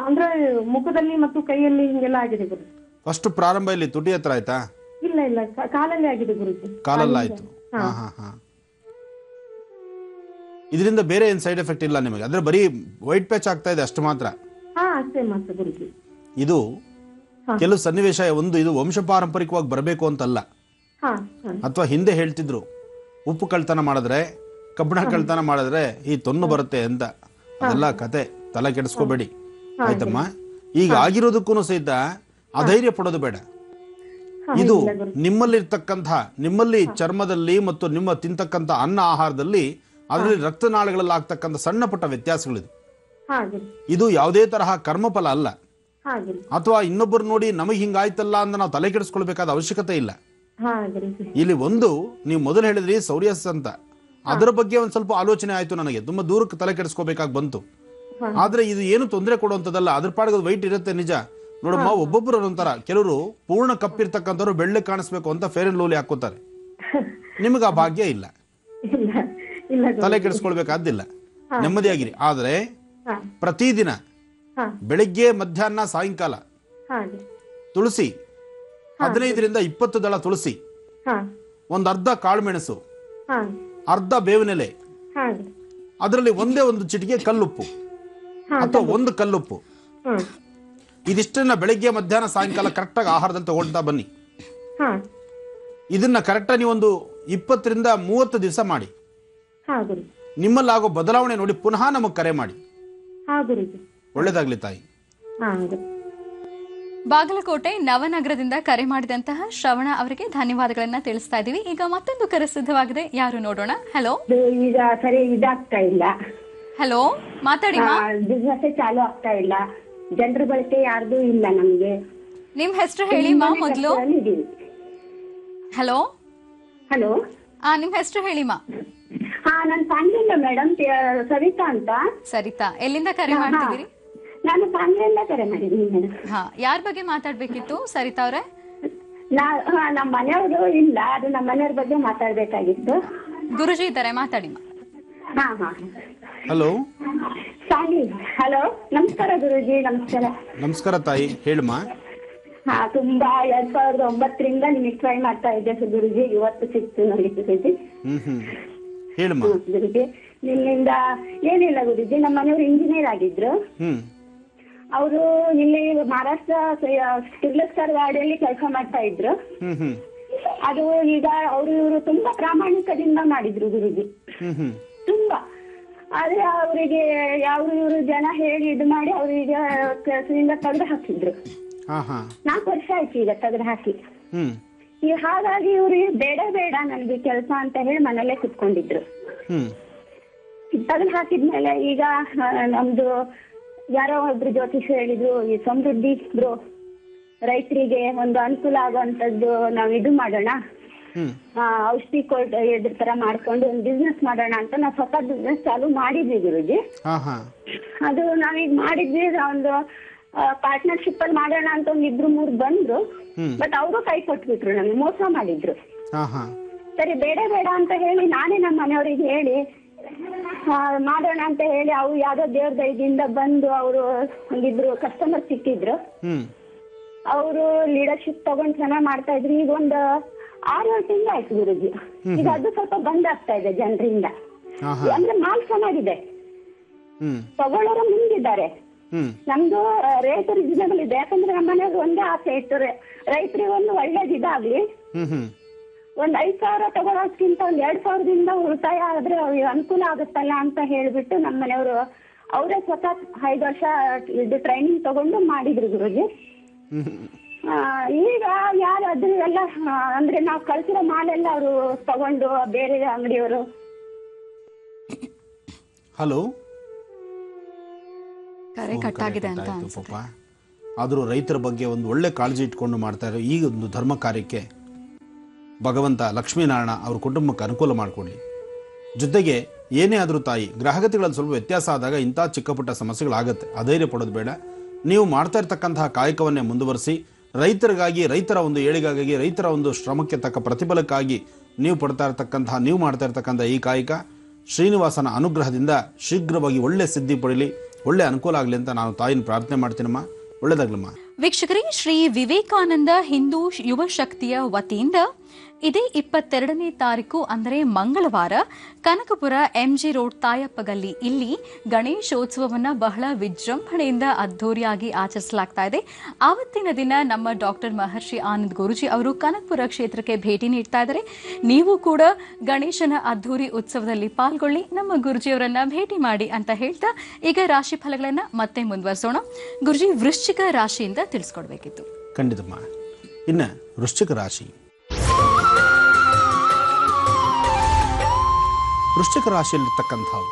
ಅಂದ್ರೆ ಮುಖದಲ್ಲಿ ಮತ್ತು ಕೈಯಲ್ಲಿ ಹಿಂಗೆಲ್ಲ ಆಗಿದೆ ಗುರುಜಿ. ಫಸ್ಟ್ ಪ್ರಾರಂಭ ಇಲ್ಲಿ ತುಟಿ ಹತ್ರ ಆಯ್ತಾ? ಇಲ್ಲ ಇಲ್ಲ, ಕಾಲಲ್ಲಿ ಆಗಿದೆ ಗುರುಜಿ. ಕಾಲಲ್ಲಿ ಆಯ್ತು. ಹಾ ಹಾ ಹಾ. ಇದರಿಂದ ಬೇರೆ ಏನ್ ಸೈಡ್ ಎಫೆಕ್ಟ್ ಇಲ್ಲ ನಿಮಗೆ? ಅಂದ್ರೆ ಬರೀ ವೈಟ್ ಪ್ಯಾಚ್ ಆಗ್ತಾ ಇದೆ ಅಷ್ಟು ಮಾತ್ರ? ಹಾ, ಅಷ್ಟೇ ಮಾತ್ರ ಗುರುಜಿ. ಇದು ಕೆಲವು ಸನ್ನಿವೇಶ, ಇದು ವಂಶ ಪಾರಂಪರಿಕವಾಗಿ ಬರಬೇಕು ಅಂತಲ್ಲ. ಅಥವಾ ಹಿಂದೆ ಹೇಳ್ತಿದ್ರು, ಉಪ್ಪು ಕಳ್ತನ ಮಾಡಿದ್ರೆ, ಕಬ್ಬಣ ಕಳ್ತನ ಮಾಡಿದ್ರೆ ಈ ತೊನ್ನು ಬರುತ್ತೆ ಅಂತ. ಅದೆಲ್ಲ ಕತೆ, ತಲೆ ಕೆಡಿಸ್ಕೋಬೇಡಿ ಆಯ್ತಮ್ಮ. ಈಗ ಆಗಿರೋದಕ್ಕೂ ಸಹಿತ ಅಧೈರ್ಯ ಪಡೋದು ಬೇಡ. ಇದು ನಿಮ್ಮಲ್ಲಿ ಚರ್ಮದಲ್ಲಿ ಮತ್ತು ನಿಮ್ಮ ತಿಂತಕ್ಕಂಥ ಅನ್ನ ಆಹಾರದಲ್ಲಿ, ಅದರಲ್ಲಿ ರಕ್ತನಾಳಗಳಲ್ಲಿ ಆಗ್ತಕ್ಕಂಥ ಸಣ್ಣ ಪುಟ್ಟ ವ್ಯತ್ಯಾಸಗಳಿದೆ. ಇದು ಯಾವುದೇ ತರಹ ಕರ್ಮಫಲ ಅಲ್ಲ. ಅಥವಾ ಇನ್ನೊಬ್ಬರು ನೋಡಿ ನಮಗೆ ಹಿಂಗಾಯ್ತಲ್ಲ ಅಂತ ನಾವು ತಲೆ ಕೆಡಿಸ್ಕೊಳ್ಬೇಕಾದ ಅವಶ್ಯಕತೆ ಇಲ್ಲ. ಇಲ್ಲಿ ನೀವು ಮೊದಲು ಹೇಳಿದ್ರಿ ಸೌರಿಯಾಸಿಸ್ ಅಂತ, ಅದರ ಬಗ್ಗೆ ಒಂದ್ ಸ್ವಲ್ಪ ಆಲೋಚನೆ ಆಯ್ತು ನನಗೆ. ತುಂಬಾ ದೂರಕ್ಕೆ ತಲೆ ಕೆಡಿಸ್ಕೋಬೇಕಾಗಿ ಬಂತು. ಆದ್ರೆ ಇದು ಏನು ತೊಂದರೆ ಕೊಡುವಂತದಲ್ಲ. ಅದ್ರ ಪಾಡಿಗೆ ವೈಟ್ ಇರುತ್ತೆ ನಿಜ. ನೋಡಮ್ಮ, ಒಬ್ಬೊಬ್ಬರು ಒಂಥರ, ಕೆಲವರು ಪೂರ್ಣ ಕಪ್ಪಿರ್ತಕ್ಕಂಥವ್ರು ಬೆಳ್ಳೆ ಕಾಣಿಸ್ಬೇಕು ಅಂತ ಫೇರ್ ಅಂಡ್ ಲವ್ಲಿ ಹಾಕೋತಾರೆ. ನಿಮಗೆ ಆ ಭಾಗ್ಯ ಇಲ್ಲ, ತಲೆ ಕೆಡಿಸ್ಕೊಳ್ಬೇಕಾದಿಲ್ಲ, ನೆಮ್ಮದಿಯಾಗಿರಿ. ಆದ್ರೆ ಪ್ರತಿದಿನ ಬೆಳಿಗ್ಗೆ, ಮಧ್ಯಾಹ್ನ, ಸಾಯಂಕಾಲ ತುಳಸಿ 15ರಿಂದ 20 ದಳ ತುಳಸಿ, ಒಂದ್ ಅರ್ಧ ಕಾಳುಮೆಣಸು, ಅರ್ಧ ಬೇವಿನೆಲೆ, ಅದರಲ್ಲಿ ಒಂದೇ ಒಂದು ಚಿಟಿಕೆ ಕಲ್ಲುಪ್ಪು ಅಥವಾ ಒಂದು ಕಲ್ಲುಪ್ಪು, ಇದಿಷ್ಟನ್ನ ಬೆಳಿಗ್ಗೆ, ಮಧ್ಯಾಹ್ನ, ಸಾಯಂಕಾಲ ಕರೆಕ್ಟಾಗಿ ಆಹಾರದಲ್ಲಿ ತಗೊಳ್ತಾ ಬನ್ನಿ. ಇದನ್ನ ಕರೆಕ್ಟಾಗಿ ನೀವೊಂದು 20ರಿಂದ 30 ದಿವಸ ಮಾಡಿ. ನಿಮ್ಮಲ್ಲಾಗೋ ಬದಲಾವಣೆ ನೋಡಿ ಪುನಃ ನಮಗೆ ಕರೆ ಮಾಡಿ. ಹಾ ಗುರುಜಿ. ಒಳ್ಳೇದಾಗ್ಲಿ ತಾಯಿ. ಹಾ. ಬಾಗಲಕೋಟೆ ನವನಗರದಿಂದ ಕರೆ ಮಾಡಿದಂತಹ ಶ್ರವಣ ಅವರಿಗೆ ಧನ್ಯವಾದಗಳನ್ನ ತಿಳಿಸ್ತಾ ಇದೀವಿ. ಈಗ ಮತ್ತೊಂದು ಕರೆ ಸಿದ್ಧವಾಗಿದೆ, ಯಾರು ನೋಡೋಣ. ಹಲೋ. ಈಗ ಸರಿ ಇದಾಗ್ತಾ ಇಲ್ಲ. ಹಲೋ, ಮಾತಾಡಿ. ಬಿಸ್ನೆಸ್ ಚಾಲು ಆಗ್ತಾ ಇಲ್ಲ, ಜನರ ಬಳಕೆ ಯಾರ್ದು ಇಲ್ಲ ನಮ್ಗೆ. ನಿಮ್ ಹೆಸರು ಹೇಳಿ ಮಾ ಮೊದ್ಲು. ಹಲೋ. ಹಲೋ. ನಿಮ್ ಹೆಸರು ಹೇಳಿ ಮಾ. ಹಾ, ನಾನು ಸಾಂಗ್ಲಿಂದ ಮೇಡಮ್, ಸವಿತಾ ಅಂತ. ಸರಿತಾ, ಎಲ್ಲಿಂದ ಕರೆ ಮಾಡ್ತಿದ್ದೀರಿ? ನಾನು ಸಾಂಗ್ಲಿಂದ ಕರೆ ಮಾಡಿದ್ದೀನಿ ಮೇಡಮ್. ಹಾ, ಯಾರ ಬಗ್ಗೆ ಮಾತಾಡ್ಬೇಕಿತ್ತು ಸರಿತಾ ಅವ್ರೆ? ನಮ್ಮ ಮನೆಯವರು ಇಲ್ಲ, ಅದು ನಮ್ಮ ಮನೆಯವ್ರ ಬಗ್ಗೆ ಮಾತಾಡ್ಬೇಕಾಗಿತ್ತು. ಗುರುಜಿ ಇದ್ದಾರೆ, ಮಾತಾಡಿ ಮಾ. ಹಾ ಹಾ. ಹಲೋ. ಸಾಂಗ್ಲಿ. ಹಲೋ, ನಮಸ್ಕಾರ ಗುರುಜಿ. ನಮಸ್ಕಾರ. ನಮಸ್ಕಾರ ತಾಯಿ, ಹೇಳಮ್ಮ. ಹಾ, ತುಂಬಾ 2009ರಿಂದ ನಿಮಗೆ ಟ್ರೈ ಮಾಡ್ತಾ ಇದ್ದೆ ಗುರುಜಿ, ಇವತ್ತು ಸಿಕ್ತು ನನಗೆ ಗುರುಜಿ. ಹೇಳಮ್ಮ. ಗುರುಜಿ, ನಿಮ್ಮಿಂದ ಏನಿಲ್ಲ ಗುರುಜಿ, ನಮ್ಮ ಮನೆಯವರು ಇಂಜಿನಿಯರ್ ಆಗಿದ್ರು. ಅವರು ಇಲ್ಲಿ ಮಹಾರಾಷ್ಟ್ರ ಕಿರ್ಲೋಸ್ಕರ್ ವಾಡಿಯಲ್ಲಿ ಕೆಲಸ ಮಾಡ್ತಾ ಇದ್ರು. ಅದು ಈಗ ಇವರು ತುಂಬಾ ಪ್ರಾಮಾಣಿಕದಿಂದ ಮಾಡಿದ್ರು ಗುರುಜಿ, ತುಂಬಾ. ಆದ್ರೆ ಅವರಿಗೆ ಇವರು ಜನ ಹೇಳಿ ಇದು ಮಾಡಿ ಅವರಿಗೆ ಕೆಲಸದಿಂದ ತೆಗೆದು ಹಾಕಿದ್ರು. 4 ವರ್ಷ ಆಯ್ತು ಈಗ ತೆಗೆದು ಹಾಕಿ. ಹಾಗಾಗಿ ಇವ್ರು ಬೇಡ ನನ್ಗೆ ಕೆಲಸ ಅಂತ ಹೇಳಿ ಮನೇಲೆ ಕುತ್ಕೊಂಡಿದ್ರು. ತೆಗೆದು ಹಾಕಿದ್ಮೇಲೆ ಈಗ ನಮ್ದು ಯಾರೋ ಒಬ್ರು ಜ್ಯೋತಿಷ ಹೇಳಿದ್ರು, ಈ ಸಮೃದ್ಧಿ ರೈತರಿಗೆ ಒಂದು ಅನುಕೂಲ ಆಗುವಂತದ್ದು ನಾವು ಇದು ಮಾಡೋಣ, ಔಷಧಿ ಕೊಟ್ಟು ಇದ್ರ ತರ ಮಾಡ್ಕೊಂಡು ಒಂದು ಬಿಸ್ನೆಸ್ ಮಾಡೋಣ ಅಂತ ನಾವು ಸ್ವತಃ ಬಿಸ್ನೆಸ್ ಚಾಲು ಮಾಡಿದ್ವಿ ಗುರುಜಿ. ಅದು ನಾವೀಗ ಮಾಡಿದ್ವಿ, ಒಂದು ಪಾರ್ಟ್ನರ್ಶಿಪ್ ಅಲ್ಲಿ ಮಾಡೋಣ ಅಂತ ಒಂದ್ 2-3 ಬಂದ್ರು. ಬಟ್ ಅವರು ಕೈ ಕೊಟ್ಬಿಟ್ರು, ನಮ್ಗೆ ಮೋಸ ಮಾಡಿದ್ರು. ಸರಿ ಬೇಡ ಅಂತ ಹೇಳಿ ನಾನೇ ನಮ್ಮ ಮನೆಯವ್ರಿಗೆ ಹೇಳಿ ಮಾಡೋಣ ಅಂತ ಹೇಳಿ, ಅವ್ರು ಯಾವ್ದೋ ದೇವ್ರ ದಯದಿಂದ ಬಂದು ಅವರು ಒಂದಿಬ್ರು ಕಸ್ಟಮರ್ ಸಿಕ್ಕಿದ್ರು. ಅವರು ಲೀಡರ್ಶಿಪ್ ತಗೊಂಡ್ ಚೆನ್ನಾಗ್ ಮಾಡ್ತಾ ಇದ್ರು. ಈಗ ಒಂದು 6-7 ತಿಂಗಳು ಆಯ್ತು ಗುರುಜಿ. ಈಗ ಅದು ಸ್ವಲ್ಪ ಬಂದ್ ಆಗ್ತಾ ಇದೆ ಜನರಿಂದ. ಅಂದ್ರೆ ಮಾಲ್ ಚೆನ್ನಾಗಿದೆ, ತಗೊಳ್ಳೋರು ಮುಂದಿದ್ದಾರೆ. ನಮ್ದು ರೇಟ್ ರೀಸನಬಲ್ ಇದೆ. ಯಾಕಂದ್ರೆ ನಮ್ಮ ಮನೆಯವ್ರು ಒಂದೇ ಆಸೆ ಇತ್ತು, ರೈತರಿಗೆ ಒಂದು ಒಳ್ಳೇದಿದಾಗ್ಲಿ, ಒಂದ್ 5,000 ತಗೊಳೋದ್ಕಿಂತ ಒಂದ್ 2,000ದಿಂದ ಉಳಿತಾಯ ಆದ್ರೆ ಅವ್ರಿಗೆ ಅನುಕೂಲ ಆಗುತ್ತಲ್ಲ ಅಂತ ಹೇಳ್ಬಿಟ್ಟು ನಮ್ಮ ಮನೆಯವರು ಅವರೇ ಸ್ವತಃ 5 ವರ್ಷ ಇದು ಟ್ರೈನಿಂಗ್ ತಗೊಂಡು ಮಾಡಿದ್ರು ಗುರುಜಿ. ಈಗ ಯಾರಾದ್ರೂ ಎಲ್ಲ ಅಂದ್ರೆ ನಾವು ಕಳ್ಸಿರೋ ಮಾಲೆಲ್ಲ ಅವರು ತಗೊಂಡು ಬೇರೆ ಅಂಗಡಿಯವರು. ಹಲೋ. ಕರೆ ಕಟ್ಟಾಗಿದೆ ಅಂತ ಪಾಪ. ಆದರೂ ರೈತರ ಬಗ್ಗೆ ಒಂದು ಒಳ್ಳೆ ಕಾಳಜಿ ಇಟ್ಕೊಂಡು ಮಾಡ್ತಾ ಇರೋ ಈ ಒಂದು ಧರ್ಮ ಕಾರ್ಯಕ್ಕೆ ಭಗವಂತ ಲಕ್ಷ್ಮೀನಾರಾಯಣ ಅವ್ರ ಕುಟುಂಬಕ್ಕೆ ಅನುಕೂಲ ಮಾಡಿಕೊಡ್ಲಿ. ಜೊತೆಗೆ ಏನೇ ಆದರೂ ತಾಯಿ, ಗ್ರಹಗತಿಗಳಲ್ಲಿ ಸ್ವಲ್ಪ ವ್ಯತ್ಯಾಸ ಆದಾಗ ಇಂಥ ಚಿಕ್ಕ ಪುಟ್ಟ ಸಮಸ್ಯೆಗಳಾಗುತ್ತೆ. ಅಧೈರ್ಯ ಪಡೋದು ಬೇಡ. ನೀವು ಮಾಡ್ತಾ ಇರ್ತಕ್ಕಂತಹ ಕಾಯಕವನ್ನೇ ಮುಂದುವರಿಸಿ, ರೈತರಿಗಾಗಿ, ರೈತರ ಒಂದು ಏಳಿಗಾಗಿ, ರೈತರ ಒಂದು ಶ್ರಮಕ್ಕೆ ತಕ್ಕ ಪ್ರತಿಫಲಕ್ಕಾಗಿ ನೀವು ಮಾಡ್ತಾ ಇರ್ತಕ್ಕಂಥ ಈ ಕಾಯಕ ಶ್ರೀನಿವಾಸನ ಅನುಗ್ರಹದಿಂದ ಶೀಘ್ರವಾಗಿ ಒಳ್ಳೆ ಸಿದ್ಧಿ ಪಡೀಲಿ, ಒಳ್ಳೆ ಅನುಕೂಲ ಆಗಲಿ ಅಂತ ನಾನು ತಾಯಿನ ಪ್ರಾರ್ಥನೆ ಮಾಡ್ತೀನಮ್ಮ. ಒಳ್ಳೆದಾಗ್ಲಮ್ಮ. ವೀಕ್ಷಕರೇ, ಶ್ರೀ ವಿವೇಕಾನಂದ ಹಿಂದೂ ಯುವ ಶಕ್ತಿಯ ವತಿಯಿಂದ ಇದೇ 22ನೇ ತಾರೀಕು ಅಂದರೆ ಮಂಗಳವಾರ ಕನಕಪುರ MG ರೋಡ್ ತಾಯಪ್ಪಗಲ್ಲಿ ಇಲ್ಲಿ ಗಣೇಶೋತ್ಸವವನ್ನು ಬಹಳ ವಿಜೃಂಭಣೆಯಿಂದ ಅದ್ದೂರಿಯಾಗಿ ಆಚರಿಸಲಾಗ್ತಾ ಇದೆ. ಆವತ್ತಿನ ದಿನ ನಮ್ಮ ಡಾಕ್ಟರ್ ಮಹರ್ಷಿ ಆನಂದ್ ಗುರುಜಿ ಅವರು ಕನಕಪುರ ಕ್ಷೇತ್ರಕ್ಕೆ ಭೇಟಿ ನೀಡ್ತಾ ಇದ್ದಾರೆ. ನೀವು ಕೂಡ ಗಣೇಶನ ಅದ್ದೂರಿ ಉತ್ಸವದಲ್ಲಿ ಪಾಲ್ಗೊಳ್ಳಿ, ನಮ್ಮ ಗುರುಜಿಯವರನ್ನ ಭೇಟಿ ಮಾಡಿ ಅಂತ ಹೇಳ್ತಾ ಈಗ ರಾಶಿ ಫಲಗಳನ್ನ ಮತ್ತೆ ಮುಂದುವರಿಸೋಣ. ಗುರುಜಿ, ವೃಶ್ಚಿಕ ರಾಶಿಯಿಂದ ತಿಳಿಸ್ಕೊಡ್ಬೇಕಿತ್ತು. ಖಂಡಿತಮ್ಮ. ಇನ್ನು ವೃಶ್ಚಿಕ ರಾಶಿ, ವೃಶ್ಚಿಕ ರಾಶಿಯಲ್ಲಿರ್ತಕ್ಕಂಥವು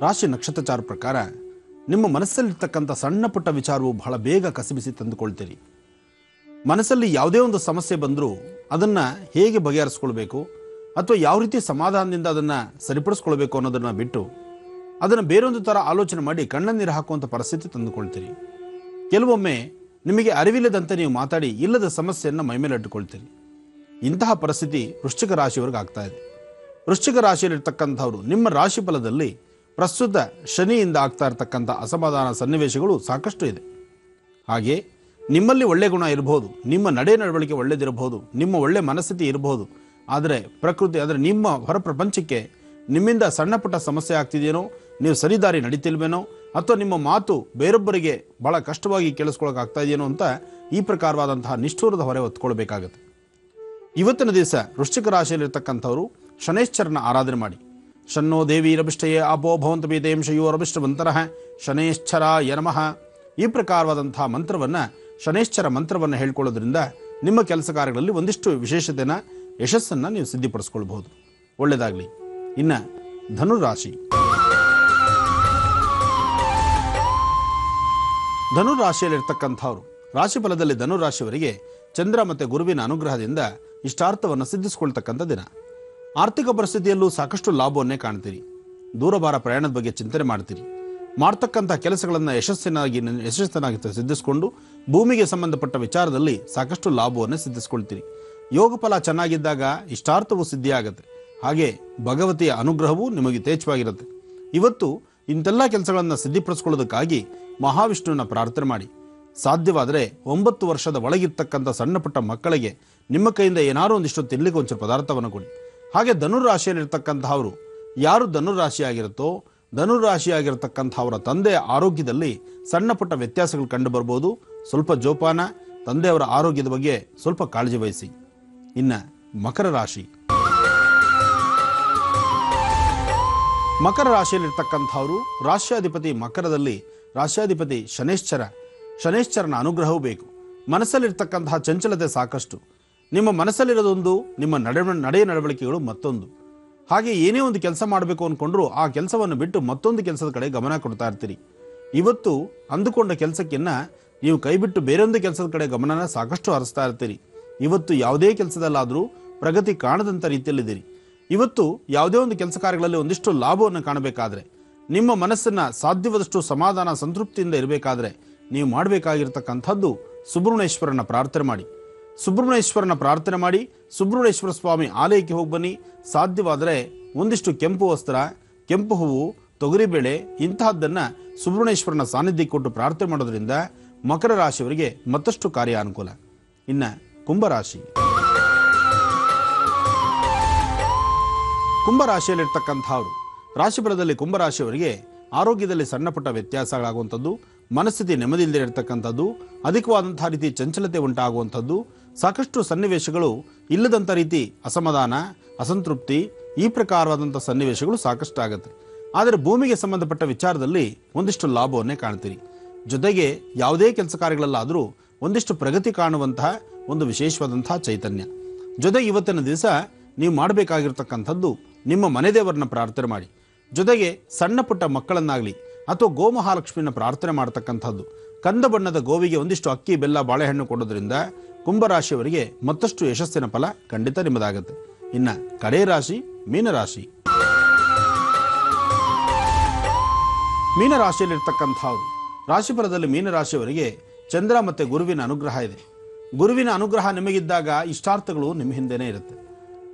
ರಾಶಿ ನಕ್ಷತ್ರಚಾರ ಪ್ರಕಾರ ನಿಮ್ಮ ಮನಸ್ಸಲ್ಲಿರ್ತಕ್ಕಂಥ ಸಣ್ಣ ಪುಟ್ಟ ವಿಚಾರವು ಬಹಳ ಬೇಗ ಕಸಿಬಿಸಿ ತಂದುಕೊಳ್ತೀರಿ. ಮನಸ್ಸಲ್ಲಿ ಯಾವುದೇ ಒಂದು ಸಮಸ್ಯೆ ಬಂದರೂ ಅದನ್ನು ಹೇಗೆ ಬಗೆಹರಿಸ್ಕೊಳ್ಬೇಕು ಅಥವಾ ಯಾವ ರೀತಿ ಸಮಾಧಾನದಿಂದ ಅದನ್ನು ಸರಿಪಡಿಸ್ಕೊಳ್ಬೇಕು ಅನ್ನೋದನ್ನು ಬಿಟ್ಟು ಅದನ್ನು ಬೇರೊಂದು ಥರ ಆಲೋಚನೆ ಮಾಡಿ ಕಣ್ಣನ್ನೀರು ಹಾಕುವಂಥ ಪರಿಸ್ಥಿತಿ ತಂದುಕೊಳ್ತೀರಿ. ಕೆಲವೊಮ್ಮೆ ನಿಮಗೆ ಅರಿವಿಲ್ಲದಂತೆ ನೀವು ಮಾತಾಡಿ ಇಲ್ಲದ ಸಮಸ್ಯೆಯನ್ನು ಮೈಮೇಲೆ ಅಡ್ಡುಕೊಳ್ತೀರಿ. ಇಂತಹ ಪರಿಸ್ಥಿತಿ ವೃಶ್ಚಿಕ ರಾಶಿಯವರೆಗೆ ಆಗ್ತಾ ಇದೆ. ವೃಶ್ಚಿಕ ರಾಶಿಯಲ್ಲಿರ್ತಕ್ಕಂಥವ್ರು ನಿಮ್ಮ ರಾಶಿ ಫಲದಲ್ಲಿ ಪ್ರಸ್ತುತ ಶನಿಯಿಂದ ಆಗ್ತಾ ಇರತಕ್ಕಂಥ ಅಸಮಾಧಾನ ಸನ್ನಿವೇಶಗಳು ಸಾಕಷ್ಟು ಇದೆ. ಹಾಗೆ ನಿಮ್ಮಲ್ಲಿ ಒಳ್ಳೆ ಗುಣ ಇರಬಹುದು, ನಿಮ್ಮ ನಡೆ ನಡವಳಿಕೆ ಒಳ್ಳೆದಿರಬಹುದು, ನಿಮ್ಮ ಒಳ್ಳೆ ಮನಸ್ಥಿತಿ ಇರಬಹುದು. ಆದರೆ ಪ್ರಕೃತಿ, ಅಂದರೆ ನಿಮ್ಮ ಹೊರ ಪ್ರಪಂಚಕ್ಕೆ ನಿಮ್ಮಿಂದ ಸಣ್ಣ ಪುಟ್ಟ ಸಮಸ್ಯೆ ಆಗ್ತಿದೆಯೇನೋ, ನೀವು ಸರಿದಾರಿ ನಡೀತಿಲ್ವೇನೋ, ಅಥವಾ ನಿಮ್ಮ ಮಾತು ಬೇರೊಬ್ಬರಿಗೆ ಬಹಳ ಕಷ್ಟವಾಗಿ ಕೇಳಿಸ್ಕೊಳ್ಳೋಕ್ಕಾಗ್ತಾ ಇದೆಯೇನೋ ಅಂತ ಈ ಪ್ರಕಾರವಾದಂತಹ ನಿಷ್ಠೂರದ ಹೊರೆ ಹೊತ್ಕೊಳ್ಬೇಕಾಗತ್ತೆ. ಇವತ್ತಿನ ದಿವಸ ವೃಶ್ಚಿಕ ರಾಶಿಯಲ್ಲಿರ್ತಕ್ಕಂಥವರು ಶನೈಶ್ಚರನ ಆರಾಧನೆ ಮಾಡಿ. ಶನ್ನೋ ದೇವೀರಭಿಷ್ಟಯೇ ಆಪೋ ಭವಂತ ಪೀತೇಂಶಯೋರಭಿಷ್ಟವಂತರಃ ಶನೇಶ್ಚರಾಯ ನಮಃ. ಈ ಪ್ರಕಾರವಾದಂಥ ಮಂತ್ರವನ್ನು, ಶನೇಶ್ಚರ ಮಂತ್ರವನ್ನು ಹೇಳ್ಕೊಳ್ಳೋದ್ರಿಂದ ನಿಮ್ಮ ಕೆಲಸ ಕಾರ್ಯಗಳಲ್ಲಿ ಒಂದಿಷ್ಟು ವಿಶೇಷತೆನ, ಯಶಸ್ಸನ್ನು ನೀವು ಸಿದ್ಧಿಪಡಿಸ್ಕೊಳ್ಬಹುದು. ಒಳ್ಳೆಯದಾಗಲಿ. ಇನ್ನು ಧನುರಾಶಿ. ಧನುರಾಶಿಯಲ್ಲಿರ್ತಕ್ಕಂಥವ್ರು, ರಾಶಿಫಲದಲ್ಲಿ ಧನುರಾಶಿಯವರಿಗೆ ಚಂದ್ರ ಮತ್ತು ಗುರುವಿನ ಅನುಗ್ರಹದಿಂದ ಇಷ್ಟಾರ್ಥವನ್ನು ಸಿದ್ಧಿಸ್ಕೊಳ್ತಕ್ಕಂಥ ದಿನ. ಆರ್ಥಿಕ ಪರಿಸ್ಥಿತಿಯಲ್ಲೂ ಸಾಕಷ್ಟು ಲಾಭವನ್ನೇ ಕಾಣ್ತೀರಿ. ದೂರಭಾರ ಪ್ರಯಾಣದ ಬಗ್ಗೆ ಚಿಂತನೆ ಮಾಡ್ತೀರಿ. ಮಾಡ್ತಕ್ಕಂಥ ಕೆಲಸಗಳನ್ನು ಯಶಸ್ಸನ್ನಾಗಿ ಸಿದ್ಧಿಸಿಕೊಂಡು ಭೂಮಿಗೆ ಸಂಬಂಧಪಟ್ಟ ವಿಚಾರದಲ್ಲಿ ಸಾಕಷ್ಟು ಲಾಭವನ್ನು ಸಿದ್ಧಿಸ್ಕೊಳ್ತೀರಿ. ಯೋಗ ಫಲ ಚೆನ್ನಾಗಿದ್ದಾಗ ಇಷ್ಟಾರ್ಥವೂ ಸಿದ್ಧಿಯಾಗುತ್ತೆ. ಹಾಗೆ ಭಗವತಿಯ ಅನುಗ್ರಹವೂ ನಿಮಗೆ ಯಥೇಚ್ಛವಾಗಿರುತ್ತೆ. ಇವತ್ತು ಇಂತೆಲ್ಲ ಕೆಲಸಗಳನ್ನು ಸಿದ್ಧಿಪಡಿಸ್ಕೊಳ್ಳೋದಕ್ಕಾಗಿ ಮಹಾವಿಷ್ಣುವಿನ ಪ್ರಾರ್ಥನೆ ಮಾಡಿ. ಸಾಧ್ಯವಾದರೆ 9 ವರ್ಷದ ಒಳಗಿರ್ತಕ್ಕಂಥ ಸಣ್ಣ ಪುಟ್ಟ ಮಕ್ಕಳಿಗೆ ನಿಮ್ಮ ಕೈಯಿಂದ ಏನಾದರೂ ಒಂದಿಷ್ಟು ತಿನ್ನಲಿಕ್ಕೆ ಒಂಚೂರು ಪದಾರ್ಥವನ್ನು ಕೊಡಿ. ಹಾಗೆ ಧನುರಾಶಿಯಲ್ಲಿರ್ತಕ್ಕಂಥವರು, ಯಾರು ಧನುರಾಶಿಯಾಗಿರುತ್ತೋ, ಧನುರಾಶಿಯಾಗಿರ್ತಕ್ಕಂಥವರ ತಂದೆಯ ಆರೋಗ್ಯದಲ್ಲಿ ಸಣ್ಣ ಪುಟ್ಟ ವ್ಯತ್ಯಾಸಗಳು ಕಂಡು ಬರ್ಬೋದು. ಸ್ವಲ್ಪ ಜೋಪಾನ, ತಂದೆಯವರ ಆರೋಗ್ಯದ ಬಗ್ಗೆ ಸ್ವಲ್ಪ ಕಾಳಜಿ ವಹಿಸಿ. ಇನ್ನು ಮಕರ ರಾಶಿ. ಮಕರ ರಾಶಿಯಲ್ಲಿರ್ತಕ್ಕಂಥವರು, ರಾಶ್ಯಾಧಿಪತಿ ಮಕರದಲ್ಲಿ ರಾಶ್ಯಾಧಿಪತಿ ಶನೇಶ್ಚರನ ಅನುಗ್ರಹವೂ ಬೇಕು. ಮನಸ್ಸಲ್ಲಿರ್ತಕ್ಕಂತಹ ಚಂಚಲತೆ ಸಾಕಷ್ಟು. ನಿಮ್ಮ ಮನಸ್ಸಲ್ಲಿರೋದೊಂದು, ನಿಮ್ಮ ನಡೆ ನಡವಳಿಕೆಗಳು ಮತ್ತೊಂದು. ಹಾಗೆ ಏನೇ ಒಂದು ಕೆಲಸ ಮಾಡಬೇಕು ಅಂದ್ಕೊಂಡ್ರೂ ಆ ಕೆಲಸವನ್ನು ಬಿಟ್ಟು ಮತ್ತೊಂದು ಕೆಲಸದ ಕಡೆ ಗಮನ ಕೊಡ್ತಾ ಇರ್ತೀರಿ. ಇವತ್ತು ಅಂದುಕೊಂಡ ಕೆಲಸಕ್ಕಿನ್ನ ನೀವು ಕೈಬಿಟ್ಟು ಬೇರೊಂದು ಕೆಲಸದ ಕಡೆ ಗಮನನ ಸಾಕಷ್ಟು ಹರಿಸ್ತಾ ಇರ್ತೀರಿ. ಇವತ್ತು ಯಾವುದೇ ಕೆಲಸದಲ್ಲಾದರೂ ಪ್ರಗತಿ ಕಾಣದಂಥ ರೀತಿಯಲ್ಲಿದ್ದೀರಿ. ಇವತ್ತು ಯಾವುದೇ ಒಂದು ಕೆಲಸ ಕಾರ್ಯಗಳಲ್ಲಿ ಒಂದಿಷ್ಟು ಲಾಭವನ್ನು ಕಾಣಬೇಕಾದ್ರೆ, ನಿಮ್ಮ ಮನಸ್ಸನ್ನು ಸಾಧ್ಯವಾದಷ್ಟು ಸಮಾಧಾನ ಸಂತೃಪ್ತಿಯಿಂದ ಇರಬೇಕಾದ್ರೆ ನೀವು ಮಾಡಬೇಕಾಗಿರ್ತಕ್ಕಂಥದ್ದು ಸುಬ್ರಹ್ಮಣ್ಯೇಶ್ವರನ ಪ್ರಾರ್ಥನೆ ಮಾಡಿ. ಸುಬ್ರಹ್ಮಣ್ಯೇಶ್ವರನ ಪ್ರಾರ್ಥನೆ ಮಾಡಿ, ಸುಬ್ರಹ್ಮಣ್ಯೇಶ್ವರ ಸ್ವಾಮಿ ಆಲಯಕ್ಕೆ ಹೋಗಿ ಬನ್ನಿ. ಸಾಧ್ಯವಾದರೆ ಒಂದಿಷ್ಟು ಕೆಂಪು ವಸ್ತ್ರ, ಕೆಂಪು ಹೂವು, ತೊಗರಿಬೇಳೆ ಇಂತಹದ್ದನ್ನು ಸುಬ್ರಹ್ಮಣ್ಯೇಶ್ವರನ ಸಾನ್ನಿಧ್ಯಕ್ಕೆ ಕೊಟ್ಟು ಪ್ರಾರ್ಥನೆ ಮಾಡೋದ್ರಿಂದ ಮಕರ ರಾಶಿಯವರಿಗೆ ಮತ್ತಷ್ಟು ಕಾರ್ಯ ಅನುಕೂಲ. ಇನ್ನು ಕುಂಭರಾಶಿ. ಕುಂಭರಾಶಿಯಲ್ಲಿರ್ತಕ್ಕಂಥವ್ರು, ರಾಶಿಫಲದಲ್ಲಿ ಕುಂಭರಾಶಿಯವರಿಗೆ ಆರೋಗ್ಯದಲ್ಲಿ ಸಣ್ಣ ಪುಟ್ಟ ವ್ಯತ್ಯಾಸಗಳಾಗುವಂಥದ್ದು, ಮನಸ್ಥಿತಿ ನೆಮ್ಮದಿ ಇಲ್ಲದೆ ಇರತಕ್ಕಂಥದ್ದು, ಅಧಿಕವಾದಂಥ ರೀತಿ ಚಂಚಲತೆ ಉಂಟಾಗುವಂಥದ್ದು, ಸಾಕಷ್ಟು ಸನ್ನಿವೇಶಗಳು ಇಲ್ಲದಂಥ ರೀತಿ ಅಸಮಾಧಾನ, ಅಸಂತೃಪ್ತಿ, ಈ ಪ್ರಕಾರವಾದಂಥ ಸನ್ನಿವೇಶಗಳು ಸಾಕಷ್ಟು ಆಗುತ್ತೆ. ಆದರೆ ಭೂಮಿಗೆ ಸಂಬಂಧಪಟ್ಟ ವಿಚಾರದಲ್ಲಿ ಒಂದಿಷ್ಟು ಲಾಭವನ್ನೇ ಕಾಣ್ತೀರಿ. ಜೊತೆಗೆ ಯಾವುದೇ ಕೆಲಸ ಕಾರ್ಯಗಳಲ್ಲಾದರೂ ಒಂದಿಷ್ಟು ಪ್ರಗತಿ ಕಾಣುವಂತಹ ಒಂದು ವಿಶೇಷವಾದಂತಹ ಚೈತನ್ಯ. ಜೊತೆಗೆ ಇವತ್ತಿನ ದಿವಸ ನೀವು ಮಾಡಬೇಕಾಗಿರ್ತಕ್ಕಂಥದ್ದು ನಿಮ್ಮ ಮನೆ ದೇವರನ್ನ ಪ್ರಾರ್ಥನೆ ಮಾಡಿ. ಜೊತೆಗೆ ಸಣ್ಣ ಪುಟ್ಟ ಮಕ್ಕಳನ್ನಾಗಲಿ ಅಥವಾ ಗೋಮಹಾಲಕ್ಷ್ಮಿನ ಪ್ರಾರ್ಥನೆ ಮಾಡ್ತಕ್ಕಂಥದ್ದು, ಕಂದ ಬಣ್ಣದ ಗೋವಿಗೆ ಒಂದಿಷ್ಟು ಅಕ್ಕಿ, ಬೆಲ್ಲ, ಬಾಳೆಹಣ್ಣು ಕೊಡೋದ್ರಿಂದ ಕುಂಭರಾಶಿಯವರಿಗೆ ಮತ್ತಷ್ಟು ಯಶಸ್ಸಿನ ಫಲ ಖಂಡಿತ ನಿಮ್ಮದಾಗುತ್ತೆ. ಇನ್ನು ಕಡೆ ರಾಶಿ ಮೀನರಾಶಿ. ಮೀನರಾಶಿಯಲ್ಲಿರ್ತಕ್ಕಂಥವ್ರು, ರಾಶಿಫಲದಲ್ಲಿ ಮೀನರಾಶಿಯವರಿಗೆ ಚಂದ್ರ ಮತ್ತು ಗುರುವಿನ ಅನುಗ್ರಹ ಇದೆ. ಗುರುವಿನ ಅನುಗ್ರಹ ನಿಮಗಿದ್ದಾಗ ಇಷ್ಟಾರ್ಥಗಳು ನಿಮ್ಮ ಹಿಂದೆನೇ ಇರುತ್ತೆ.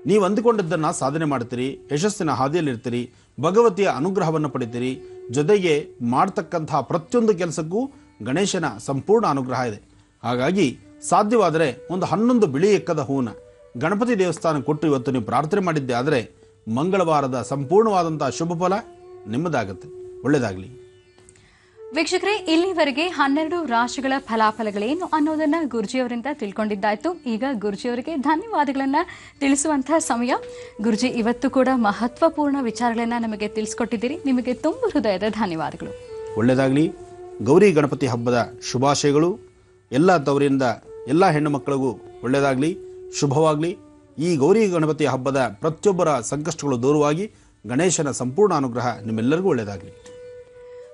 ನೀವು ಅಂದುಕೊಂಡಿದ್ದನ್ನು ಸಾಧನೆ ಮಾಡ್ತೀರಿ, ಯಶಸ್ಸಿನ ಹಾದಿಯಲ್ಲಿರ್ತೀರಿ, ಭಗವತಿಯ ಅನುಗ್ರಹವನ್ನು ಪಡಿತೀರಿ. ಜೊತೆಗೆ ಮಾಡ್ತಕ್ಕಂತಹ ಪ್ರತಿಯೊಂದು ಕೆಲಸಕ್ಕೂ ಗಣೇಶನ ಸಂಪೂರ್ಣ ಅನುಗ್ರಹ ಇದೆ. ಹಾಗಾಗಿ ಸಾಧ್ಯವಾದರೆ ಒಂದು 11 ಬಿಳಿ ಎಕ್ಕದ ಹೂವನ್ನ ಗಣಪತಿ ದೇವಸ್ಥಾನ ಕೊಟ್ಟು ಇವತ್ತು ನೀವು ಪ್ರಾರ್ಥನೆ ಮಾಡಿದ್ದೆ ಆದರೆ ಮಂಗಳವಾರದ ಸಂಪೂರ್ಣವಾದಂತಹ ಶುಭ ಫಲ ನಿಮ್ಮದಾಗುತ್ತೆ. ಒಳ್ಳೆಯದಾಗಲಿ. ವೀಕ್ಷಕರೇ, ಇಲ್ಲಿವರೆಗೆ 12 ರಾಶಿಗಳ ಫಲಾಫಲಗಳೇನು ಅನ್ನೋದನ್ನ ಗುರುಜಿಯವರಿಂದ ತಿಳ್ಕೊಂಡಿದ್ದಾಯ್ತು. ಈಗ ಗುರುಜಿಯವರಿಗೆ ಧನ್ಯವಾದಗಳನ್ನ ತಿಳಿಸುವಂತಹ ಸಮಯ. ಗುರುಜಿ, ಇವತ್ತು ಕೂಡ ಮಹತ್ವಪೂರ್ಣ ವಿಚಾರಗಳನ್ನ ನಮಗೆ ತಿಳಿಸ್ಕೊಟ್ಟಿದ್ದೀರಿ. ನಿಮಗೆ ತುಂಬ ಹೃದಯದ ಧನ್ಯವಾದಗಳು. ಒಳ್ಳೆಯದಾಗಲಿ. ಗೌರಿ ಗಣಪತಿ ಹಬ್ಬದ ಶುಭಾಶಯಗಳು. ಎಲ್ಲ ತವರಿಂದ ಎಲ್ಲ ಹೆಣ್ಣು ಮಕ್ಕಳಿಗೂ ಒಳ್ಳೆಯದಾಗಲಿ, ಶುಭವಾಗಲಿ. ಈ ಗೌರಿ ಗಣಪತಿ ಹಬ್ಬದ ಪ್ರತಿಯೊಬ್ಬರ ಸಂಕಷ್ಟಗಳು ದೂರವಾಗಿ ಗಣೇಶನ ಸಂಪೂರ್ಣ ಅನುಗ್ರಹ ನಿಮ್ಮೆಲ್ಲರಿಗೂ ಒಳ್ಳೆಯದಾಗಲಿ.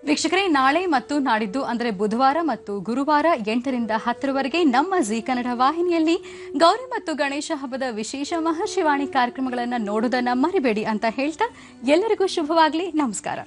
ವೀಕ್ಷಕರೇ, ನಾಳೆ ಮತ್ತು ನಾಡಿದ್ದು ಅಂದರೆ ಬುಧವಾರ ಮತ್ತು ಗುರುವಾರ 8 ರಿಂದ 10ರವರೆಗೆ ನಮ್ಮ ಜಿ ಕನ್ನಡ ವಾಹಿನಿಯಲ್ಲಿ ಗೌರಿ ಮತ್ತು ಗಣೇಶ ಹಬ್ಬದ ವಿಶೇಷ ಮಹರ್ಷಿವಾಣಿ ಕಾರ್ಯಕ್ರಮಗಳನ್ನು ನೋಡೋದನ್ನ ಮರಿಬೇಡಿ ಅಂತ ಹೇಳ್ತಾ ಎಲ್ಲರಿಗೂ ಶುಭವಾಗಲಿ. ನಮಸ್ಕಾರ.